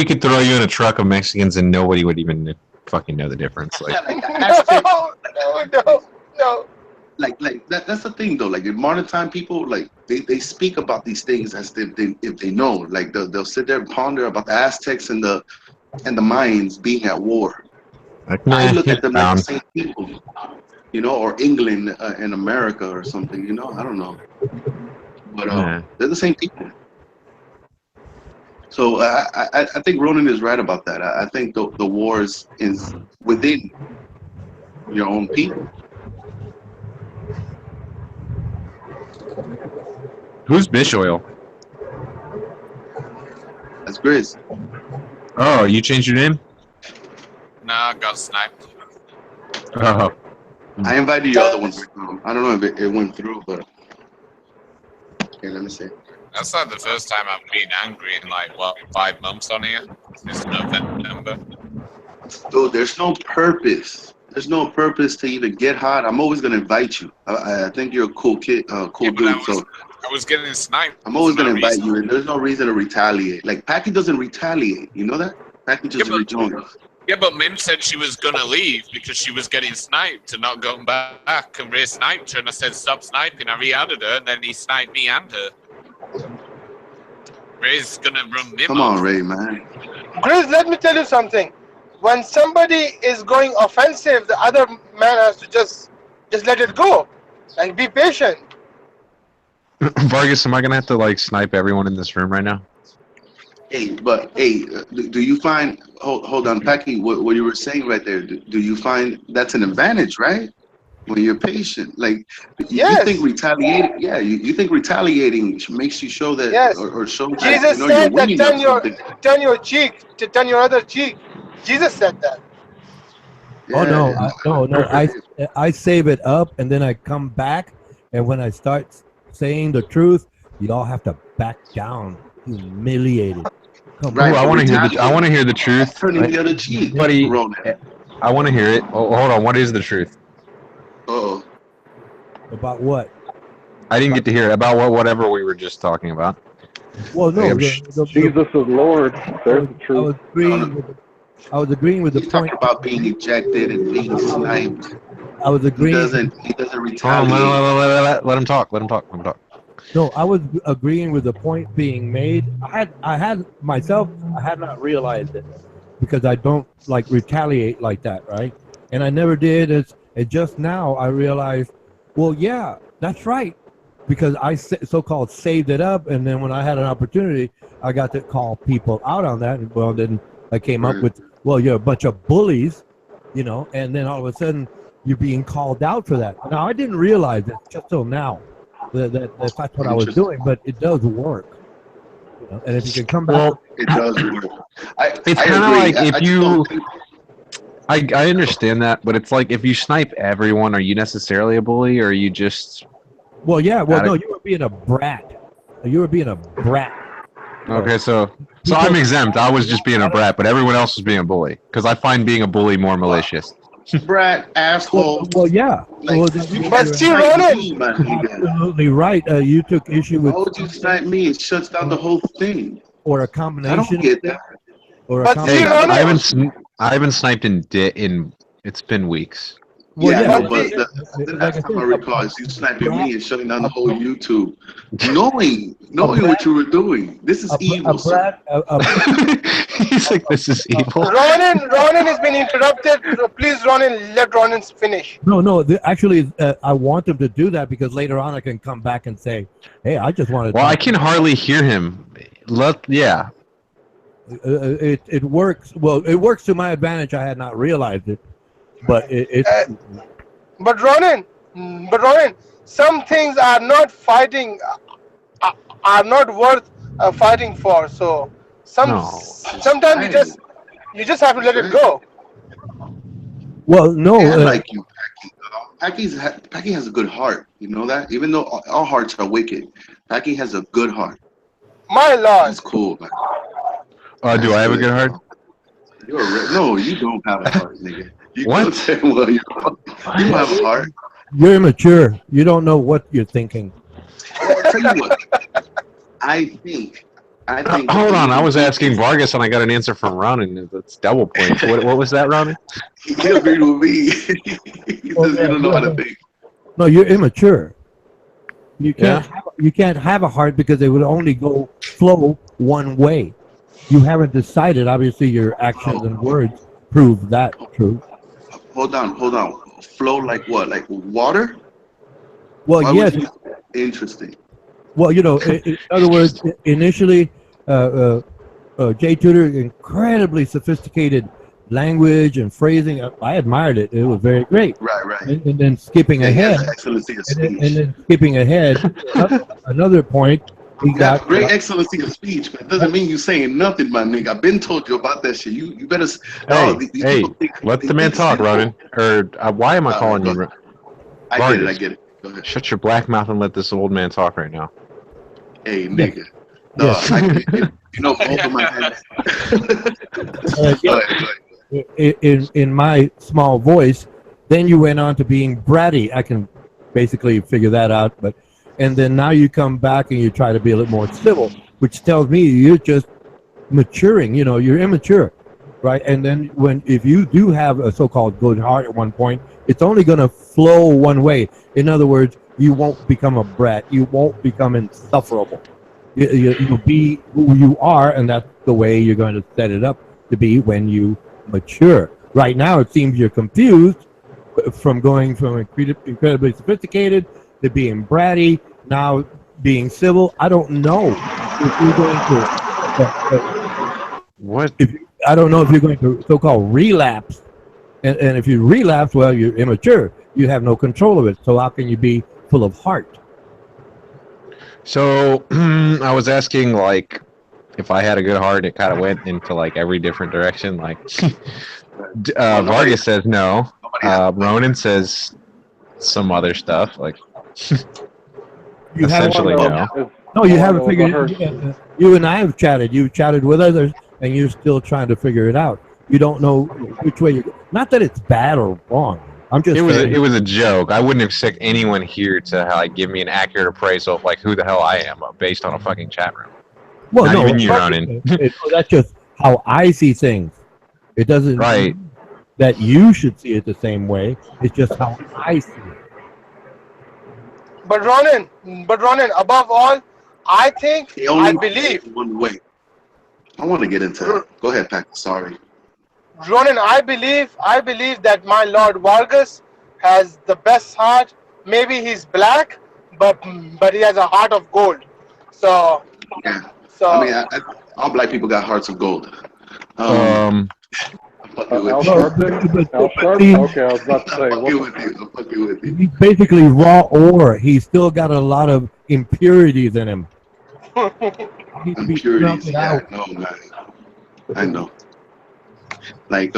could throw you in a truck of Mexicans and nobody would even fucking know the difference. Like, No. Like that's the thing though. Like in modern time, people like they speak about these things as if they know. Like they'll sit there and ponder about the Aztecs and the Mayans being at war. nah, I look he's at them like the down. same people, or England and America or something. I don't know, but Nah. they're the same people. So I think Ronan is right about that. I think the wars is within your own people. Who's Bish Oil? That's Grizz. Oh, you changed your name? Nah, got sniped. Oh. I invited you other ones. I don't know if it went through, but okay, let me see. That's like the first time I've been angry in like, what, 5 months on here? Since November. Dude, there's no purpose. There's no purpose to even get hot. I'm always gonna invite you. I think you're a cool kid, cool dude. So I was getting sniped. I'm always for no gonna invite reason. you, and there's no reason to retaliate. Like Packy doesn't retaliate. You know that? Packy just rejoins. Yeah, but Mim said she was gonna leave because she was getting sniped and not going back. And Ray sniped her, and I said, "Stop sniping." I re-added her, and then he sniped me and her. Ray's gonna run Mim Come off. on, Ray, man. Grizz, let me tell you something. When somebody is going offensive, the other man has to just let it go. Like, be patient. Vargas, am I gonna have to like snipe everyone in this room right now? Do you find? Hold on, Packy. What you were saying right there? Do you find that's an advantage, right? When you're patient, like you think Yes, retaliating, yeah, you think retaliating makes you show that yes. or show that Jesus you're said that winning or something. turn your cheek, to turn your other cheek. Jesus said that. Oh Yeah, no, no. I save it up and then I come back, and when I start saying the truth, you all have to back down, humiliated. Come Ooh, right. on. I But want to hear I want retaliating, to hear the that's truth, turning the other cheek, buddy. Ronan. I want to hear it. Oh, hold on. What is the truth? Oh, About what? I didn't get to hear it about whatever we were just talking about. Well, Like, no, Jesus is Lord. There's the I truth. was agreeing with the he's talking point. about being ejected and being sniped. I was He agreeing. doesn't Hold on, retaliate. let him talk. Let him talk. Let him talk. No, I was agreeing with the point being made. I had myself. I had not realized it because I don't like retaliate like that, right? And I never did. It's just now I realized. Well, yeah, that's right. Because I so-called saved it up, and then when I had an opportunity, I got to call people out on that. And well, then I came up Right. with, well, you're a bunch of bullies, and then all of a sudden you're being called out for that. Now I didn't realize it just till now that's what I was doing, but it does work. And if you can come back, Well, It does work. it's I kind of agree. like if I just you. don't think. I understand that, but it's like if you snipe everyone, are you necessarily a bully, or are you just? well, yeah, well, Out no, of, you were being a brat. You were being a brat. okay, so People, I'm exempt. I was just being a brat, but everyone else was being a bully because I find being a bully more malicious. Brat, asshole. well, yeah. Like, Well, you But can't see, snipe Ronan, me, my nigga. absolutely right. You took issue Why with would you snipe me? It shuts down the whole thing. or a I combination don't get that. or a but That's see, Hey, not the Ronan, I haven't sniped in. It's been weeks. well, Yeah, I yeah. know, but but see, the Like I last time I said, recall is you sniping brat, me and shutting down a, the whole YouTube, a knowing what brat, you were doing. This is a evil, sir. brat, He's like, this is evil. Ronan has been interrupted. Please, Ronan, let Ronan finish. No. Actually, I want them to do that because later on I can come back and say, "Hey, I just want to Well, I talk." can hardly hear him. Yeah. It works. Well, it works to my advantage. I had not realized it, but it's Uh, but Ronan, some things are not fighting, are not worth fighting for. So No. That's sometimes right. you just have to That's let it right. go. well, Hey, no. I like you, Packy. Packy has a good heart. You know that? Even though all hearts are wicked, Packy has a good heart. My Lord, That's cool, man. Do That's I have a good, good heart? bro. No, you don't have a heart, nigga. You What? go say, well, you don't have a heart. You're immature. You don't know what you're thinking. Well, I'll tell you what. I think that Hold the on, I was movie asking Vargas and I got an answer from Ronan. That's double points. What was that, Ronan? he agreed with me. He Oh, says you don't know how to think. No, you're immature. You Yeah. can't have a heart because it would only flow one way. You haven't decided. Obviously, your actions and words prove that true. Hold on. Flow like what? Like water? Well, Why would yes. you? Interesting. Well, in other words, initially, Jay Tudor, incredibly sophisticated language and phrasing. I admired it. It was very great. Right. And then skipping Yeah, he ahead, has the excellency of and speech. then skipping ahead, another point, he You have got. great excellency of speech, but it doesn't mean you saying nothing, my nigga. I've been told you about that shit. You better. Hey, These hey, people think let they the man think talk, simple. Ronan. Or why am I All calling right, you? go. I Vargas, get it. Go ahead. shut your black mouth and let this old man talk right now. Hey, nigga. Yes. You know both of my hands. Yes. In my small voice, then you went on to being bratty. I can basically figure that out, and then now you come back and you try to be a little more civil, which tells me you're just maturing. You're immature, right? And then if you do have a so-called good heart at one point, it's only going to flow one way. In other words, you won't become a brat. You won't become insufferable. You'll be who you are, and that's the way you're going to set it up to be when you mature. Right now, it seems you're confused from going from incredibly sophisticated to being bratty, now being civil. I don't know if you're going to What? I don't know if you're going to so-called relapse, and if you relapse, well, you're immature. You have no control of it. So how can you be full of heart? So I was asking like if I had a good heart. It kind of went into like every different direction. Like Vargas says no. Ronan says some other stuff. Like You haven't essentially figured no. it out. No, you haven't figured it out. You and I have chatted. You've chatted with others, and you're still trying to figure it out. You don't know which way you're. Not that it's bad or wrong. I'm just saying. It was a joke. I wouldn't expect anyone here to like give me an accurate appraisal of like who the hell I am based on a fucking chat room. Well, Not no, even you, Ronan. that's just how I see things. It doesn't right mean that you should see it the same way. It's just how I see it. But Ronan, above all, I believe. One way. I want to get into that. Go ahead, Pac. Sorry. Ronan, I believe that my Lord Vargas has the best heart. Maybe he's black, but he has a heart of gold. So yeah. So I mean, all black people got hearts of gold. Al Sharpton? Al Sharpton? Okay, I was about to say. I'm fucking with you. He's basically raw ore. He's still got a lot of impurities in him. Impurities, yeah, no, man. I know. Like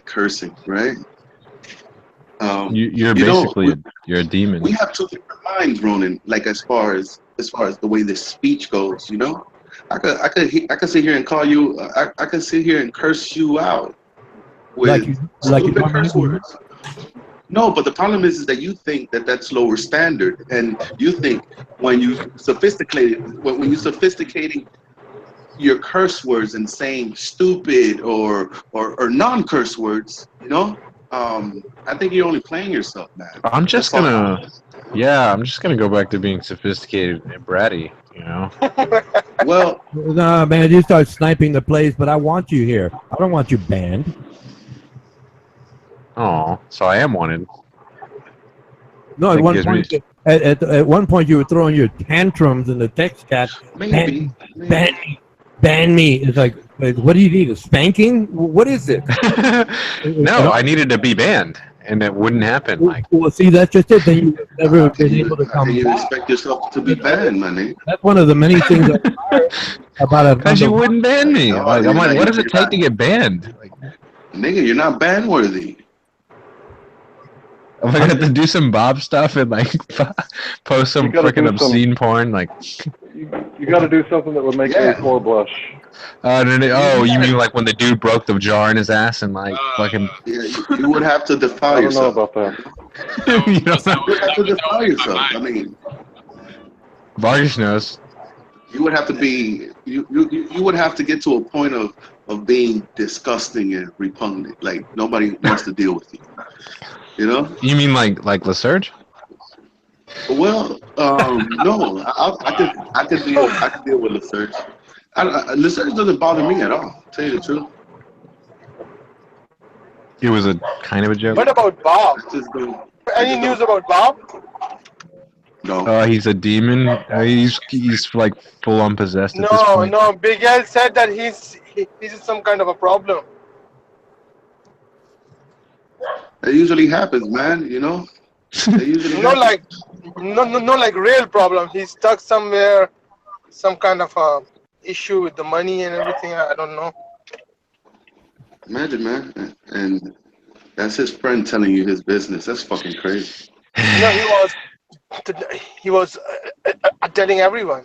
cursing, right? You're basically you're a demon. We have two different minds, Ronan. Like as far as the way this speech goes, you know, I could sit here and call you. I could sit here and curse you out with stupid curse words. No, but the problem is that you think that that's lower standard, and you think when you when you sophisticating your curse words and saying stupid or non-curse words, you know, I think you're only playing yourself, man. I'm just gonna go back to being sophisticated and bratty, you know. Well, no, man, you start sniping the plays, but I want you here. I don't want you banned. Oh, so I am wanted. No, at one point, at one point, you were throwing your tantrums in the text chat. Maybe. Ban me. It's like, what do you need? A spanking? What is it? No, I needed to be banned, and it wouldn't happen. Like, well, see, that's just it. Then you've never been able to come you back. expect yourself to be banned, man. That's one of the many things about it. Because you wouldn't ban me. No, like, I'm like, what does it take to get banned? Like, nigga, you're not ban worthy. Am I gonna have to do some Bob stuff and like post some freaking obscene porn? Like, you got to do something that would make A4 blush. Oh, you mean like when the dude broke the jar in his ass and like fucking? Yeah, you would have to defile yourself. I don't know about that. You don't know. You would have to defile yourself. I mean, Vargas knows. You would have to be. You would have to get to a point of being disgusting and repugnant. Like nobody wants to deal with you. You know? You mean like LaSurge? Well, no. I could deal with LaSurge. LaSurge doesn't bother me at all. To tell you the truth. It was a kind of a joke. What about Bob? Any news about Bob? No. He's a demon. He's like full on possessed at this point. No. Big L said that he's some kind of a problem. It usually happens, man. You know. It usually no, like real problem. He's stuck somewhere, some kind of a issue with the money and everything. I don't know. Imagine, man, and that's his friend telling you his business. That's fucking crazy. He was telling everyone.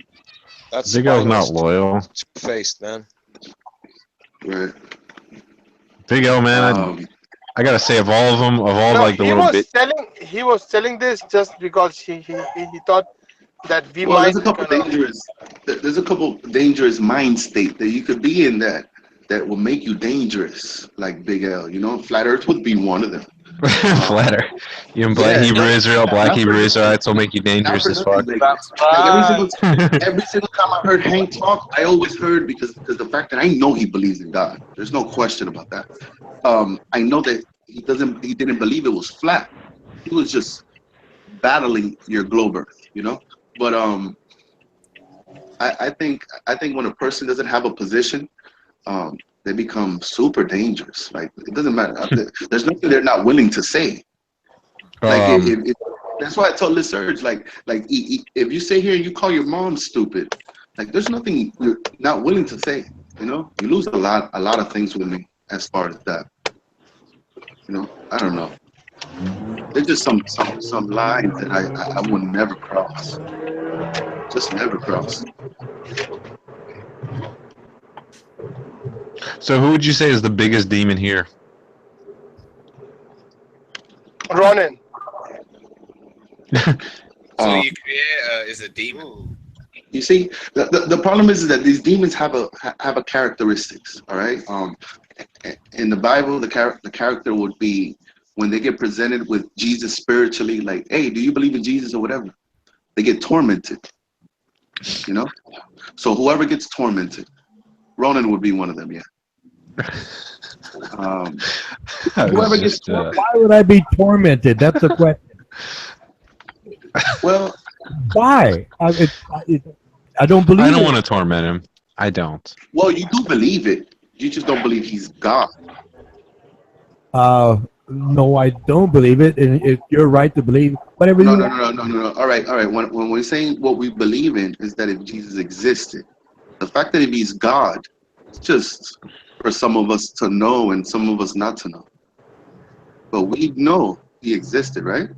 That's Big L's not loyal. Two-faced, man. Right. Big L, man. I gotta say, of all of them, like the little bit. He was selling this just because he thought that we might. There's a couple dangerous mind state that you could be in that will make you dangerous, like Big L. You know, Flat Earth would be one of them. Flat Earth. Even Black Hebrew Israel, Black Hebrew Israelites will make you dangerous as fuck. Every single time I heard Hank talk, I always heard because the fact that I know he believes in God. There's no question about that. I know that he didn't believe it was flat. He was just battling your globe Earth, you know. But I think when a person doesn't have a position, they become super dangerous. Like it doesn't matter. There's nothing they're not willing to say. Like that's why I told Liz Surge, if you sit here and you call your mom stupid, like there's nothing you're not willing to say. You know, you lose a lot of things with me as far as that. You know, I don't know. There's just some lines that I would never cross. Just never cross. So who would you say is the biggest demon here? Ronan. So your creator is a demon. You see, the problem is that these demons have a characteristics. All right. In the Bible, the character would be when they get presented with Jesus spiritually, like, hey, do you believe in Jesus or whatever? They get tormented. You know. So whoever gets tormented, Ronan would be one of them. Yeah. Whoever gets tormented. Why would I be tormented? That's the question. Well, why? I don't believe. I don't want to torment him. I don't. Well, you do believe it. You just don't believe he's God. No, I don't believe it, and you're right to believe whatever you want. No. All right. When we're saying what we believe in is that if Jesus existed, the fact that if he's God, it's just for some of us to know and some of us not to know. But we know he existed, right?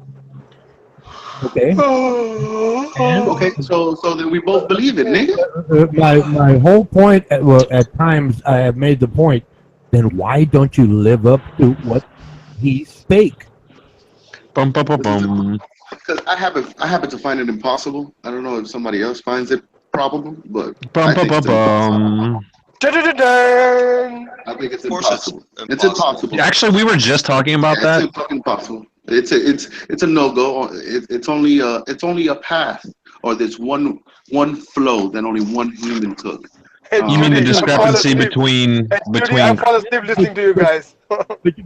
Okay. Okay, so then we both believe it, nigga. My whole point, at times I have made the point. Then why don't you live up to what he spake? Because I happen to find it impossible. I don't know if somebody else finds it probable, but I think it's impossible. I think it's impossible. It's impossible. Actually, we were just talking about that. It's fucking impossible. It's a no go. It's only a path, or there's one flow that only one human took. You mean the discrepancy between? I'm falling asleep listening to you guys.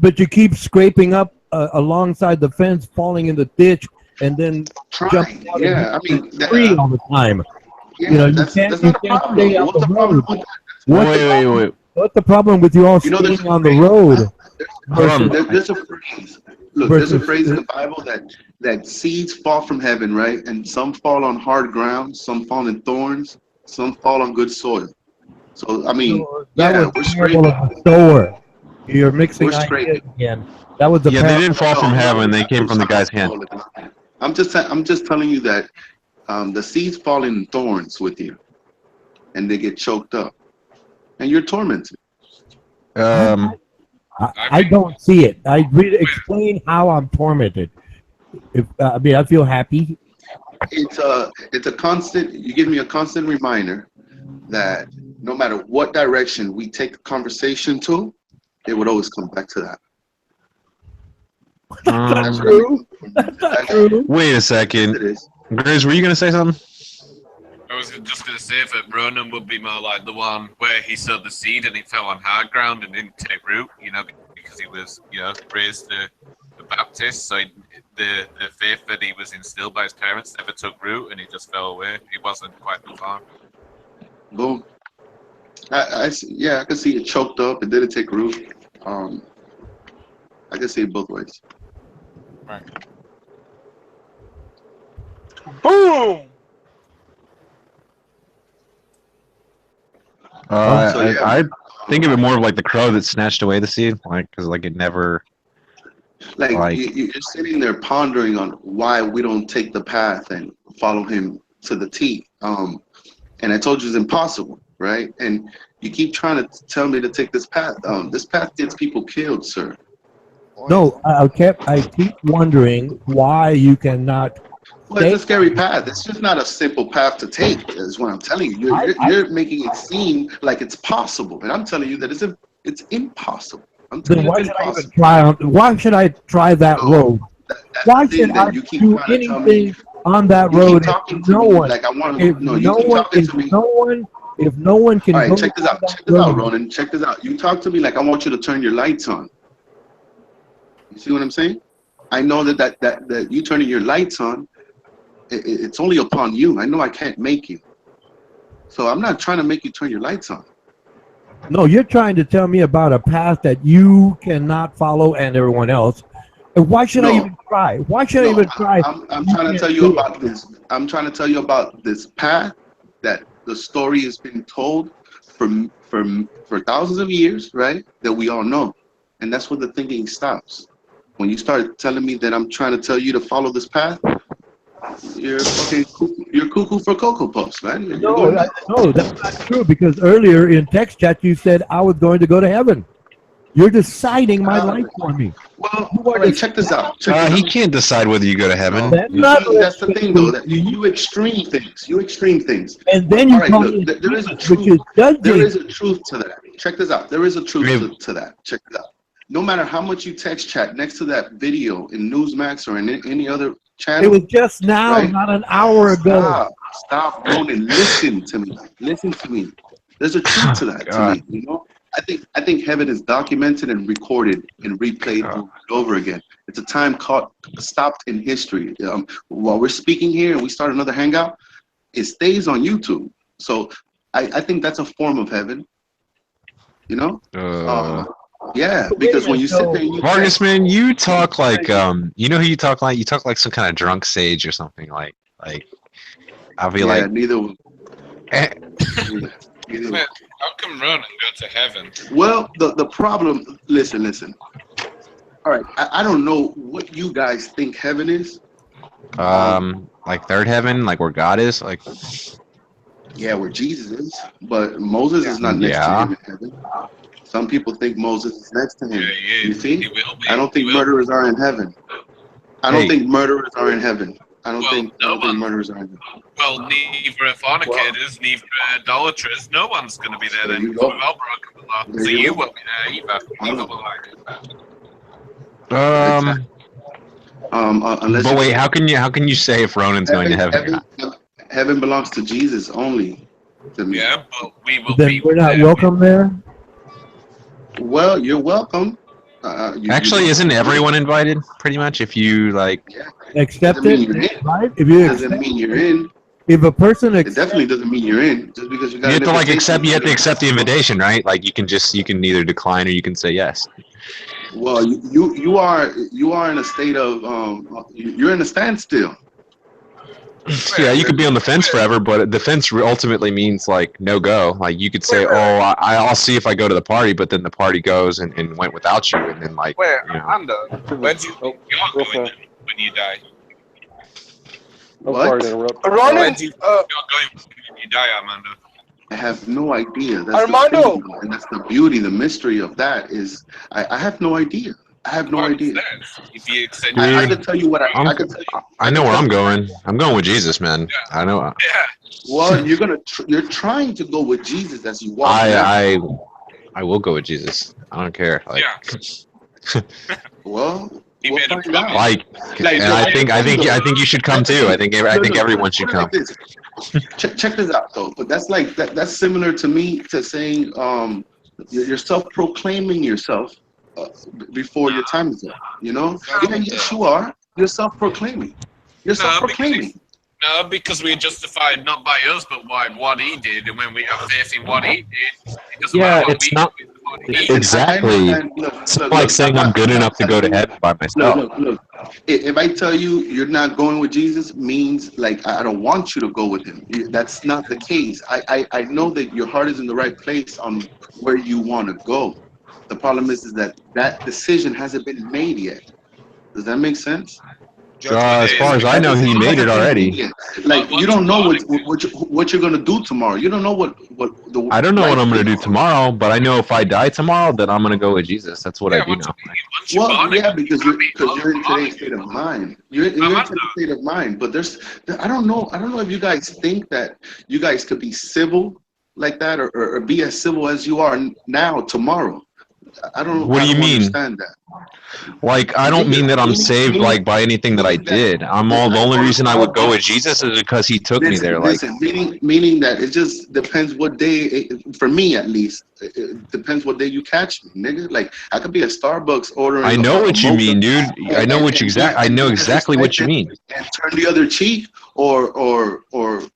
but you keep scraping up alongside the fence, falling in the ditch, and then jumping out free all the time. Yeah, you know, that's you not can't a problem. stay on What's the the road. problem? Wait. What's the problem with you all staying on the road? There's a phrase. Look, there's a phrase in the Bible that seeds fall from heaven, right? And some fall on hard ground, some fall in thorns, some fall on good soil. So I mean, that we're was scraping. of a sower. You're mixing We're ideas scraping. again. That was the they didn't fall from heaven; they came from the guy's hand. I'm just telling you that the seeds fall in thorns with you, and they get choked up, and you're tormented. I don't see it. I really explain how I'm tormented. I feel happy. It's a constant. You give me a constant reminder that no matter what direction we take the conversation to, it would always come back to that. That's true. That's true. Wait a second, Grizz, were you gonna say something? I was just going to say that Ronan would be more like the one where he sowed the seed and it fell on hard ground and didn't take root, because he was, raised the Baptist. So the faith that he was instilled by his parents never took root and he just fell away. He wasn't quite the farm. Boom. I can see it choked up. It didn't take root. I can see it both ways. Right. Boom. I think of it more of like the crow that snatched away the seed, because it never. You're sitting there pondering on why we don't take the path and follow him to the T. And I told you it's impossible, right? And you keep trying to tell me to take this path. This path gets people killed, sir. No, I keep wondering why you cannot. Well, it's a scary path. It's just not a simple path to take, is what I'm telling you. You're making it seem like it's possible, and I'm telling you that it's impossible. I'm telling Then you it's impossible. why should I try that road? Why should I do anything on that road if no one? If no one can. All right, go check this out. Check this out, Ronan. Check this out. You talk to me like I want you to turn your lights on. You see what I'm saying? I know that you turning your lights on. It's only upon you. I know I can't make you. So I'm not trying to make you turn your lights on. No, you're trying to tell me about a path that you cannot follow and everyone else. And why should I No, even try? Why should I no. even try? I'm You trying to can't tell you do it. about this. I'm trying to tell you about this path that the story has been told for thousands of years, right? That we all know, and that's where the thinking stops. When you start telling me that I'm trying to tell you to follow this path, you're cuckoo for cocoa puffs, man. You're No, going nuts. no, that's not true. Because earlier in text chat you said I was going to go to heaven. You're deciding my life for me. Well, You all are right. Check this out. Check this He out. can't decide whether you go to heaven. No, Then you not see, that's the thing, though. listening That to me, you extreme things. You extreme things. and But then all you right, call look, me there is a extremist, which truth. is There judging. is a truth to that. Check this out. There is a truth to that. Check it out. No matter how much you text chat next to that video in Newsmax or in any other It channel, was just now, right? not an hour ago. Stop, Ronan. Listen to me. Listen to me. There's a truth to that. To me, you know. I think heaven is documented and recorded and replayed over and over again. It's a time caught stopped in history. While we're speaking here and we start another hangout, it stays on YouTube. So I think that's a form of heaven. You know. Yeah, because when you sit there and you Vargas, text, man, you talk like you know who you talk like? You talk like some kind of drunk sage or something. Like I'll be yeah, like, neither. Man, how come Ronan go to heaven? Well, the problem. Listen. All right, I don't know what you guys think heaven is. like third heaven, like where God is, like Yeah, where Jesus is, but Moses is not next to him in heaven. Some people think Moses is next to him. You see? I don't think murderers are in heaven. I don't think murderers are in heaven. I don't think murderers are in heaven. Well, neither are fornicators, neither are idolaters. No one's going to be there then. you Because go. we've all broken the law. There So you you go. won't be there either. Neither will I. Unless but you wait, how can you say if Ronan's going to heaven or not? heaven belongs to Jesus only. To me. Yeah, but we will Then be we're not there. welcome there. Well, you're welcome. Actually, isn't everyone invited? Pretty much, if you like Accept Doesn't it, mean you're in. right? If you Doesn't accept, mean you're in. if a person It accepts, definitely doesn't mean you're in. Just because you got you have an to like invitation. accept. You have to accept the invitation, right? Like you can either decline or you can say yes. Well, you are in a state of you're in a standstill. Yeah, you could be on the fence forever, but the fence ultimately means like no go. Like you could say, "Oh, I'll see if I go to the party," but then the party goes and went without you, and then like Where, you know. Amanda, where do you think you're going then when you die? I'm sorry to interrupt. Where Ronan, do you think you're going when you die, Amanda? I have no idea. That's Armando. the thing, and that's the beauty, the mystery of that is I have no idea. I have no idea. If you extend I Dude, could tell you what I could tell you. I know where I'm going. I'm going with Jesus, man. I know. Yeah. Well, you're trying to go with Jesus as you walk now. I will go with Jesus. I don't care. Like, Well, we'll find out. like, and I think you should come too. I think everyone should come. Check this out though. But that's like that's similar to me to saying you're self-proclaiming yourself before your time is up. You know? Yeah, yes, you are. You're self-proclaiming. You're self-proclaiming. No, because we're justified not by us, but by what he did, and when we have faith in what he did, it doesn't matter what it's we not do. What he did. exactly. It's not like saying I'm good enough to go to heaven by myself. Look. If I tell you you're not going with Jesus, means like I don't want you to go with him. That's not the case. I know that your heart is in the right place on where you want to go. The problem is that decision hasn't been made yet. Does that make sense? As far as I know, he made it already. Like you don't know what you're gonna do tomorrow. You don't know what the. I don't know what I'm gonna do tomorrow, but I know if I die tomorrow, then I'm gonna go with Jesus. That's what I do now. Well, yeah, because you're in today's state of mind. You're in today's state of mind. But I don't know if you guys think that you guys could be civil like that or be as civil as you are now tomorrow. I don't. What do you mean? Understand that. Like, I don't mean that I'm saved like by anything that I did. The only reason I would go with Jesus is because he took me there. Like, meaning that it just depends what day. For me, at least, It depends what day you catch me, nigga. Like I could be at Starbucks ordering. I know a what you mocha mean, dude. I know what you I know exactly what you mean. And turn the other cheek, or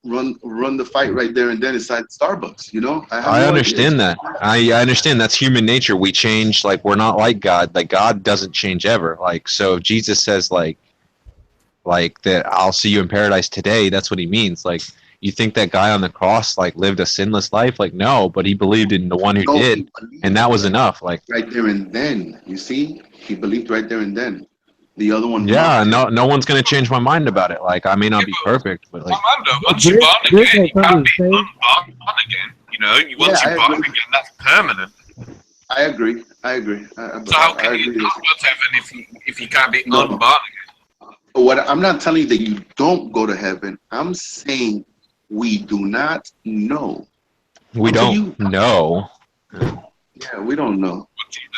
run the fight right there and then inside Starbucks. You know, I have I no understand idea. that. I understand that's human nature. We change. Like we're not like God. Like God doesn't change ever. Like so, if Jesus says like that, I'll see you in paradise today. That's what he means. Like you think that guy on the cross like lived a sinless life? Like no, but he believed in the one who No, did, and that was enough. Like right there and then. You see, he believed right there and then. The other one yeah, mocked him. no one's gonna change my mind about it. Like I may not be perfect, but like Once you're born Drake again, has you can't something be to say. unborn again. You know, once Yeah, you're I born agree. again, that's permanent. I agree. So how can you not go to heaven if you can't be No. unborn again? What I'm not telling you that you don't go to heaven. I'm saying we do not know. we don't know. Yeah, we don't know.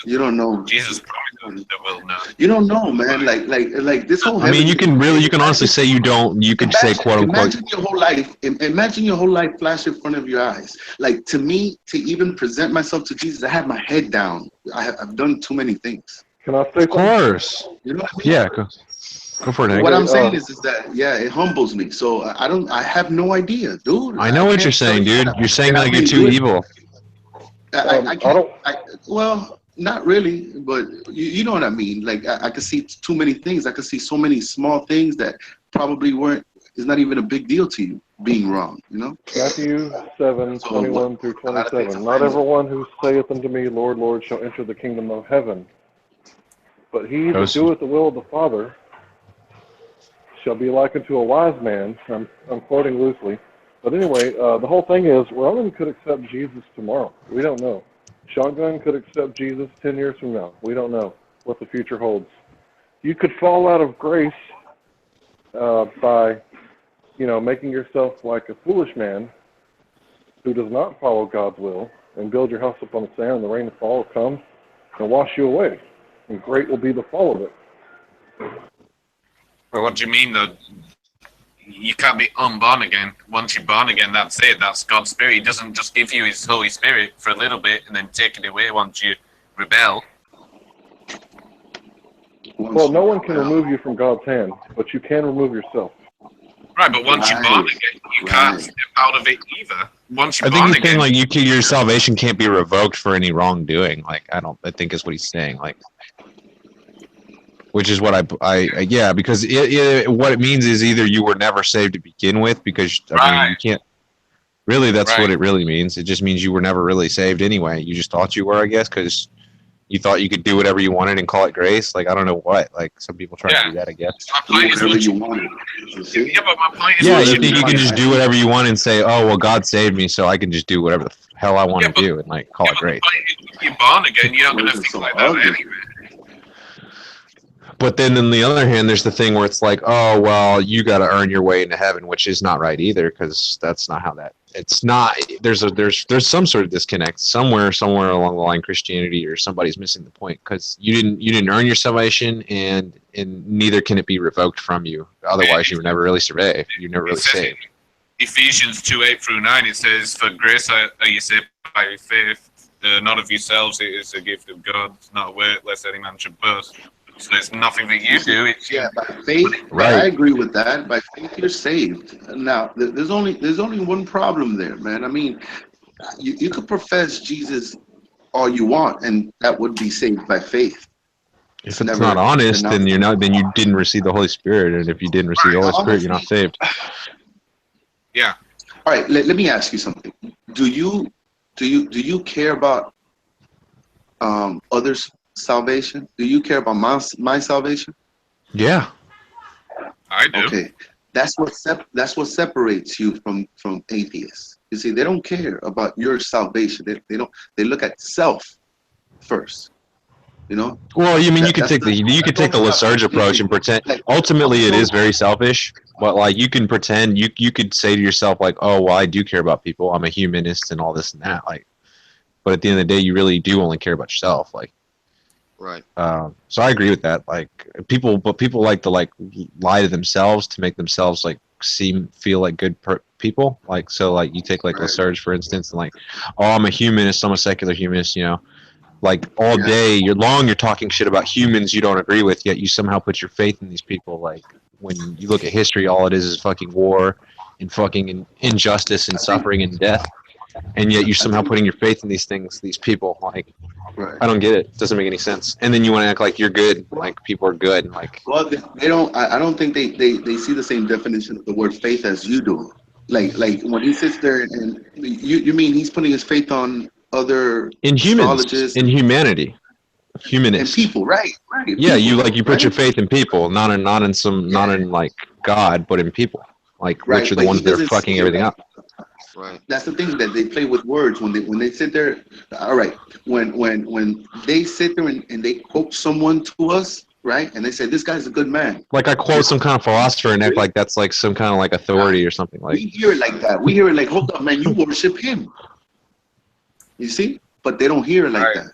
You don't know. Jesus promised that we'll know. You don't know, man. Like this whole. I mean, heaven you can honestly say you don't. You could say quote unquote. Imagine your whole life. Imagine your whole life flash in front of your eyes. Like to me, to even present myself to Jesus, I have my head down. I've done too many things. Can I say Of course. You know what I mean? Yeah. Go for it, Hank. What I'm saying is that it humbles me. So I have no idea, dude. I know what you're saying, dude. You're saying like you're too evil. I can't. Well, not really, but you know what I mean. Like I could see too many things. I could see so many small things that probably is not even a big deal to you being wrong. You know. Matthew 7:21 through 27. Not everyone who saith unto me, Lord, Lord, shall enter the kingdom of heaven, but he that doeth the will of the Father shall be likened to a wise man. I'm quoting loosely. But anyway, the whole thing is, Roman could accept Jesus tomorrow. We don't know. Shotgun could accept Jesus 10 years from now. We don't know what the future holds. You could fall out of grace by, making yourself like a foolish man who does not follow God's will and build your house upon the sand, and the rain and fall will come and wash you away. And great will be the fall of it. Well, what do you mean, though? You can't be unborn again. Once you're born again, that's it. That's God's Spirit. He doesn't just give you His Holy Spirit for a little bit and then take it away once you rebel. Well, no one can remove you from God's hand, but you can remove yourself. Right, but once you're born again, you can't step out of it either. Once you're I think born he's again, saying like your salvation can't be revoked for any wrongdoing. Like I think is what he's saying. Like. Which is what yeah, because what it means is either you were never saved to begin with, because I mean you can't really. That's what it really means. It just means you were never really saved anyway. You just thought you were, I guess, because you thought you could do whatever you wanted and call it grace. Like I don't know what. Like some people try to do that, I guess. Whatever you wanted. Yeah, but my point is, Yeah, you think you can just do whatever you want and say, "Oh well, God saved me, so I can just do whatever the hell I want to do," and like call it grace. If you're born again, you're not going to think like that anyway. But then on the other hand, there's the thing where it's like, oh, well, you got to earn your way into heaven, which is not right either, because that's not how it's not. There's some sort of disconnect somewhere along the line. Christianity or somebody's missing the point, because you didn't earn your salvation, and neither can it be revoked from you. Otherwise, you were never really saved. You never really saved. Ephesians 2:8-9, it says, "For grace are you saved by faith, not of yourselves. It is a gift of God. It's not a work, lest any man should boast." So it's nothing that you do. It's by faith. Right. I agree with that. By faith, you're saved. Now, there's only one problem there, man. I mean, you could profess Jesus all you want, and that would be saved by faith. If it's not honest, then you're not. Then you didn't receive the Holy Spirit, and if you didn't receive the Holy Spirit, you're not saved. Yeah. All right. Let me ask you something. Do you care about others' salvation? Do you care about my salvation? Yeah, I do. Okay, that's what separates you from atheists. You see, they don't care about your salvation. They look at self first. You know. Well, you mean you could take the Lyserge approach and pretend. Ultimately, it is very selfish. But like you can pretend, you could say to yourself like, oh, well, I do care about people. I'm a humanist and all this and that. Like, but at the end of the day, you really do only care about yourself. Like. Right. So I agree with that. Like people like to like lie to themselves to make themselves like feel like good people. Like, so like you take like Lesarge for instance, and like, oh, I'm a humanist, I'm a secular humanist, you know. Like all day, you're talking shit about humans you don't agree with, yet you somehow put your faith in these people. Like when you look at history, all it is fucking war and fucking injustice and suffering and death, and yet you're somehow putting your faith in these things, these people. Like, I don't get it. It doesn't make any sense. And then you want to act like you're good, like people are good. Like, well, they don't. I don't think they see the same definition of the word faith as you do. Like when he sits there and you mean he's putting his faith on other in humans, astrologists in humanity, and humanists. people, right? Yeah, people, you put your faith in people, not in like God, but in people, like which are the but ones he that are doesn't see fucking it everything like. up. Right. That's the thing that they play with words when they sit there. All right, when they sit there and they quote someone to us, right, and they say this guy's a good man. Like I quote some kind of philosopher and act like that's like some kind of like authority or something. Like We hear it like that. We hear it like, hold up, man, you worship him. You see, but they don't hear it like that.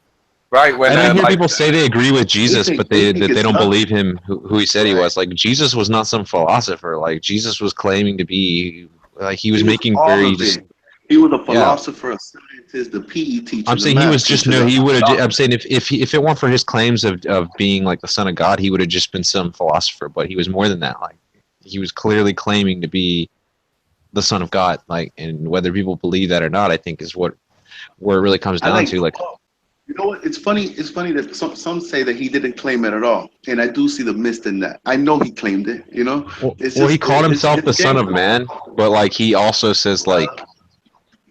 Right. When and I hear like, people say they agree with Jesus, but they don't believe him who he said he was. Like Jesus was not some philosopher. Like Jesus was claiming to be like he was making all very of just. it. He was a philosopher, a scientist, the PE teacher. I'm saying he was just he would have. I'm saying if it weren't for his claims of being like the son of God, he would have just been some philosopher. But he was more than that. Like he was clearly claiming to be the son of God. Like, and whether people believe that or not, I think is where it really comes down to. Like, you know what? It's funny. It's funny that some say that he didn't claim it at all, and I do see the mist in that. I know he claimed it. You know. Well, he called himself the Son of Man, but like he also says like.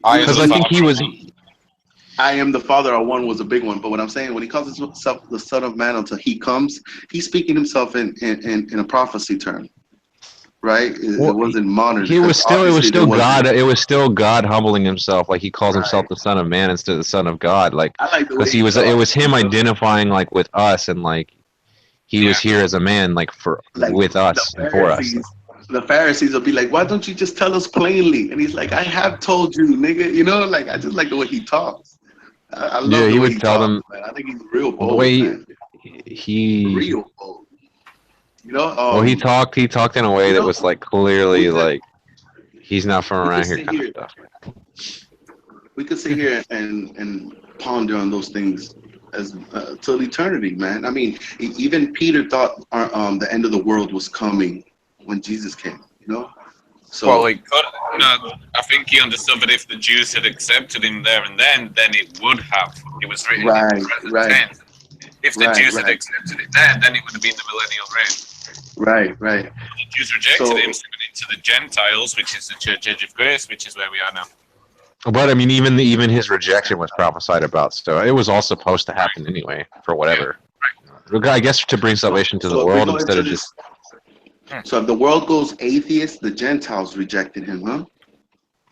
Because I think he was. I am the Father are one was a big one, but what I'm saying when he calls himself the Son of Man until he comes, he's speaking himself in a prophecy term, right? It wasn't modern. It was still God. It It was still God humbling himself. Like he calls himself the Son of Man instead of the Son of God. Like because he was. It was him identifying like with us and like he was here as a man, like with us and for us. The Pharisees will be like, "Why don't you just tell us plainly?" And he's like, "I have told you, nigga." You know, like I just like the way he talks. I love the way he talks, man. I think he's real bold, man. Real bold. You know. Well, he talked in a way that was like clearly like he's not from around here kind of stuff. We could sit here and ponder on those things as till eternity, man. I mean, even Peter thought the end of the world was coming when Jesus came, you know? So, well, he could, I think he understood that if the Jews had accepted him there and then it would have. It was written in the present tense. If the Jews had accepted it then it would have been the millennial reign. Right. The Jews rejected him, sent him into the Gentiles, which is the Church Age of Grace, which is where we are now. But I mean, even his rejection was prophesied about, so it was all supposed to happen anyway, for whatever. I guess to bring salvation to the world instead of just. So if the world goes atheist, the Gentiles rejected him, huh?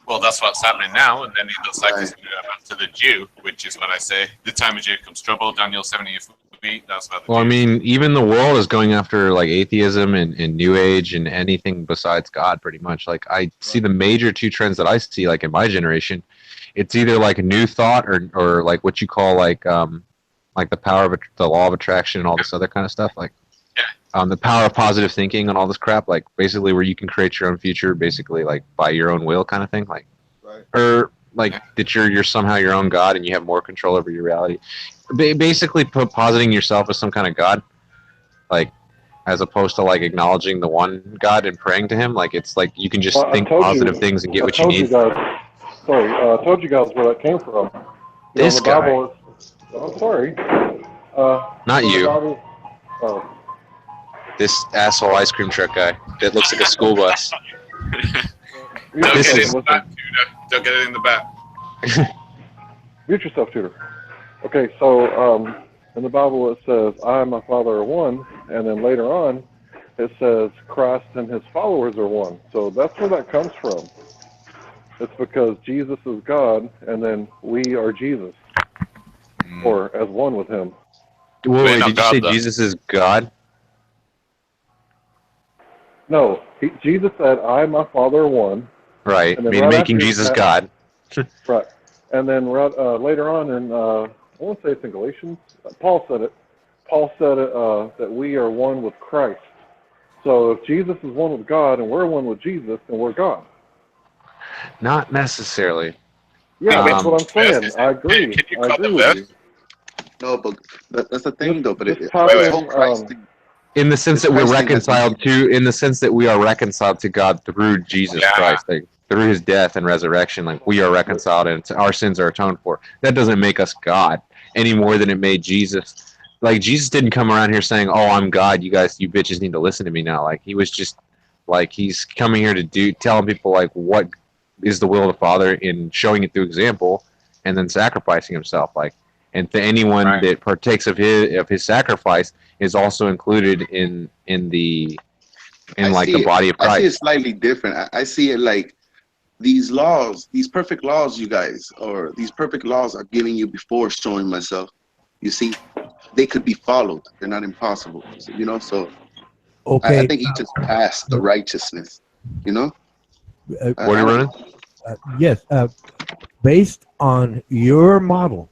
Well, that's what's happening now, and then it looks like it's going to go back to the Jew, which is what I say. The time of Jacob comes trouble, Daniel 70th week, that's about the Well, Jew. I mean, even the world is going after like atheism and New Age and anything besides God, pretty much. Like I see the major two trends that I see, like in my generation, it's either like a new thought or like what you call like the power of the law of attraction and all this other kind of stuff, like. The power of positive thinking and all this crap, like basically where you can create your own future, basically like by your own will, kind of thing, like, or like that you're somehow your own god and you have more control over your reality. Basically, positing yourself as some kind of god, like as opposed to like acknowledging the one God and praying to him. Like it's like you can just think positive things and get what you need. I told you guys where that came from. This guy. Bible, sorry. Not you. Oh. This asshole ice cream truck guy that looks like a school bus. Don't get it in the back, Tudor. Don't get it in the back. Mute yourself, Tudor. Okay, so in the Bible it says, "I and my Father are one," and then later on it says Christ and his followers are one. So that's where that comes from. It's because Jesus is God, and then we are Jesus, or as one with him. Wait, did you say Jesus is God? No, Jesus said, "I and my Father are one." Right, making Jesus God. Right, and then later on in, I want to say it's in Galatians, Paul said it. Paul said it, that we are one with Christ. So if Jesus is one with God and we're one with Jesus, then we're God. Not necessarily. Yeah, that's what I'm saying. I agree. I agree with you. No, but that's the thing, though. But This this topic, whole Christ thing, in the sense this that we're Christ thing has been. reconciled to, in the sense that we are reconciled to God through Jesus Christ, like through His death and resurrection, like we are reconciled and our sins are atoned for. That doesn't make us God any more than it made Jesus. Like Jesus didn't come around here saying, "Oh, I'm God. You guys, you bitches need to listen to me now." Like He was just like He's coming here to telling people like what is the will of the Father in showing it through example, and then sacrificing Himself. Like, and to anyone that partakes of His sacrifice is also included in the like the body of I see it Christ. slightly different. I see it like these laws, these perfect laws, you guys, or these perfect laws are giving you before showing myself. You see, they could be followed. They're not impossible. So, you know, so I Okay. think he just passed the righteousness. You know. What are you running? Yes. Based on your model,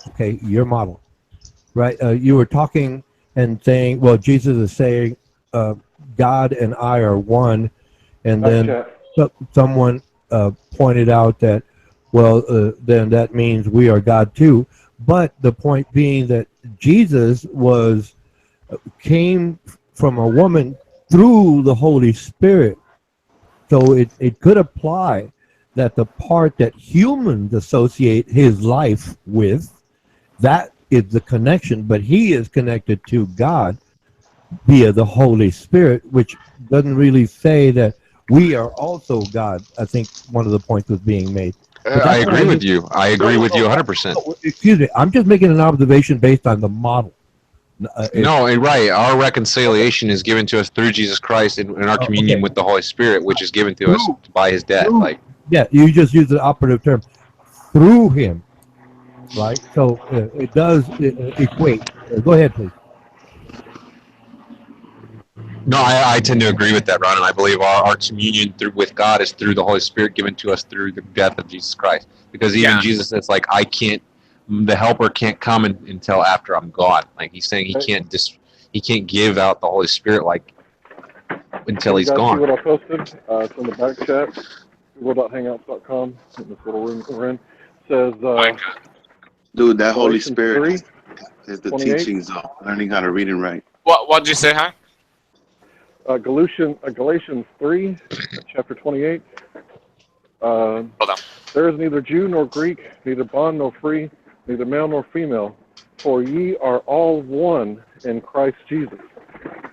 okay, your model, right? You were talking and saying, well, Jesus is saying, God and I are one, and then someone pointed out that, well, then that means we are God too. But the point being that Jesus came from a woman through the Holy Spirit, so it could apply that the part that humans associate his life with, that is the connection, but he is connected to God via the Holy Spirit, which doesn't really say that we are also God. I think one of the points was being made. But I that's what agree with mean. you. I agree with you 100%. Excuse me. I'm just making an observation based on the model. No, and right. Our reconciliation is given to us through Jesus Christ in our communion with the Holy Spirit, which is given to us by His death. Like, yeah, you just use the operative term, through Him, right? So it does equate. Go ahead, please. no, I tend to agree with that, Ron, and I believe our communion with God is through the Holy Spirit given to us through the death of Jesus Christ. Because even Jesus says, like, the Helper can't come until after I'm gone. Like He's saying, He can't give out the Holy Spirit like until He's you guys see gone. what I posted? It's in the back chat, google.hangouts.com, in this little room we're in. Says, dude, that Holy Galatians Spirit 3, is the 28. teachings of learning how to read and write. What did you say, Hank? Galatians 3, chapter 28. There is neither Jew nor Greek, neither bond nor free, neither male nor female, for ye are all one in Christ Jesus.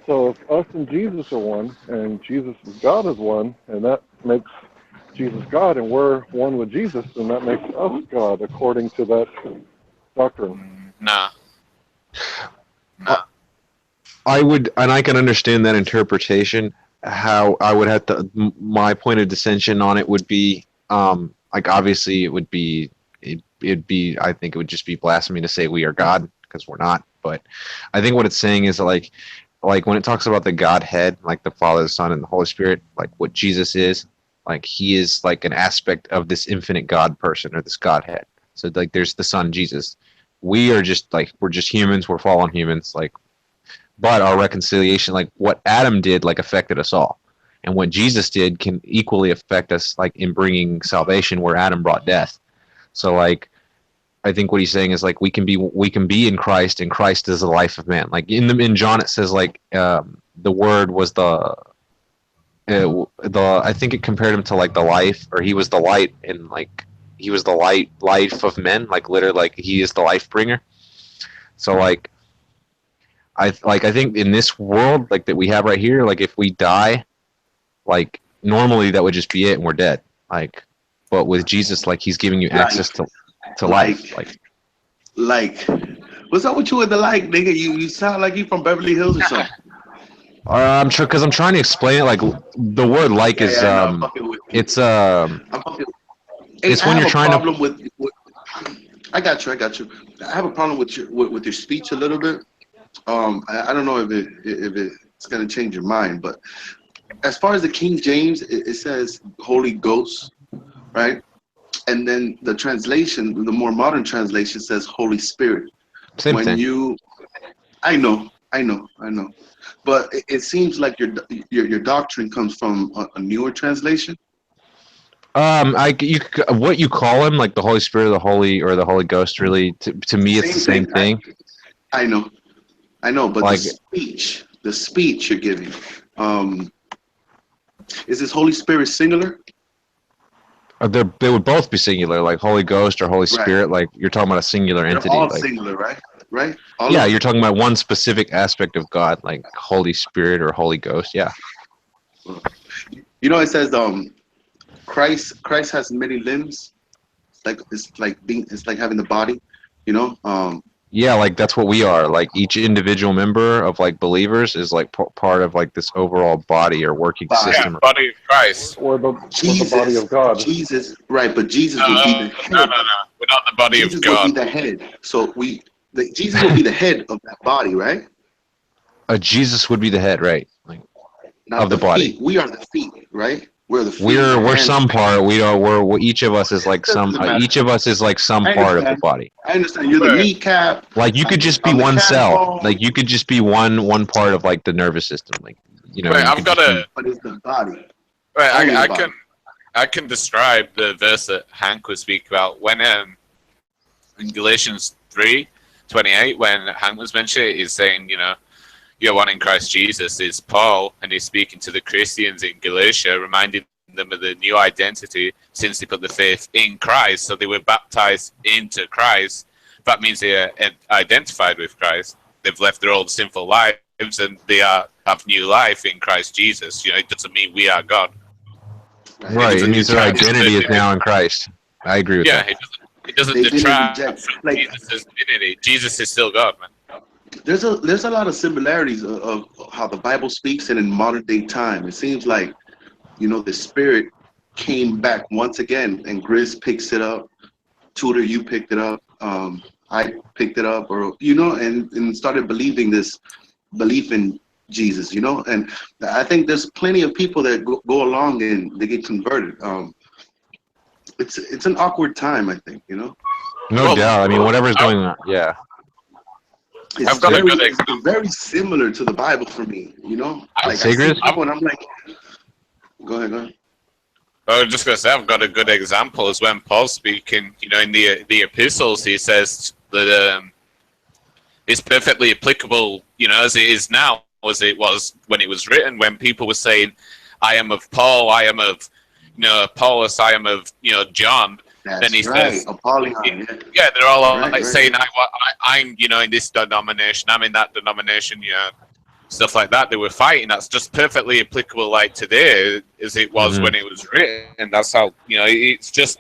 So if us and Jesus are one, and Jesus' God is one, and that makes Jesus God, and we're one with Jesus, then that makes us God, according to that doctrine. Nah. I would, and I can understand that interpretation. How I would have to, my point of dissension on it would be, like obviously it would be, it'd be, I think it would just be blasphemy to say we are God because we're not. But I think what it's saying is like when it talks about the Godhead, like the Father, the Son, and the Holy Spirit, like what Jesus is, like He is like an aspect of this infinite God person or this Godhead. So like there's the Son Jesus. We are just like we're just humans. We're fallen humans. Like. But our reconciliation, like what Adam did, like affected us all, and what Jesus did can equally affect us, like in bringing salvation where Adam brought death. So, like, I think what he's saying is like we can be in Christ, and Christ is the life of man. Like in John, it says like the Word was the I think it compared him to like the life, or he was the light, and like he was the life of men, like literally, like he is the life bringer. So like. I think in this world like that we have right here, like if we die, like normally that would just be it and we're dead. Like, but with Jesus, like He's giving you access to life. Like, what's up with you with the like, nigga? You sound like you from Beverly Hills or something. I'm sure because I'm trying to explain it. Like the word like is it's it's when you're trying to. With, I got you. I have a problem with your speech a little bit. I don't know if it's gonna change your mind, but as far as the King James, it says Holy Ghost, right? And then the translation, the more modern translation, says Holy Spirit. Same thing. I know, I know, but it seems like your doctrine comes from a newer translation. What you call him, like the Holy Spirit, the Holy, or the Holy Ghost, really, to me, it's the same thing. I know, but like, the speech you're giving, is this Holy Spirit singular? They would both be singular, like Holy Ghost or Holy Spirit. Like you're talking about a singular entity. They're all like, singular, right? Yeah, you're talking about one specific aspect of God, like Holy Spirit or Holy Ghost. Yeah. You know, it says Christ has many limbs. It's like having the body. You know. Yeah, like that's what we are. Like each individual member of like believers is like part of like this overall body or working system. Yeah, body of Christ. Or the body of God. Jesus, right? But Jesus would be the head. No. We're not the body Jesus of God. would be the head. So Jesus would be the head of that body, right? Jesus would be the head, right? Like Not of the body. Feet. We are the feet, right? We're the feet. We're some part. We're each of us is like some. Each of us is like some part of the body. I understand. You're the kneecap. Like you could just be one cell. Like you could just be one part of like the nervous system. Like I've got But it's the body. Right, I can describe the verse that Hank was speaking about when in Galatians 3:28 when Hank was mentioning it, he's saying you're one in Christ Jesus is Paul, and he's speaking to the Christians in Galatia, reminding them of the new identity since they put the faith in Christ. So they were baptized into Christ. That means they are identified with Christ. They've left their old sinful lives and they have new life in Christ Jesus. It doesn't mean we are God. Right, it means their identity is now in Christ. I agree with that. Yeah, it doesn't detract from Jesus' divinity. Jesus is still God, man. There's a lot of similarities of how the Bible speaks and in modern day time. It seems like, the Spirit came back once again, and Grizz picks it up. Tudor, you picked it up. I picked it up, and started belief in Jesus, And I think there's plenty of people that go along and they get converted. It's an awkward time, I think, No doubt. I mean, whatever's going on, yeah. It's very similar to the Bible for me, Like I see people and I'm like, go ahead. I was just going to say, I've got a good example is when Paul's speaking, in the epistles, he says that it's perfectly applicable, as it is now, as it was when it was written, when people were saying, I am of Paul, I am of, Apollos, I am of, John. Then he says, yeah, they're all saying, I'm, in this denomination, I'm in that denomination, stuff like that. They were fighting. That's just perfectly applicable, like today, as it was when it was written. And that's how, it's just.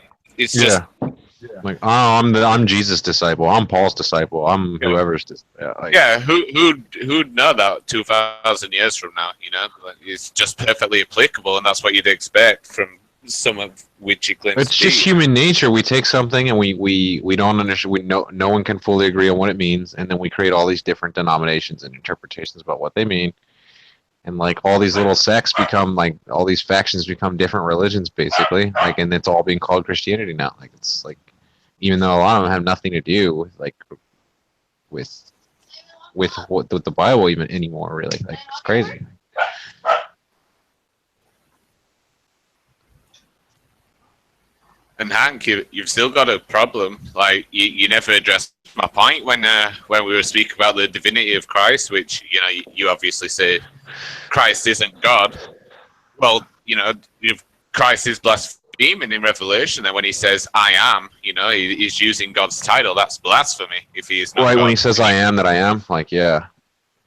Like, I'm Jesus' disciple. I'm Paul's disciple. I'm whoever's. Who'd know that 2,000 years from now? It's just perfectly applicable, and that's what you'd expect from some of which he claims. It's just human nature. We take something and we don't understand. No one can fully agree on what it means, and then we create all these different denominations and interpretations about what they mean, and like all these little sects become like all these factions become different religions basically. Like, and it's all being called Christianity now. Like it's like, even though a lot of them have nothing to do with like with the Bible even anymore. Really, like it's crazy. And Hank, you've still got a problem. Like you never addressed my point when we were speaking about the divinity of Christ, which you obviously say Christ isn't God. Well, if Christ is blaspheming in Revelation, and when he says "I am," he's using God's title. That's blasphemy if he is not. Right, God. when he says "I am that I am," like yeah,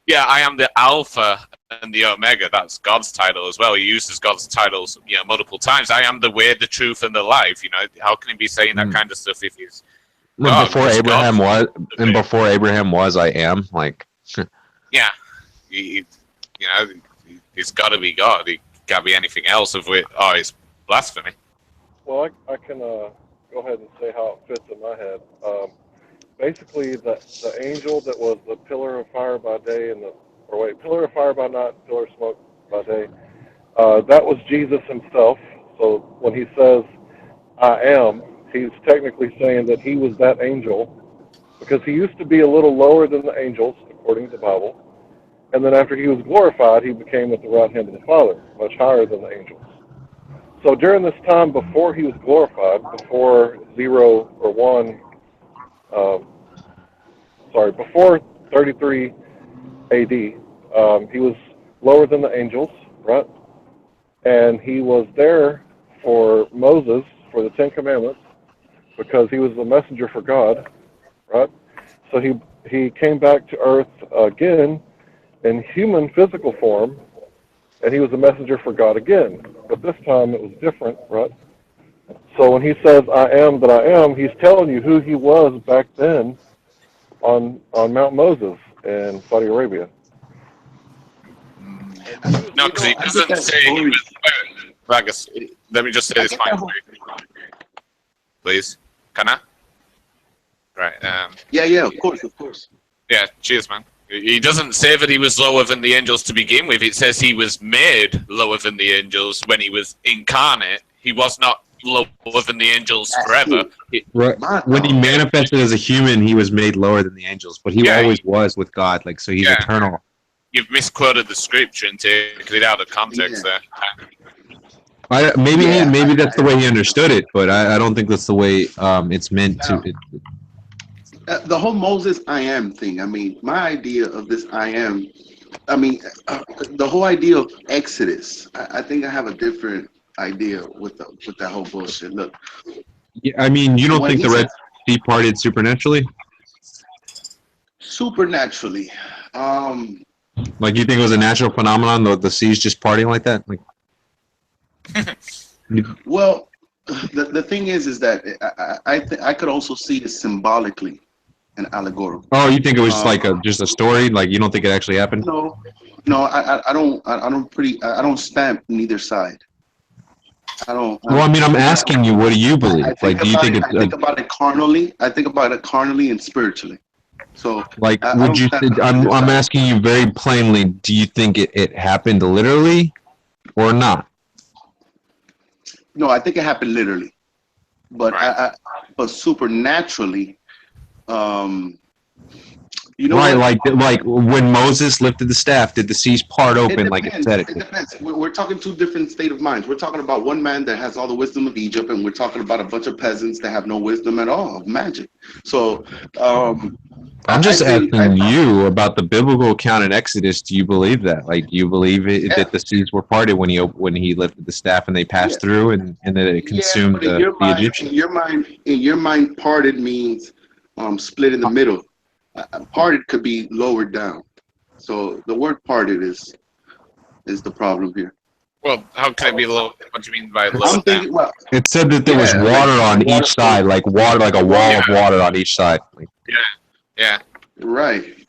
I am the Alpha and the Omega. That's God's title as well. He uses God's titles, multiple times. I am the way, the truth, and the life. How can he be saying that kind of stuff if he's God? Before Abraham was, I am. Like, yeah, he's got to be God. He can't be anything else of which. Oh, it's blasphemy. Well, I can go ahead and say how it fits in my head. Basically, the angel that was the pillar of fire by day and pillar of fire by night, pillar of smoke by day, that was Jesus himself. So when he says, I am, he's technically saying that he was that angel, because he used to be a little lower than the angels, according to the Bible. And then after he was glorified, he became at the right hand of the Father, much higher than the angels. So during this time before he was glorified, before 0 or 1, before 33 AD, he was lower than the angels, right? And he was there for Moses, for the Ten Commandments, because he was the messenger for God, right? So he came back to earth again in human physical form, and he was a messenger for God again. But this time it was different, right? So when he says, I am that I am, he's telling you who he was back then on Mount Moses in Saudi Arabia. No, because he doesn't say he was. Ragus, let me just say this point, please. Can I? Right. Yeah, of course. Yeah, cheers, man. He doesn't say that he was lower than the angels to begin with. It says he was made lower than the angels when he was incarnate. He was not lower than the angels forever. Right. When he manifested as a human, he was made lower than the angels, but he always was with God. Like, so he's eternal. You've misquoted the scripture and taken it out of context there. Maybe that's the way he understood it, but I don't think that's the way it's meant to. The whole Moses I am thing. I mean, my idea of this I am. I mean, the whole idea of Exodus. I think I have a different idea with that whole bullshit. Look. Yeah, I mean, you don't think the Red Sea parted supernaturally? Supernaturally. Like, you think it was a natural phenomenon, the seas just parting like that? Like, well, the thing is that I could also see it symbolically and allegorical. Oh, you think it was like just a story? Like, you don't think it actually happened? No, I don't stamp neither side. Well, I mean, I'm asking you, what do you believe? Like, do you think it's? I think about it carnally. I think about it carnally and spiritually. So, like, would you? I'm asking you very plainly. Do you think it happened literally, or not? No, I think it happened literally, but but supernaturally. You know, right? Like when Moses lifted the staff, did the seas part open like it said it? It depends. We're talking two different state of minds. We're talking about one man that has all the wisdom of Egypt, and we're talking about a bunch of peasants that have no wisdom at all of magic. So, I'm just asking you about the biblical account in Exodus. Do you believe that? Like, do you believe that the seas were parted when he lifted the staff and they passed through, and that it consumed the Egyptians? In your mind, parted means split in the middle. Parted could be lowered down. So the word parted is the problem here. Well, how can it be low? What do you mean by low? It said that there was water on each side, like water, like a wall of water on each side. Like, yeah. Right.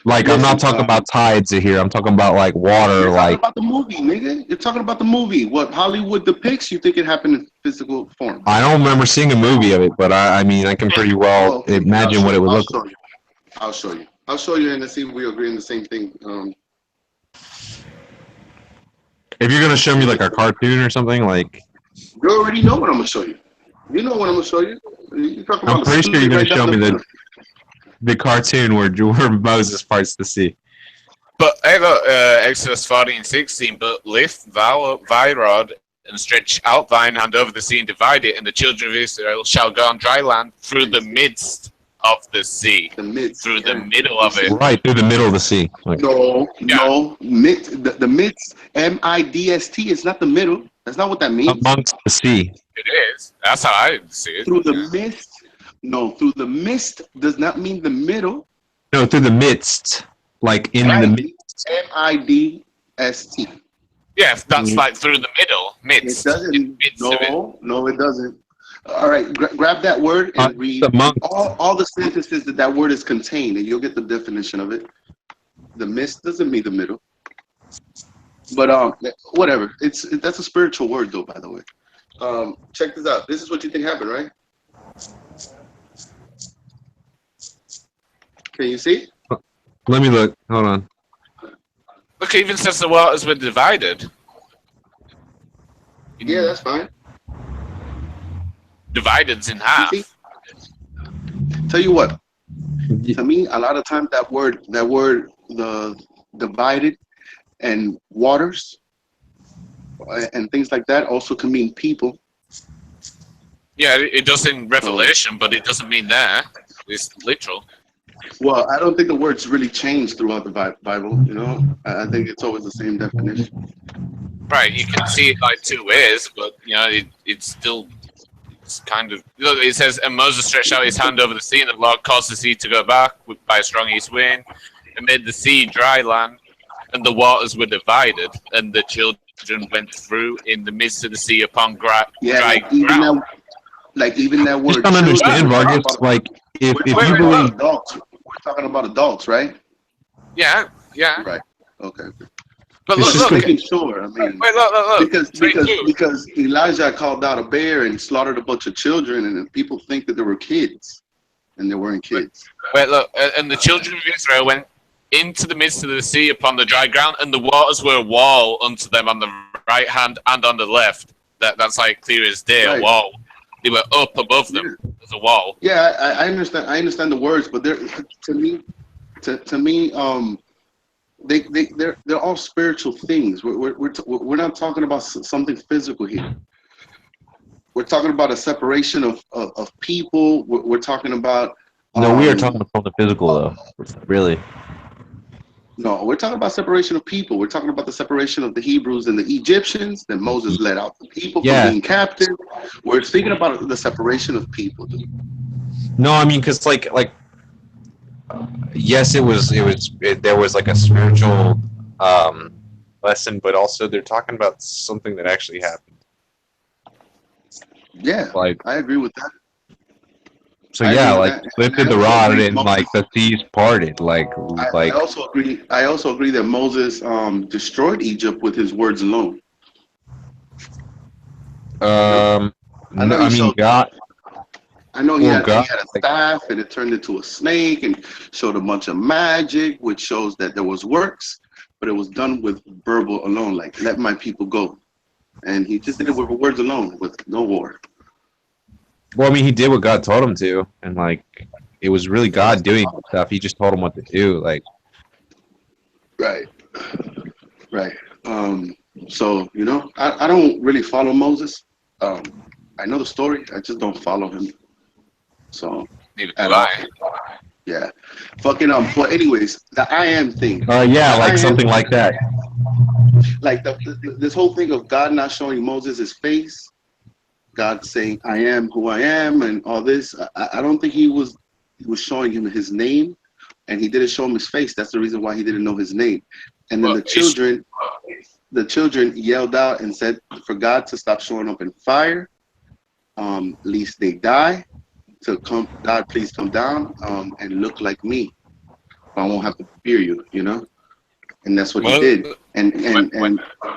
Like, I'm not talking about tides here. I'm talking about like water. You're like talking about the movie, nigga. You're talking about the movie. What Hollywood depicts, you think it happened in physical form. I don't remember seeing a movie of it, but I mean, I can pretty well imagine what it would look like. I'll show you. I'll show you and see if we agree on the same thing. If you're gonna show me like a cartoon or something, like you already know what I'm gonna show you. You know what I'm gonna show you. I'm pretty sure you're gonna show me the cartoon where Moses parts the sea. But I got Exodus 14:16. But lift thy rod and stretch out thine hand over the sea and divide it, and the children of Israel shall go on dry land through the midst of the sea, the middle of it. Right, through the middle of the sea. Like, no, the midst, M-I-D-S-T, is not the middle. That's not what that means. Amongst the sea. It is. That's how I see it. Through the mist. No, through the mist does not mean the middle. No, through the midst. Like in the midst. M-I-D-S-T. Yes, that's like through the middle. Midst. It doesn't. No, it doesn't. All right, grab that word and read all the sentences that word is contained, and you'll get the definition of it. The midst doesn't mean the middle, but whatever. That's a spiritual word, though. By the way, check this out. This is what you think happened, right? Can you see? Let me look. Hold on. Look, it even says the waters were divided. Yeah, that's fine. Divided in half. Tell you what. To me, a lot of times that word, the divided, and waters and things like that also can mean people. Yeah, it does in Revelation, but it doesn't mean there. It's literal. Well, I don't think the words really change throughout the Bible. You know, I think it's always the same definition. Right, you can see it like two ways, but you know, it's still it's kind of. Look, it says, and Moses stretched out his hand over the sea, and the Lord caused the sea to go back by a strong east wind, and made the sea dry land, and the waters were divided, and the children went through in the midst of the sea upon dry ground. Even that word. Just don't understand, Vargas. Like, if you believe adults, we're talking about adults, right? Yeah, yeah. Right. Okay. But look, look, making sure. I mean, look. Because Elijah called out a bear and slaughtered a bunch of children, and people think that they were kids, and they weren't kids. Wait, look, and the children of Israel went into the midst of the sea upon the dry ground, and the waters were a wall unto them on the right hand and on the left. That's like clear as day, a wall. They were up above them. There's a wall. Yeah, I understand. I understand the words, but they're to me, they're all spiritual things. We're not talking about something physical here. We're talking about a separation of people. We're talking about. No, we are talking about the physical, though. Really. No, we're talking about separation of people. We're talking about the separation of the Hebrews and the Egyptians. That Moses led out the people from being captive. We're speaking about the separation of people, dude. No, I mean, because yes, there was like a spiritual lesson, but also they're talking about something that actually happened. Yeah, I agree with that. So lifted the rod and the seas parted. I also agree that Moses destroyed Egypt with his words alone. God. I know he had a staff and it turned into a snake and showed a bunch of magic, which shows that there was works, but it was done with verbal alone, like let my people go. And he just did it with words alone, with no war. Well, I mean, he did what God told him to, and it was really God doing stuff. He just told him what to do, Right. So I don't really follow Moses. I know the story. I just don't follow him. So. Neither do I. Yeah. Fucking But anyways, the I am thing. Something like that. Like this whole thing of God not showing Moses his face. God saying, I am who I am, and all this. I don't think he was showing him his name, and he didn't show him his face. That's the reason why he didn't know his name. And then the children yelled out and said for God to stop showing up in fire, lest they die. God, please come down and look like me. I won't have to fear you, And that's what he did. And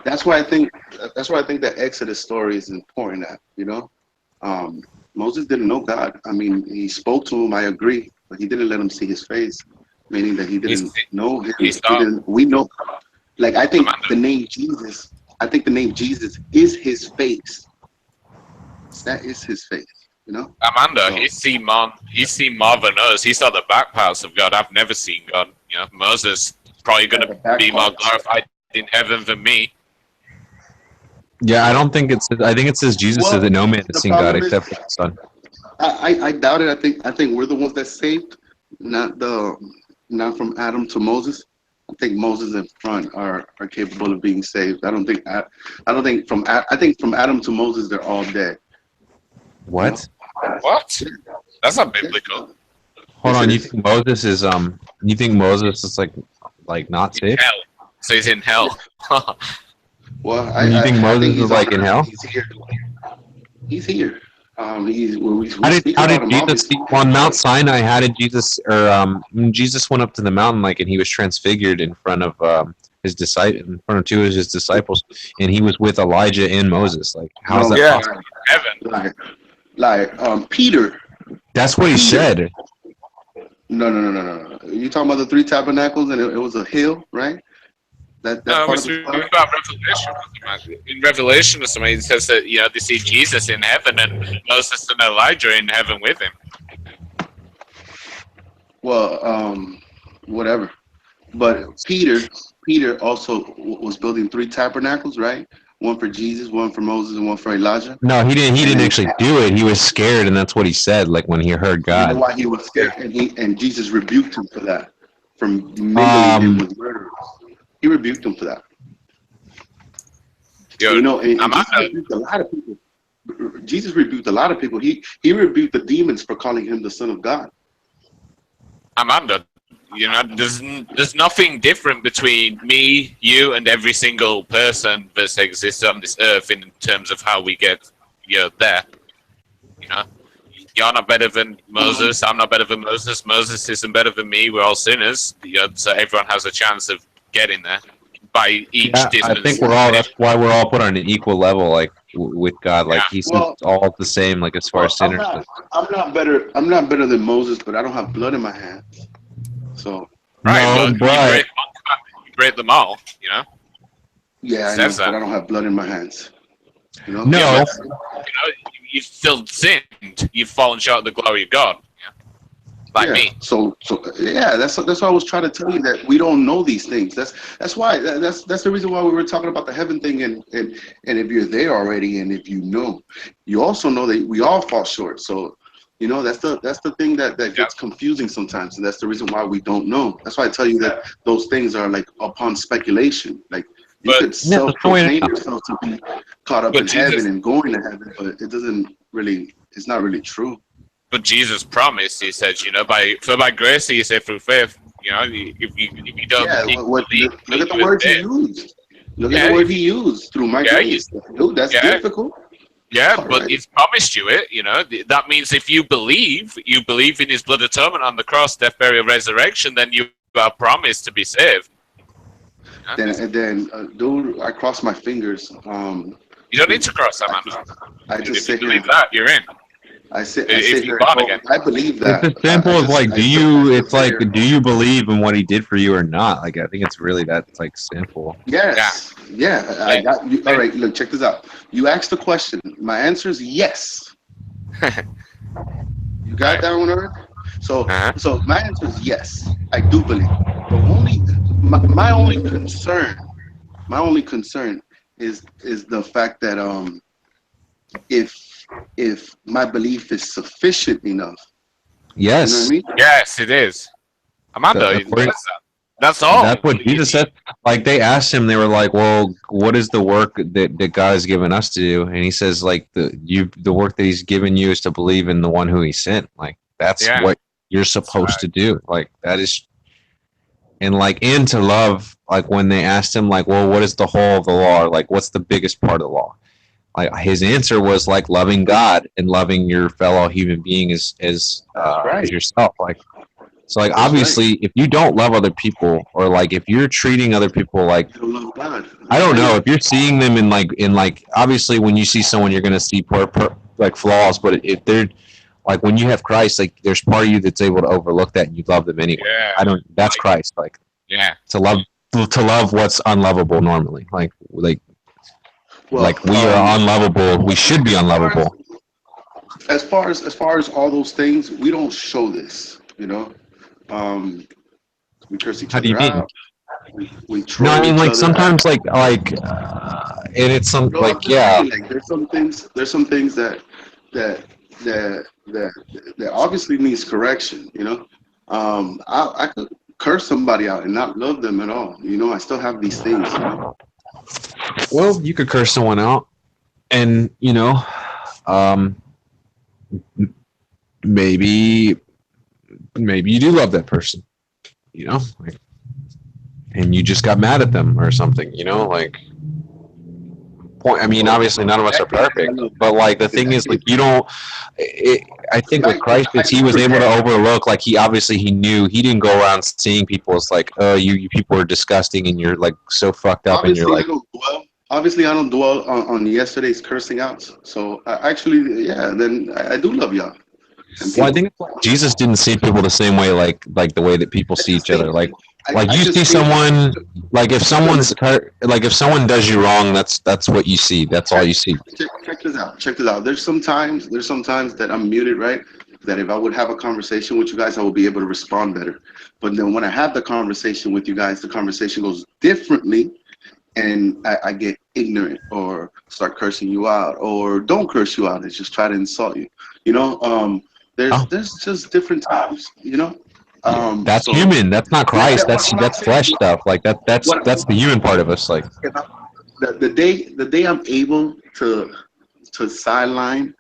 that's why I think that Exodus story is important. Moses didn't know God. I mean, he spoke to him. I agree, but he didn't let him see his face, meaning that he didn't know him. We know. I think the name Jesus. I think the name Jesus is his face. That is his face. Amanda, he's seen more than us. He saw the back parts of God. I've never seen God. Moses probably going to be more glorified in heaven than me. Yeah, I think it says Jesus says that no man has seen God except for the Son. I doubt it. I think we're the ones that saved, not from Adam to Moses. I think Moses and front are capable of being saved. I think from Adam to Moses they're all dead. What? What? That's not biblical. Hold on, you think Moses is like not safe? Hell. So he's in hell. Well, you think Moses is in hell? He's here. How did Jesus on Mount Sinai? How did Jesus when Jesus went up to the mountain and he was transfigured in front of his disciple, in front of two of his disciples, and he was with Elijah and Moses? How is that possible? Heaven. Peter. That's what he said. No. You talking about the 3 tabernacles and it was a hill, right? About Revelation. In Revelation, or something, it says that they see Jesus in heaven and Moses and Elijah in heaven with him. Well, whatever. But Peter also was building 3 tabernacles, right? One for Jesus, one for Moses, and one for Elijah. No, he didn't. He And didn't then actually do it. He was scared, and that's what he said. Like when he heard you know God. why he was scared, and Jesus rebuked him for that, from mingling in Um, with murderers. He rebuked him for that. Yo, You know, and Jesus Amanda, rebuked a lot of people. Jesus rebuked a lot of people. He rebuked the demons for calling him the Son of God. Amanda, you know, there's nothing different between me, you, and every single person that exists on this earth in terms of how we get there. You know, you're not better than Moses. I'm not better than Moses. Moses isn't better than me. We're all sinners. So everyone has a chance of getting there by each yeah, I distance. think we're all. That's why we're all put on an equal level, like with God. Like Yeah. He's Well, all the same. Like as far as I'm sinners. not better. I'm not better than Moses, but I don't have blood in my hands. So Right, No, but but you break them all. You know, yeah, it I know, says but that. I don't have blood in my hands. You know. Yeah, no. but you know, you've still sinned. You've fallen short of the glory of God. Like Yeah. me. So yeah, that's what I was trying to tell you, that we don't know these things. That's why that's the reason why we were talking about the heaven thing, and if you're there already, and if you know, you also know that we all fall short. So you know that's the thing that gets confusing sometimes, and that's the reason why we don't know. That's why I tell you that those things are like upon speculation. Like you But could Yeah, that's the way to self-proclaim know. yourself to be caught up but in heaven Jesus and going to heaven, but it doesn't really. It's not really true. but Jesus promised. He said, you know, by grace, he said through faith. You know, if you don't Yeah, believe look at me, the you will words he faith. used. Look at the Yeah, word he used, through my yeah, you, grace. Dude, that's yeah, difficult. yeah. All But right. he's promised you it. You know, that means if you believe in his blood atonement on the cross, death, burial, resurrection, then you are promised to be saved. You know? Dude, I cross my fingers. You don't need to cross that, man. I just If you sit here. believe that, you're in. I sit If here you're and born hope. again. I believe It's that. as simple as like, I still it's sit like, here. do you believe in what He did for you or not? Like, I think it's really that like simple. Yeah. Yes. Yeah. I got you. All right. Look, check this out. You asked the question. My answer is yes. You got that one, Eric? So my answer is yes. I do believe. The only my only concern is the fact that if my belief is sufficient enough, you know what I Yes, mean? Yes, it is. Amanda, according, that's all. that's what Jesus said. Like they asked him, they were like, "Well, what is the work that God has given us to do?" And he says, "Like the work that He's given you is to believe in the one who He sent. Like that's Yeah. what you're supposed to do. Like that is." And to love, like when they asked him, like, well, what is the whole of the law? Or, like, what's the biggest part of the law? Like his answer was like loving God and loving your fellow human being as yourself. Like, so like That's obviously, right. if you don't love other people, or like if you're treating other people like, You love God. I don't know, if you're seeing them in like obviously when you see someone, you're gonna see like flaws, but if they're like when you have Christ, like there's part of you that's able to overlook that and you love them anyway. Yeah. That's Christ. Like Yeah. to love what's unlovable normally. Like Well, we are unlovable. We should be unlovable. As far as all those things, we don't show this. You know, we curse each How do you other mean? out. We No, I troll mean each like other. sometimes and it's some No, I'm like just yeah. saying, like there's some things that that obviously needs correction. You know, I could curse somebody out and not love them at all. You know, I still have these things. You know. Well, you could curse someone out, and um, maybe you do love that person. Like, and you just got mad at them or something. Like. I mean, obviously, none of us are perfect, but like the thing is, like you don't. I think with Christ, is He was able to overlook. Like he knew he didn't go around seeing people as like, oh, you people are disgusting and you're like so fucked up and you're like. Obviously, I don't dwell on yesterday's cursing outs. So actually, yeah, then I do love y'all. Well, I think Jesus didn't see people the same way, like the way that people see each other. Like you see someone, like if someone does you wrong, that's what you see. That's all you see. Check this out. There's some times that I'm muted, right? that if I would have a conversation with you guys, I would be able to respond better. But then when I have the conversation with you guys, the conversation goes differently, and I get ignorant or start cursing you out, or don't curse you out and just try to insult you. You know, there's just different times. You know, That's so human. That's not Christ. what I'm That's saying, flesh stuff. Like that's the human part of us. Like the day I'm able to sideline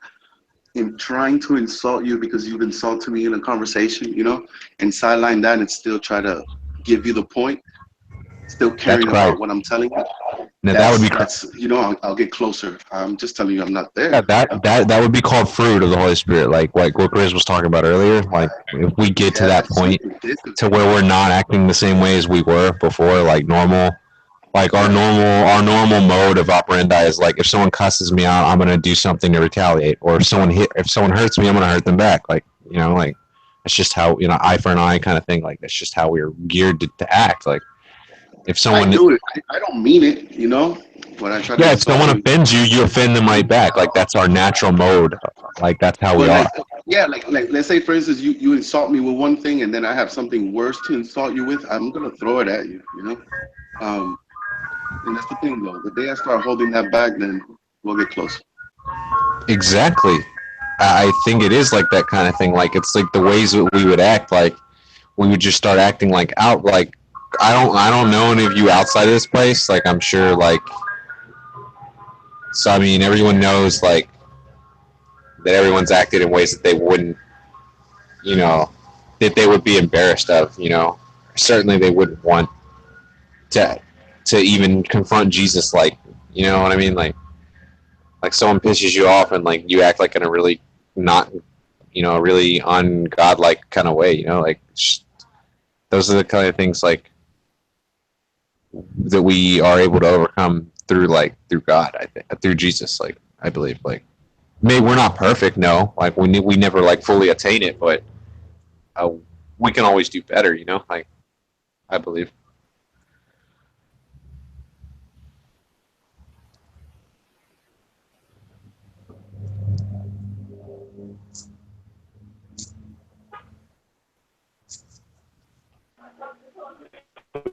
in trying to insult you because you've insulted me in a conversation, you know, and sideline that and still try to give you the point, still that's caring Christ. about what I'm telling you. Now that would be That's you know, I'll get closer. I'm just telling you, I'm not yeah, there. that would be called fruit of the Holy Spirit. Like what Chris was talking about earlier. Like if we get to Yeah, that that's point something different. to where we're not acting the same way as we were before, like normal. Like our normal mode of operandi is like if someone cusses me out, I'm gonna do something to retaliate, or if someone hurts me, I'm gonna hurt them back. Like like it's just how eye for an eye kind of thing. Like that's just how we're geared to act. Like if I someone do it. I don't mean it, you know, when I try to if insult someone you. offends you, you offend them right back. Like that's our natural mode. Like that's how we But are. like, yeah, like let's say for instance, you insult me with one thing, and then I have something worse to insult you with. I'm gonna throw it at you, you know. And that's the thing, though. The day I start holding that back, then we'll get close. Exactly. I think it is like that kind of thing. Like it's like the ways that we would act. Like we would just start acting like out. Like I don't know any of you outside of this place. Like I'm sure like so. I mean, everyone knows like that everyone's acted in ways that they wouldn't, that they would be embarrassed of. Certainly they wouldn't want to even confront Jesus. Like you know what I mean. Like someone pisses you off and like you act like in a really not really ungodlike kind of way. Like those are the kind of things like that we are able to overcome through God, I think, through Jesus. Like I believe, like maybe we're not perfect, no, like we never like fully attain it, but we can always do better. Like I believe.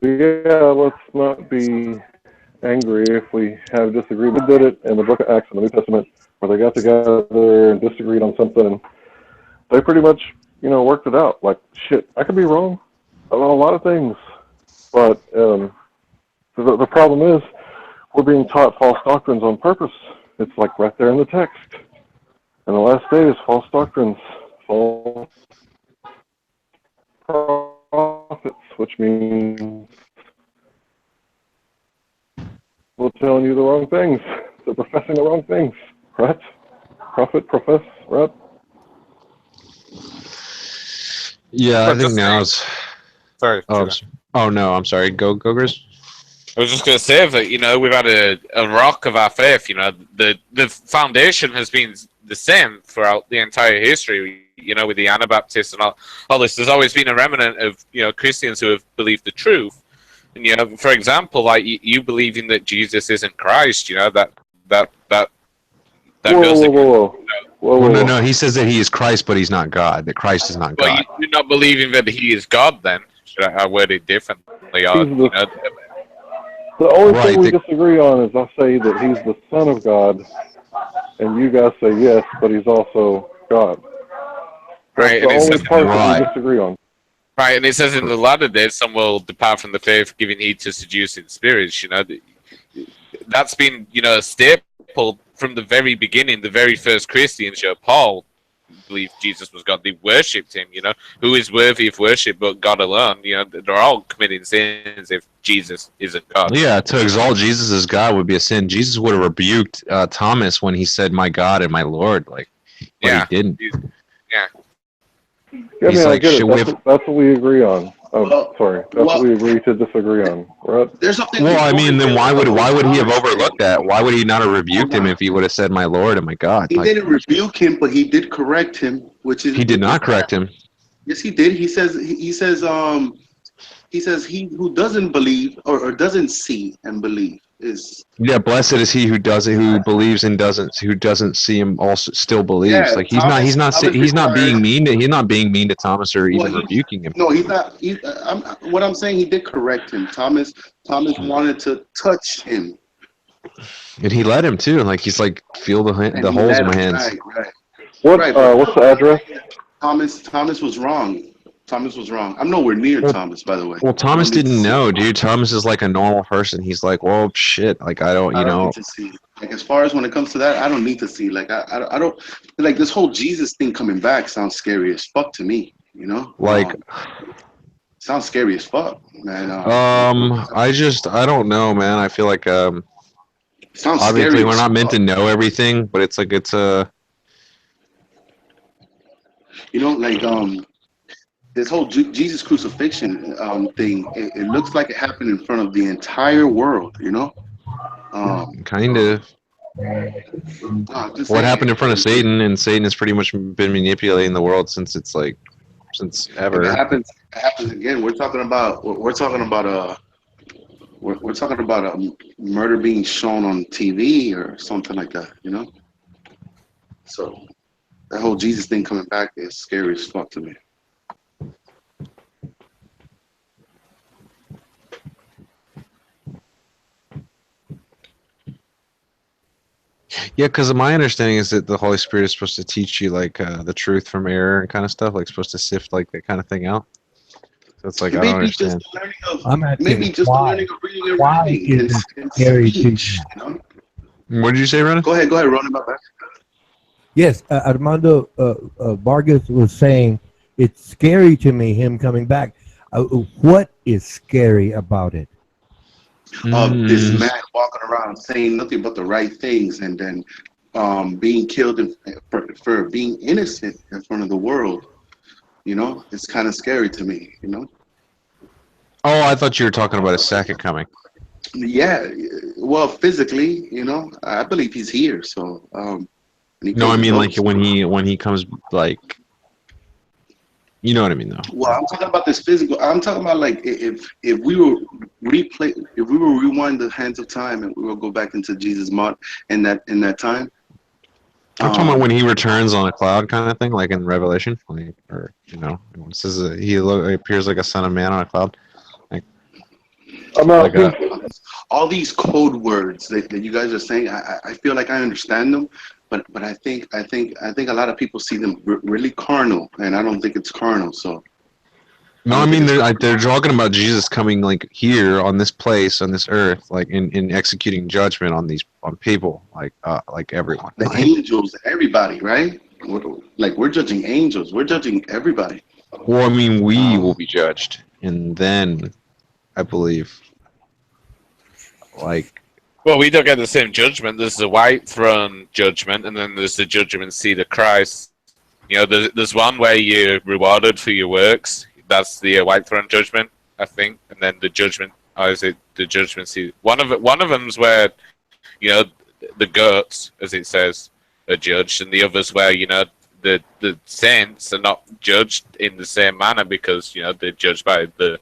Yeah, let's not be angry if we have disagreement. We did it in the book of Acts in the New Testament where they got together and disagreed on something, and they pretty much, worked it out. Like, shit, I could be wrong about a lot of things, but the problem is we're being taught false doctrines on purpose. It's like right there in the text. And the last days, false doctrines, false prophets, which means people telling you the wrong things. They're professing the wrong things, right? Prophet, profess, right? Yeah, I think now is. Sorry. Oh no, I'm sorry. Go, Gris. I was just going to say that we've had a rock of our faith. The foundation has been the same throughout the entire history. With the Anabaptists and all this, there's always been a remnant of Christians who have believed the truth. And for example, like you believing that Jesus isn't Christ, that goes. Well, no. He says that he is Christ, but he's not God. That Christ is not God. You're not believing that he is God, then? Should I word it differently? The only thing we disagree on is I say that he's the Son of God, and you guys say yes, but he's also God. That's the only part that we disagree on. Right, and it says in the latter days, some will depart from the faith, giving heed to seducing spirits. That's been a staple from the very beginning. The very first Christians, Paul believed Jesus was God. They worshipped him. Who is worthy of worship but God alone? They're all committing sins if Jesus isn't God. Yeah, to exalt Jesus as God would be a sin. Jesus would have rebuked Thomas when he said, "My God and my Lord," but he didn't. Yeah, man, I get it. That's what we agree on. Sorry, that's what we agree to disagree on, right? There's something. Well, I mean, then why would he have overlooked that? Why would he not have rebuked him if he would have said, "My Lord and my God"? He didn't rebuke him, but he did correct him, which is he did not correct him. Yes, he did. He says he who doesn't believe or doesn't see and believe Yeah, blessed is he who does it, who believes and who doesn't see him also still believes. Yeah, Like Thomas he's not being requires. mean to Thomas or Well, even rebuking him. no, he's not. What I'm saying, he did correct him. Thomas wanted to touch him, And he let him too. Like he's like, feel and the he holes let in my him. hands. Right. What? Right, but What's the address? Thomas was wrong. Thomas was wrong. I'm nowhere near Well, Thomas, by the way. well, I don't Thomas need to didn't see. know, dude. Thomas is like a normal person. He's like, well, shit. Like I don't, I don't need to see. Like as far as when it comes to that, I don't need to see. Like I don't like this whole Jesus thing coming back sounds scary as fuck to me. You know, like. sounds scary as fuck, man. I don't know, man. I feel like Sounds obviously scary we're as not meant fuck. to know everything, but it's like it's a. You know, like this whole Jesus crucifixion thing. It looks like it happened in front of the entire world. You know, Kind of. no, I'm just What saying. happened in front of Satan, and Satan has pretty much been manipulating the world since since If ever. it happens again. We're talking about a murder being shown on TV or something like that. You know, so that whole Jesus thing coming back is scary as fuck to me. Yeah, because my understanding is that the Holy Spirit is supposed to teach you like the truth from error and kind of stuff, like supposed to sift like that kind of thing out. So it's like I don't Maybe just understand. the learning of I'm asking maybe just the why. learning of reading and Why writing is it and scary to you? speech. You know. What did you say, Ronan? Go ahead, Ronan. About that. Yes, Armando Vargas was saying it's scary to me him coming back. What is scary about it? This man walking around saying nothing but the right things, and then being killed for being innocent in front of the world. You know, it's kind of scary to me. You know. Oh, I thought you were talking about a second coming. Yeah. Well, physically, you know, I believe he's here. So, and he No, plays I a mean like ghost. when he comes, like, you know what I mean, though. Well, I'm talking about this physical. I'm talking about like if we were if we were rewind the hands of time and we will go back into Jesus' mod in that time. I'm talking about when he returns on a cloud kind of thing, like in Revelation, like, or you know, it says that he appears like a son of man on a cloud. Like, all these code words that you guys are saying, I feel like I understand them, but I think a lot of people see them really carnal, and I don't think it's carnal. So no, I mean they're talking about Jesus coming like here on this place on this earth, like in executing judgment on people, like everyone. the angels, everybody, right? Like we're judging angels, we're judging everybody. Well, I mean, we will be judged, and then I believe, like. Well, we don't get the same judgment. There's the white throne judgment, and then there's the judgment seat of Christ. You know, there's one where you're rewarded for your works. That's the white throne judgment, I think, and then the judgment. Or is it the judgment seat? One of them's where, you know, the goats, as it says, are judged, and the other's where, you know, the saints are not judged in the same manner because, you know, they're judged by the.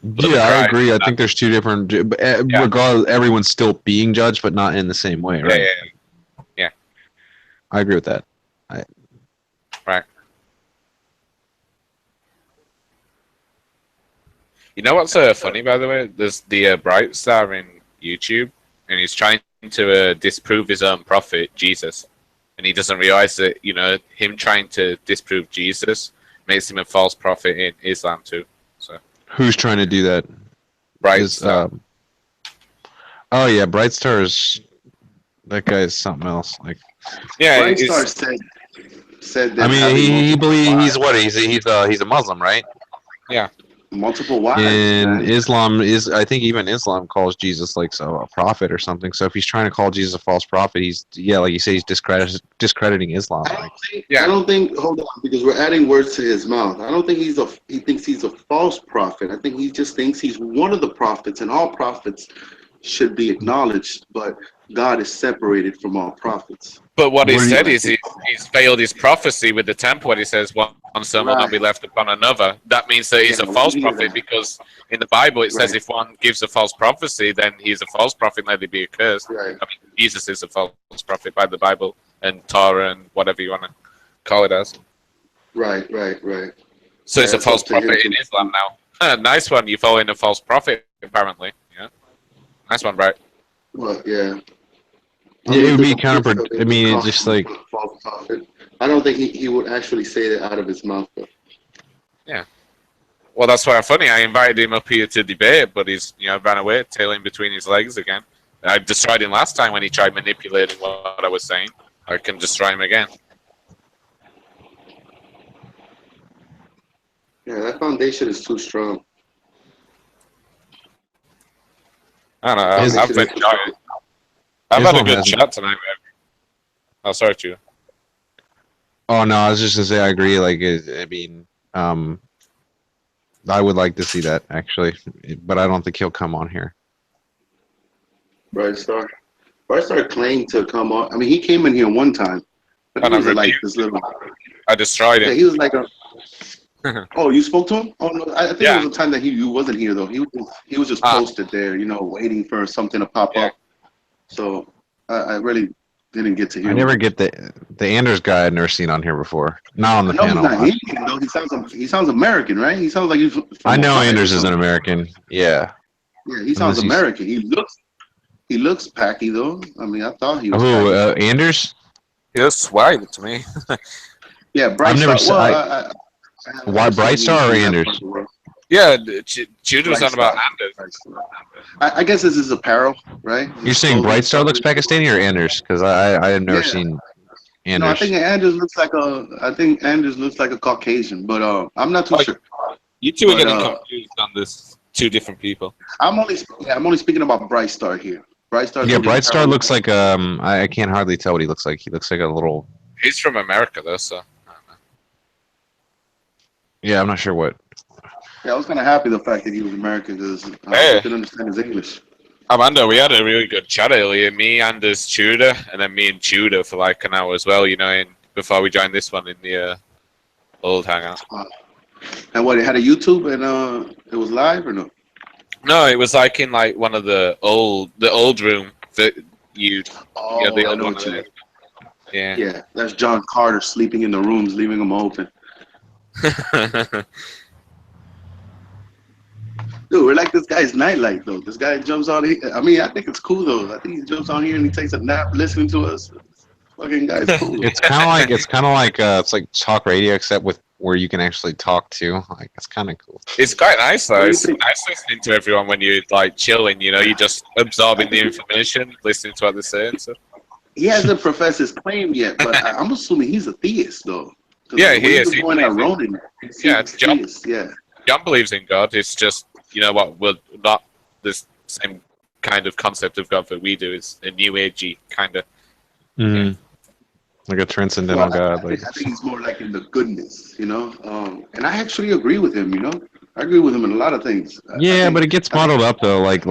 Yeah, I agree. I think there's two different. Regardless, everyone's still being judged, but not in the same way, right? Yeah. I agree with that. Right. You know what's funny, by the way? There's the Bright Star in YouTube, and he's trying to disprove his own prophet, Jesus. And he doesn't realize that, you know, him trying to disprove Jesus makes him a false prophet in Islam too. So Who's trying to do that? Bright Star. Oh yeah, Bright Star is that guy is something else. Like, yeah, Bright Star said that. I mean, he believes he's a Muslim, right? Yeah. Multiple wives. And Man. Islam is, I think, even Islam calls Jesus like a prophet or something. So if he's trying to call Jesus a false prophet, like you say, he's discrediting Islam. I don't think. Hold on, because we're adding words to his mouth. I don't think he thinks he's a false prophet. I think he just thinks he's one of the prophets, and all prophets should be acknowledged. But God is separated from all prophets. But what he Where do said you- is he's failed his prophecy with the temple when he says one son will not be left upon another. That means that he's a we false hear prophet that. because in the Bible it says Right. if one gives a false prophecy, then he's a false prophet, let it be accursed. Right. I mean, Jesus is a false prophet by the Bible and Torah and whatever you want to call it as. Right. So it's a it's false up to him prophet to- in Islam now. Nice one, you follow in a false prophet, apparently. Yeah. Nice one, right? Well, yeah. Yeah, it would be there's a counter. difference I mean, it's between just like false prophet. I don't think he would actually say that out of his mouth. Though. Yeah. Well, that's why funny. I invited him up here to debate, but he's ran away, tailing between his legs again. I destroyed him last time when he tried manipulating what I was saying. I can destroy him again. Yeah, that foundation is too strong. I don't know. His- I've enjoyed it. I've had a Islam good hasn't- chat tonight. Oh, sorry, Judah. Oh no, I was just gonna say I agree. Like, I mean, I would like to see that actually, but I don't think he'll come on here. Bright Star claimed to come on. I mean, he came in here one time. But And he I was like rebuked this little. I destroyed Yeah, him. he was like a. Oh, you spoke to him? Oh no, I think Yeah. it was a time that you wasn't here though. He was just posted there, waiting for something to pop up. So I really didn't get to hear. I him. never get the Anders guy I'd never seen on here before. Not on the No, he's panel. not Indian though. He sounds American, right? He sounds like he's. From I know Ohio or Anders is an something. American. Yeah. Yeah, he sounds Unless he's- American. He looks packy though. I mean, I thought he was. Who? packy. Anders? He looks swag to me. Yeah, Bright I've never Star. se- Well, Why Bright Star or Anders? Yeah, Judah was Bright on about Star. Anders. I guess this is apparel, right? You're saying Bright Star looks Pakistani or Anders? Because I have never Yeah. seen No, I Anders. think Anders looks like a Caucasian, but I'm not too sure. You two are But, getting confused on this. Two different people. I'm only speaking about Bright Star here. Bright Star. Yeah, Bright Star looks like I can't hardly tell what he looks like. He looks like a little. He's from America though, so. Yeah, I'm not sure what. Yeah, I was kind of happy the fact that he was American because Hey. I could understand his English. Amanda, we had a really good chat earlier. Me, Anders, Tudor, and then me and Tudor for like an hour as well. Before we joined this one in the old hangout. And what? It had a YouTube and it was live or no? No, it was like in like one of the old room that you. Oh, yeah, the I old know one. what you mean. Yeah. Yeah, that's John Carter sleeping in the rooms, leaving them open. Dude, we're like this guy's nightlight though. This guy jumps on here. I mean, I think it's cool though. I think he jumps on here and he takes a nap listening to us. Fucking guy's cool. It's kind of like it's like talk radio except with where you can actually talk to. Like it's kind of cool. It's quite nice though. What do you It's think? nice listening to everyone when you're like chilling. You're just absorbing the information, listening to what they're saying. So. He hasn't professed his claim yet, but I'm assuming he's a theist though. 'Cause Yeah, the he way is. was He going at believes Ronan, Yeah, he's a John. theist, yeah. John believes in God. It's just we're not the same kind of concept of God that we do. It's a new agey kind of. Mm-hmm. Like a transcendental Well, God. Like I think he's more like in the goodness, and I actually agree with him. I agree with him in a lot of things. yeah, but it gets muddled up though. Like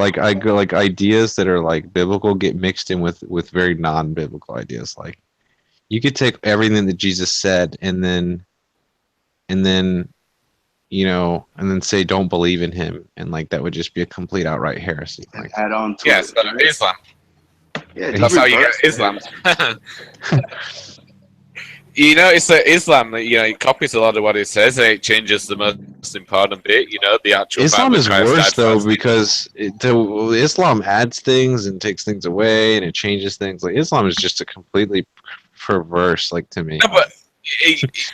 ideas that are like biblical get mixed in with very non-biblical ideas. Like you could take everything that Jesus said and then say don't believe in him, and like that would just be a complete outright heresy. Like, add on to Yes, it. Islam. Yeah, That's how you get Islam. It's that Islam that it copies a lot of what it says, and it changes the most important bit. The actual. Islam fact is that Christ worse died for though us. because Islam adds things and takes things away and it changes things. Like Islam is just a completely perverse, like to me. No, but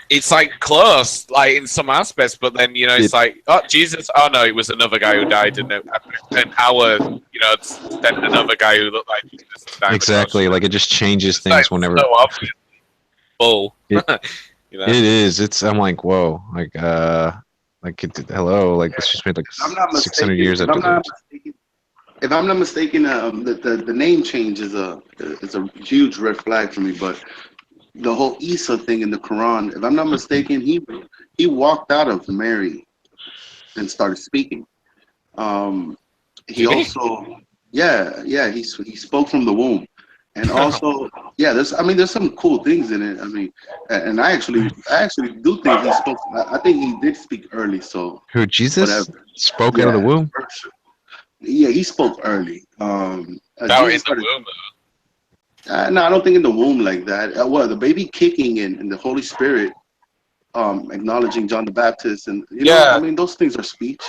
it's like close, like in some aspects, but then it's like, oh Jesus, oh no, it was another guy who died, and then an hour, then another guy who looked like Jesus died. Exactly, like it just changes It's things like whenever. so obvious. Bull. It is. It's. I'm like, whoa, hello, like this just made like I'm not 600 years if after I'm not this. mistaken, if I'm not mistaken, the name change is a huge red flag for me. But the whole Isa thing in the Quran, if I'm not mistaken, he walked out of Mary and started speaking. He Did he? also, he spoke from the womb. And also, yeah, there's some cool things in it. I mean, and I actually do think he spoke. I think he did speak early. So Who, Jesus? whatever. Spoke out of the Yeah, womb? yeah, he spoke early. Now in Jesus the started. womb. No, I don't think in the womb like that. Well, the baby kicking and the Holy Spirit, acknowledging John the Baptist, and I Yeah. mean, those things are speech.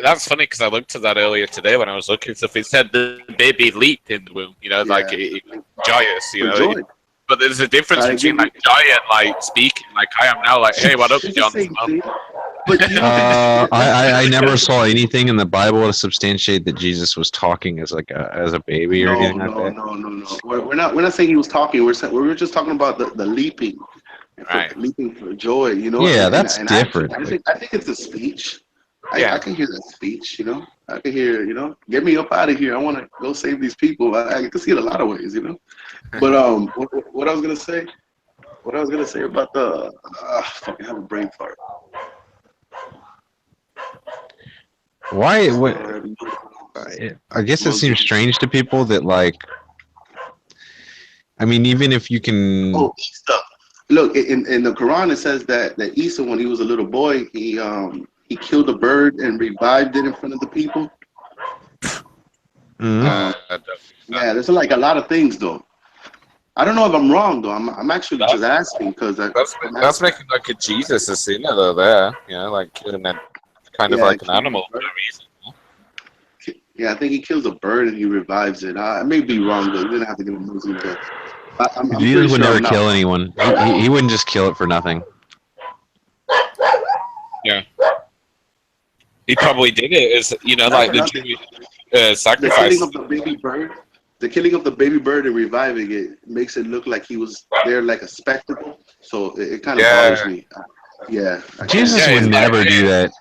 That's funny because I looked at that earlier today when I was looking stuff. It said the baby leaped in the womb, like Yeah, joyous, for joy. But there's a difference Try to between give you. like joy and like speaking, like I am now, like, hey, what up, It's the John's same mum? thing, but I never saw anything in the Bible to substantiate that Jesus was talking as a baby or No, anything like no, that. no, no, no. We're not saying he was talking. We were just talking about the leaping, Right. leaping for joy. Yeah, And that's actually, different. I think it's a speech. Yeah. I can hear that speech. I can hear. Get me up out of here. I want to go save these people. I can see it a lot of ways. But what I was gonna say. What I was gonna say about the fucking have a brain fart. Why? I guess it seems strange to people that like. I mean, even if you can. Oh, Easter. Look, in the Quran it says that Isa, when he was a little boy, he killed a bird and revived it in front of the people. Mm-hmm. Yeah, there's like a lot of things though. I don't know if I'm wrong though. I'm actually just asking because That's making like a Jesus a sinner though. There, like killing them kind of like an animal for no reason. Yeah, I think he kills a bird and he revives it. I may be wrong though. You didn't have to get a Muslim, but I'm pretty Jesus would sure never I'm not kill wrong. anyone. He wouldn't just kill it for nothing. Yeah. He probably did it as like the Jewish sacrifice. The killing of the baby bird. The killing of the baby bird and reviving it makes it look like he was there like a spectacle. So it kind of bothers me. Yeah. Jesus would never do that.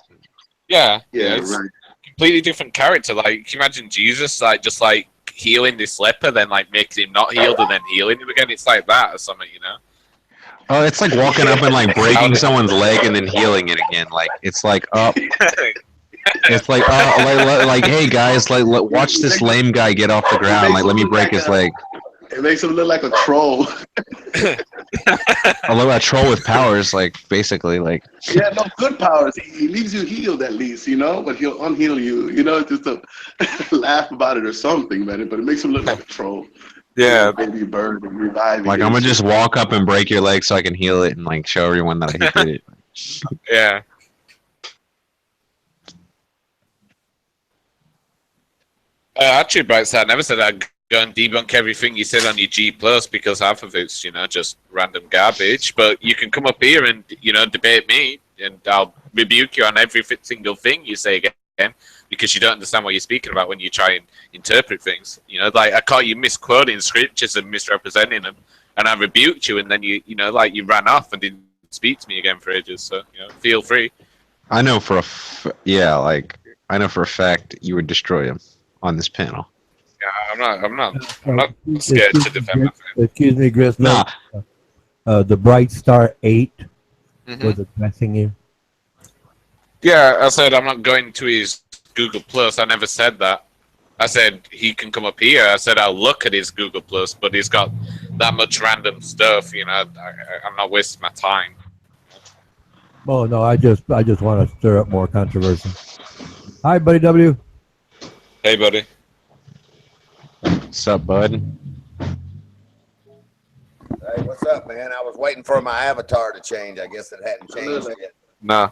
Yeah. Yeah, It's right. completely different character. Like, can you imagine Jesus like just like healing this leper, then like making him not healed and then healing him again? It's like that or something, Oh, it's like walking up and like breaking someone's leg and then healing it again. Like it's like up. It's like like hey guys, like watch this lame guy get off the ground. Like let me break his leg. It makes him look like a troll. Although a troll with powers, like basically, like Yeah, no good powers. He leaves you healed at least, but he'll unheal you, just to laugh about it or something, man. But it makes him look like a troll. Yeah, baby bird and reviving. I'm gonna just walk up and break your leg so I can heal it and like show everyone that I did it. Yeah. Actually, Bright Side, I never said I'd go and debunk everything you said on your G Plus because half of it's, just random garbage. But you can come up here and, debate me, and I'll rebuke you on every single thing you say again because you don't understand what you're speaking about when you try and interpret things. Like I caught you misquoting scriptures and misrepresenting them, and I rebuked you, and then you you ran off and didn't speak to me again for ages. So, feel free. I know for I know for a fact you would destroy him on this panel. Yeah, I'm not scared to defend myself. Excuse me, Chris. Nah. The Bright Star 8 Mm-hmm. was addressing you. Yeah, I said I'm not going to his Google Plus. I never said that. I said he can come up here. I said I'll look at his Google Plus, but he's got that much random stuff. I'm not wasting my time. Oh no, I just want to stir up more controversy. Hi, buddy W. Hey, buddy. What's up, bud? Hey, what's up, man? I was waiting for my avatar to change. I guess it hadn't changed yet. No.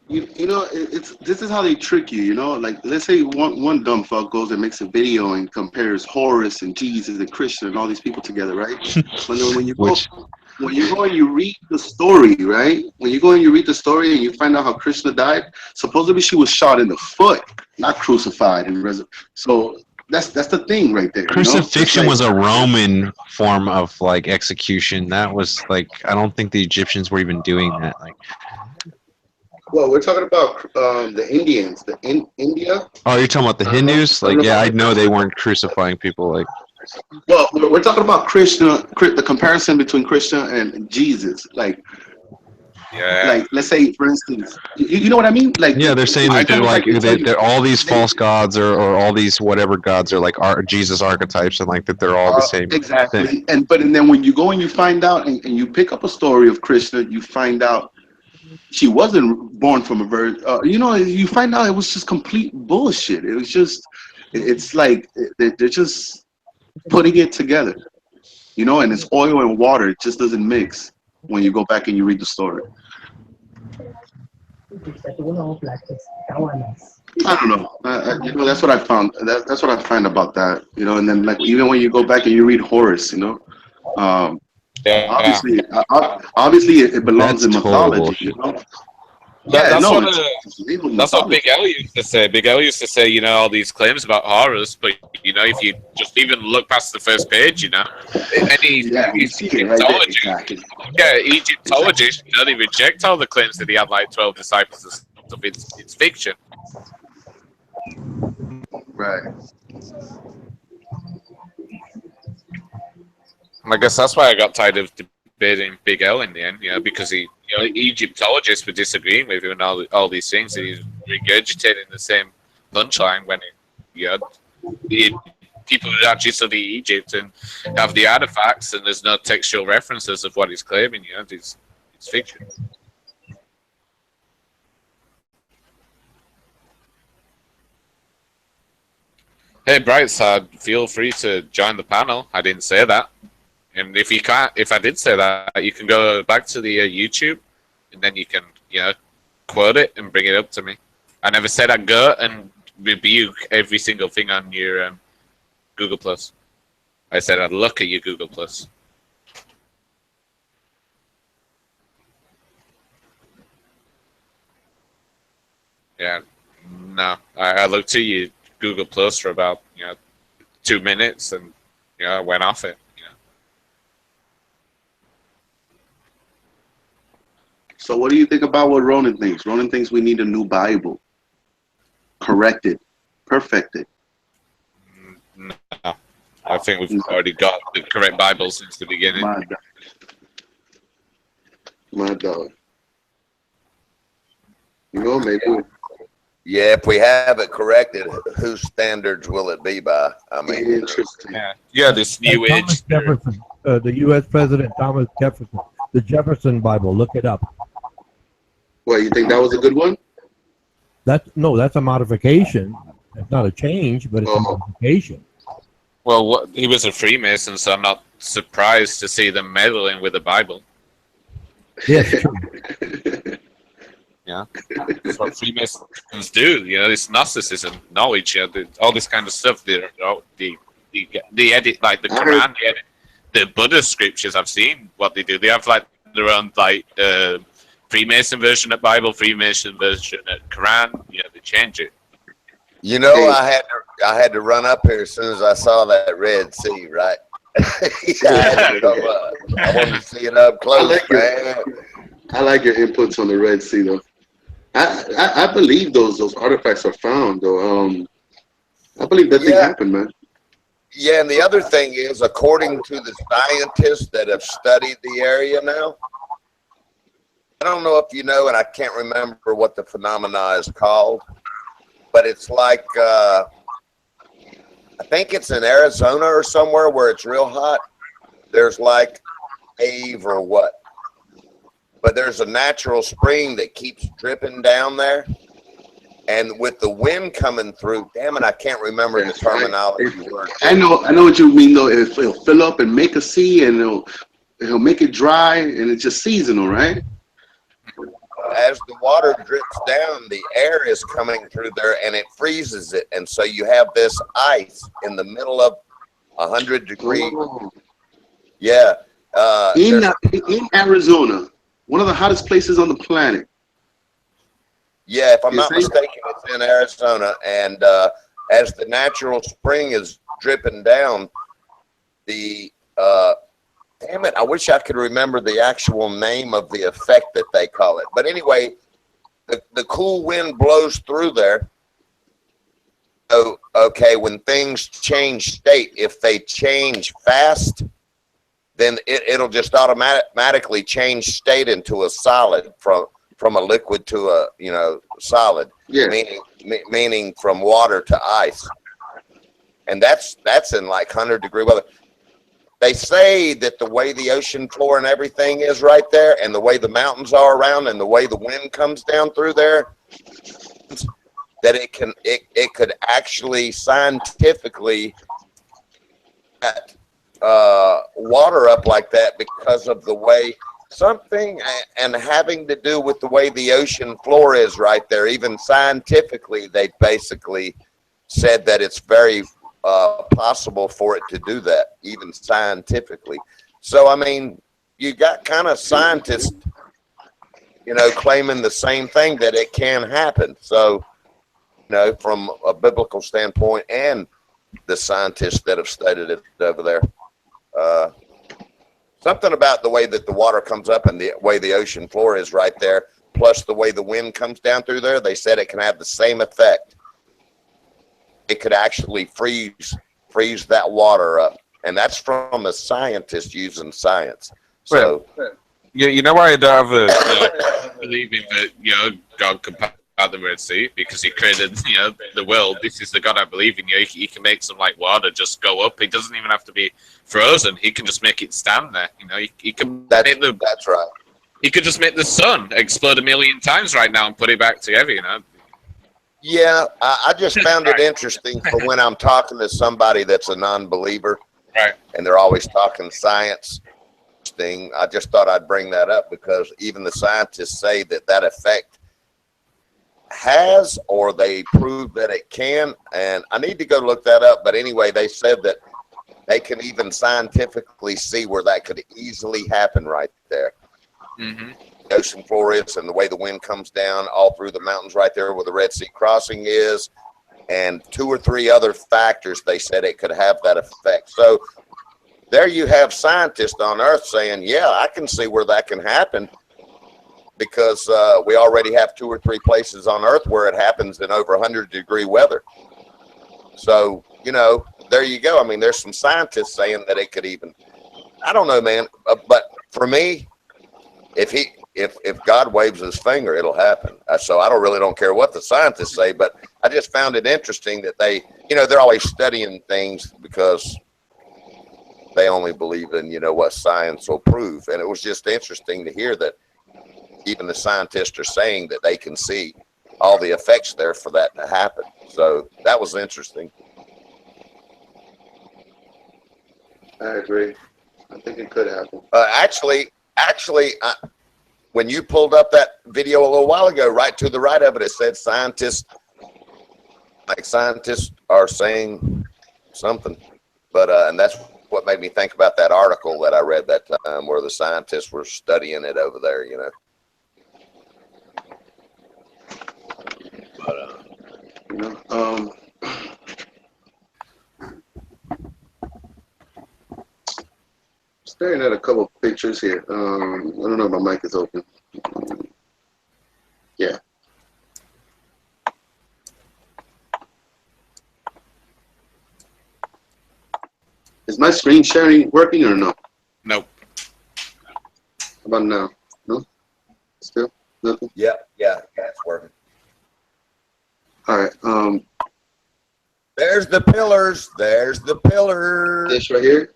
This is how they trick you, Like, let's say one dumb fuck goes and makes a video and compares Horus and Jesus and Christian and all these people together, right? When you go and you read the story, right? When you go and you read the story and you find out how Krishna died, supposedly she was shot in the foot, not crucified and so that's the thing right there. Crucifixion was a Roman form of like execution. That was like I don't think the Egyptians were even doing that. Like, well, we're talking about the Indians, India. oh, you're talking about the Hindus? Like, yeah, I know they weren't crucifying people. Like, well, we're talking about Krishna, the comparison between Krishna and Jesus. Like, Yeah. Like, let's say, for instance, you know what I mean? Like, Yeah, they're saying I that they're almost like they tell you, they're all these false gods or all these whatever gods are like Jesus archetypes and like that they're all the same thing. exactly. And then when you go and you find out and you pick up a story of Krishna, you find out she wasn't born from a virgin. You find out it was just complete bullshit. It was just, it's like they're just putting it together, and it's oil and water. It just doesn't mix when you go back and you read the story. I don't know. That's what I found. That's what I find about that. And then like even when you go back and you read Horace, um, Yeah. obviously it belongs That's in total mythology. bullshit. That's what It's legal that's what mythology. Big L used to say. Big L used to say, all these claims about horrors, but if you just even look past the first page, any Yeah, you see it right there. Egyptologist, Exactly. yeah, Egyptologists, they reject all the claims that he had like 12 disciples and stuff. It's fiction. Right. And I guess that's why I got tired of debating Big L in the end, because Egyptologists were disagreeing with him and all these things. And he's regurgitating the same punchline when people who actually study Egypt and have the artifacts, and there's no textual references of what he's claiming. It's fiction. Hey, Brightside, feel free to join the panel. I didn't say that. And if I did say that, you can go back to the YouTube, and then you can, quote it and bring it up to me. I never said I'd go and rebuke every single thing on your Google Plus. I said I'd look at your Google Plus. Yeah, no, I looked at your Google Plus for about 2 minutes, and I went off it. So what do you think about what Ronan thinks? Ronan thinks we need a new Bible. Corrected. Perfected. No, I think we've already got the correct Bible since the beginning. My dog. Maybe. Yeah, if we have it corrected, whose standards will it be by? I mean, interesting. Yeah, this new age. Jefferson, the U.S. President Thomas Jefferson, the Jefferson Bible. Look it up. Well, you think that was a good one? That's a modification. It's not a change, but it's a modification. Well, he was a Freemason, so I'm not surprised to see them meddling with the Bible. Yes, true. Yeah, that's what Freemasons do. This Gnosticism, knowledge, all this kind of stuff. They edit like the Quran, they edit the Buddhist scriptures. I've seen what they do. They have like their own Freemason version of Bible, Freemason version of Quran. They change it. I had to run up here as soon as I saw that Red Sea, right? I wanted to see it up close, I like your inputs on the Red Sea, though. I believe those artifacts are found, though. I believe that thing happened, man. Yeah, and the other thing is, according to the scientists that have studied the area now, I don't know if you know, and I can't remember what the phenomena is called, but it's like, I think it's in Arizona or somewhere where it's real hot. There's like Ave or what? But there's a natural spring that keeps dripping down there. And with the wind coming through, damn it, I can't remember the terminology. I know what you mean, though. It'll fill up and make a sea, and it'll make it dry, and it's just seasonal, right? As the water drips down, the air is coming through there, and it freezes it. And so you have this ice in the middle of 100 degrees. Yeah. In Arizona, one of the hottest places on the planet. Yeah, if I'm not mistaken, it's in Arizona. And as the natural spring is dripping down, damn it, I wish I could remember the actual name of the effect that they call it. But anyway, the cool wind blows through there. So, okay, when things change state, if they change fast, then it'll just automatically change state into a solid from a liquid to a solid. Yeah. Meaning from water to ice. And that's in like 100-degree weather. They say that the way the ocean floor and everything is right there, and the way the mountains are around, and the way the wind comes down through there, that it could actually scientifically water up like that because of the way something and having to do with the way the ocean floor is right there. Even scientifically, they basically said that it's very possible for it to do that, even scientifically. So, I mean, you got kind of scientists, claiming the same thing, that it can happen. So, from a biblical standpoint and the scientists that have studied it over there. Something about the way that the water comes up and the way the ocean floor is right there, plus the way the wind comes down through there, they said it can have the same effect. It could actually freeze that water up. And that's from a scientist using science. So, you know why I don't have a believing that God can part the Red Sea, because He created the world. This is the God I believe in. He can make some like water just go up. It doesn't even have to be frozen. He can just make it stand there. He can. That's right. He could just make the sun explode 1,000,000 times right now and put it back together. Yeah, I just found it interesting for when I'm talking to somebody that's a non-believer, right? And they're always talking science thing. I just thought I'd bring that up because even the scientists say that effect has, or they prove that it can. And I need to go look that up. But anyway, they said that they can even scientifically see where that could easily happen right there. Mm-hmm. The ocean floor is, and the way the wind comes down all through the mountains right there where the Red Sea crossing is, and 2 or 3 other factors, they said it could have that effect. So there you have scientists on Earth saying, yeah, I can see where that can happen, because we already have 2 or 3 places on Earth where it happens in over 100-degree weather. So, there you go. I mean, there's some scientists saying that it could even, I don't know, man. But for me, if God waves his finger, it'll happen. So I don't care what the scientists say, but I just found it interesting that they're always studying things because they only believe in, what science will prove. And it was just interesting to hear that even the scientists are saying that they can see all the effects there for that to happen. So that was interesting. I agree. I think it could happen. Actually, when you pulled up that video a little while ago, right to the right of it, it said scientists are saying something. But and that's what made me think about that article that I read that time, where the scientists were studying it over there. But staring at a couple of pictures here. I don't know if my mic is open. Yeah. Is my screen sharing working or no? Nope. How about now? No? Still? Nothing? Yeah, it's working. All right. There's the pillars. This right here?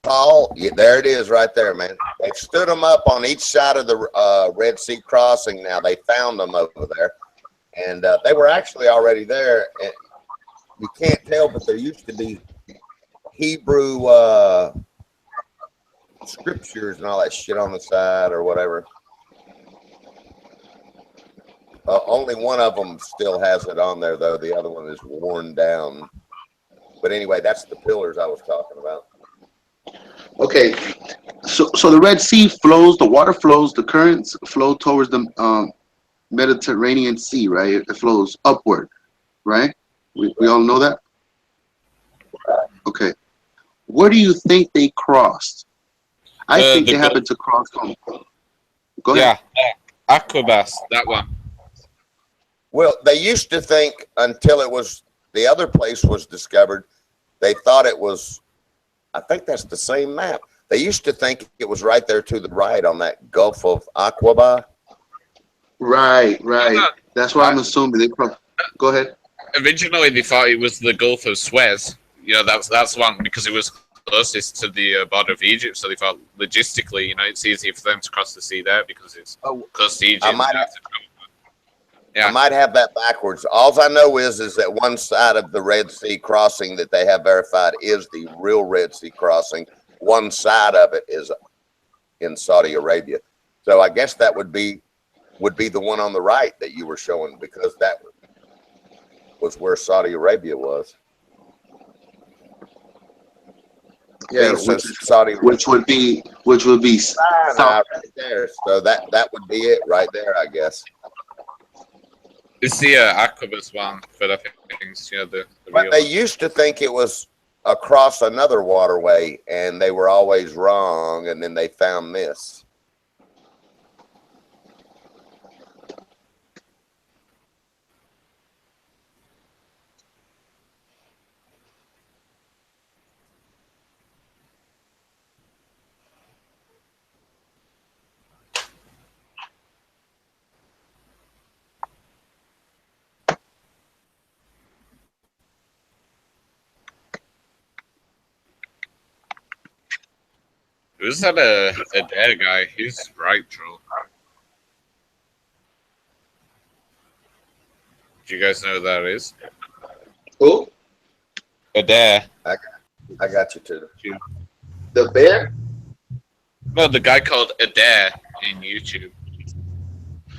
Paul, yeah, there it is right there, man. They've stood them up on each side of the Red Sea crossing now. They found them over there. And they were actually already there. And you can't tell, but there used to be Hebrew scriptures and all that shit on the side or whatever. Only one of them still has it on there, though. The other one is worn down. But anyway, that's the pillars I was talking about. Okay, so the Red Sea flows, the water flows, the currents flow towards the Mediterranean Sea, right? It flows upward, right? We all know that? Okay. Where do you think they crossed? I think they happened to cross. Go ahead. Yeah, Aquabas, that one. Well, they used to think until the other place was discovered, they thought it was I think that's the same map. They used to think it was right there to the right on that Gulf of Aqaba. Right. That's why I'm assuming they probably. Go ahead. Originally, they thought it was the Gulf of Suez. That's one because it was closest to the border of Egypt. So they thought logistically, it's easier for them to cross the sea there because it's close to Egypt. I might have that backwards. All I know is that one side of the Red Sea crossing that they have verified is the real Red Sea crossing. One side of it is in Saudi Arabia. So I guess that would be the one on the right that you were showing, because that was where Saudi Arabia was. Yeah, which would be Sinai right there. So that would be it right there, I guess. It's the Aquabus one for the things, the But they used to think it was across another waterway, and they were always wrong, and then they found this. Who's that a dead guy? He's right, troll. Do you guys know who that is? Who? Adair. I got you too. The bear? No, the guy called Adair in YouTube.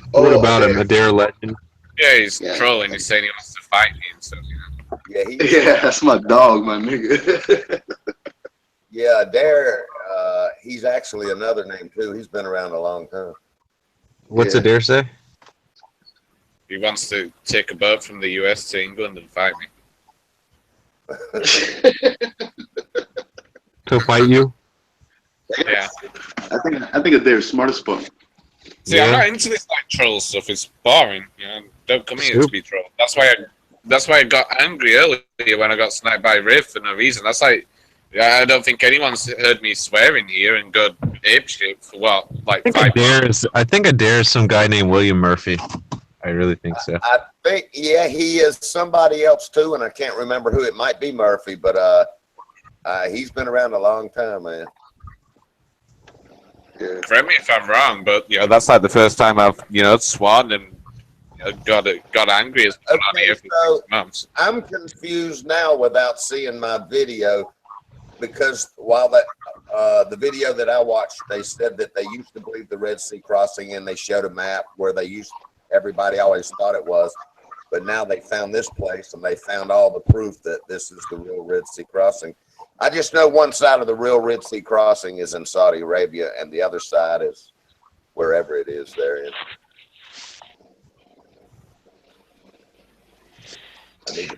What about him? Adair Legend? Yeah, he's trolling. He's saying he wants to fight me and stuff. Yeah, that's my dog, my nigga. Yeah, Adair. He's actually another name too. He's been around a long time. What's Adair say? He wants to take a boat from the US to England and fight me. To fight you? Yeah. I think Adair's smart as fuck. See, I'm not into this troll stuff. It's boring. Don't come here to be trolled. That's why I got angry earlier when I got sniped by Riff for no reason. That's like, I don't think anyone's heard me swearing here and go apeshit for what, like 5 months. I think Adair is some guy named William Murphy. I really think so. I think, yeah, he is somebody else too, and I can't remember who. It might be Murphy, but he's been around a long time, man. Yeah. Correct me if I'm wrong, but that's like the first time I've sworn and got angry as on here for 6 months. I'm confused now without seeing my video, because while the video that I watched, they said that they used to believe the Red Sea crossing, and they showed a map where everybody always thought it was, but now they found this place and they found all the proof that this is the real Red Sea crossing. I just know one side of the real Red Sea crossing is in Saudi Arabia, and the other side is wherever it is there.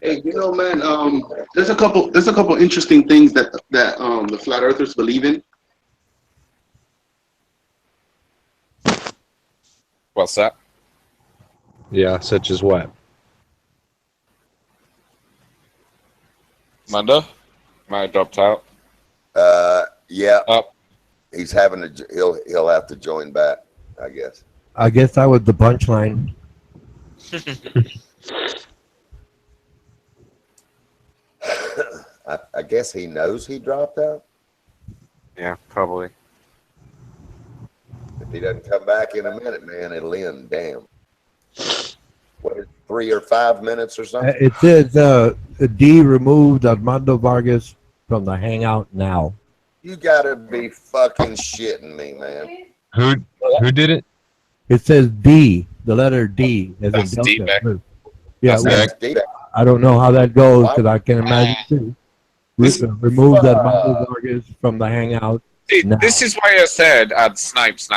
Hey, man, there's a couple interesting things that the flat earthers believe in. What's that? Yeah, such as what? Manda? Might have dropped out. Yeah. He's having he'll have to join back, I guess. I guess that was the punchline. I guess he knows he dropped out. Yeah, probably. If he doesn't come back in a minute, man, it'll end. Damn. What, 3 or 5 minutes or something? It says D removed Armando Vargas from the hangout now. You gotta be fucking shitting me, man. Who did it? It says D, the letter D. As That's in D Delta. back. Yeah, That's D-back. I don't know how that goes, because I can imagine too. Removed Armando Vargas from the hangout. See, this is why I said I'd snipers,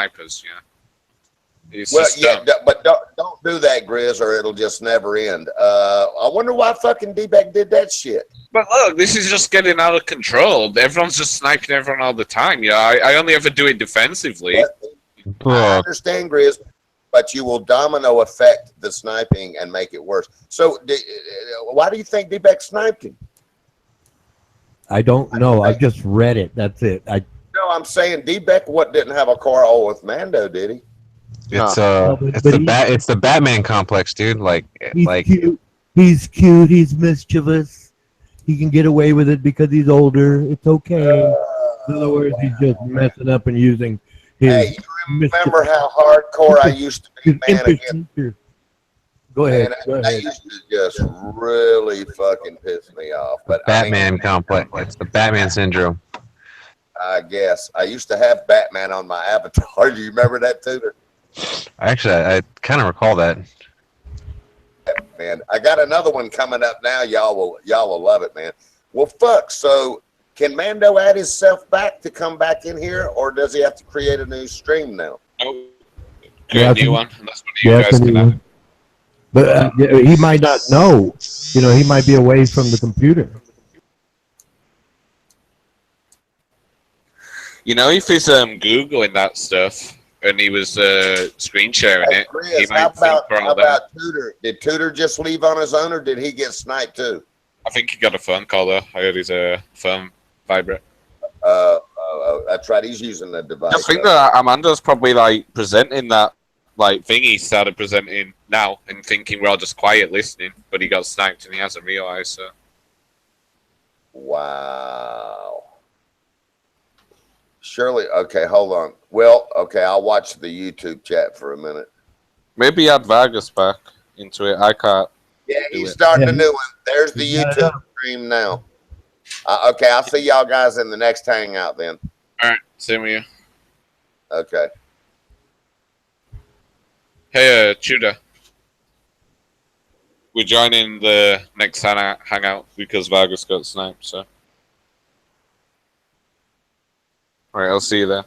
But don't do that, Grizz, or it'll just never end. I wonder why fucking D-back did that shit. But look, this is just getting out of control. Everyone's just sniping everyone all the time. I only ever do it defensively. I understand, Grizz, but you will domino effect the sniping and make it worse. So why do you think D-back sniped him? I don't know. I've just read it. That's it. No, I'm saying D-Beck didn't have a quarrel with Mando, did he? It's No, it's the Batman complex, dude. He's cute. He's cute. He's mischievous. He can get away with it because he's older. It's okay. In other words, he's just messing up and using his. Hey, you remember how hardcore I used to be, man? Against Go ahead. Man, Go that ahead. used to just really fucking piss me off. But Batman complex. It's the Batman syndrome. I guess I used to have Batman on my avatar. Do you remember that, Tudor? Actually, I kind of recall that. Man, I got another one coming up now. Y'all will love it, man. Well, fuck. So, can Mando add himself back to come back in here, or does he have to create a new stream now? No, create a new one, and that's what you Yeah, guys can have. But he might not know. You know, he might be away from the computer. You know, if he's Googling that stuff and he was screen sharing it, Chris, he might think we're how all there. about Tudor? Did Tudor just leave on his own, or did he get sniped too? I think he got a phone call though. I heard his phone vibrate. That's right. He's using the device. I think that Amanda's probably like presenting that like thing he started presenting now and thinking we're all just quiet listening, but he got sniped and he hasn't realised. So. Wow. Surely, okay, hold on. Well, okay, I'll watch the YouTube chat for a minute. Maybe add Vargas back into it. I can't. Yeah, he's starting a new one. There's the YouTube stream now. Okay, I'll see y'all guys in the next hangout then. All right, same with you. Okay. Hey, Tudor. We're joining the next hangout because Vargas got sniped, so. Alright, I'll see you there.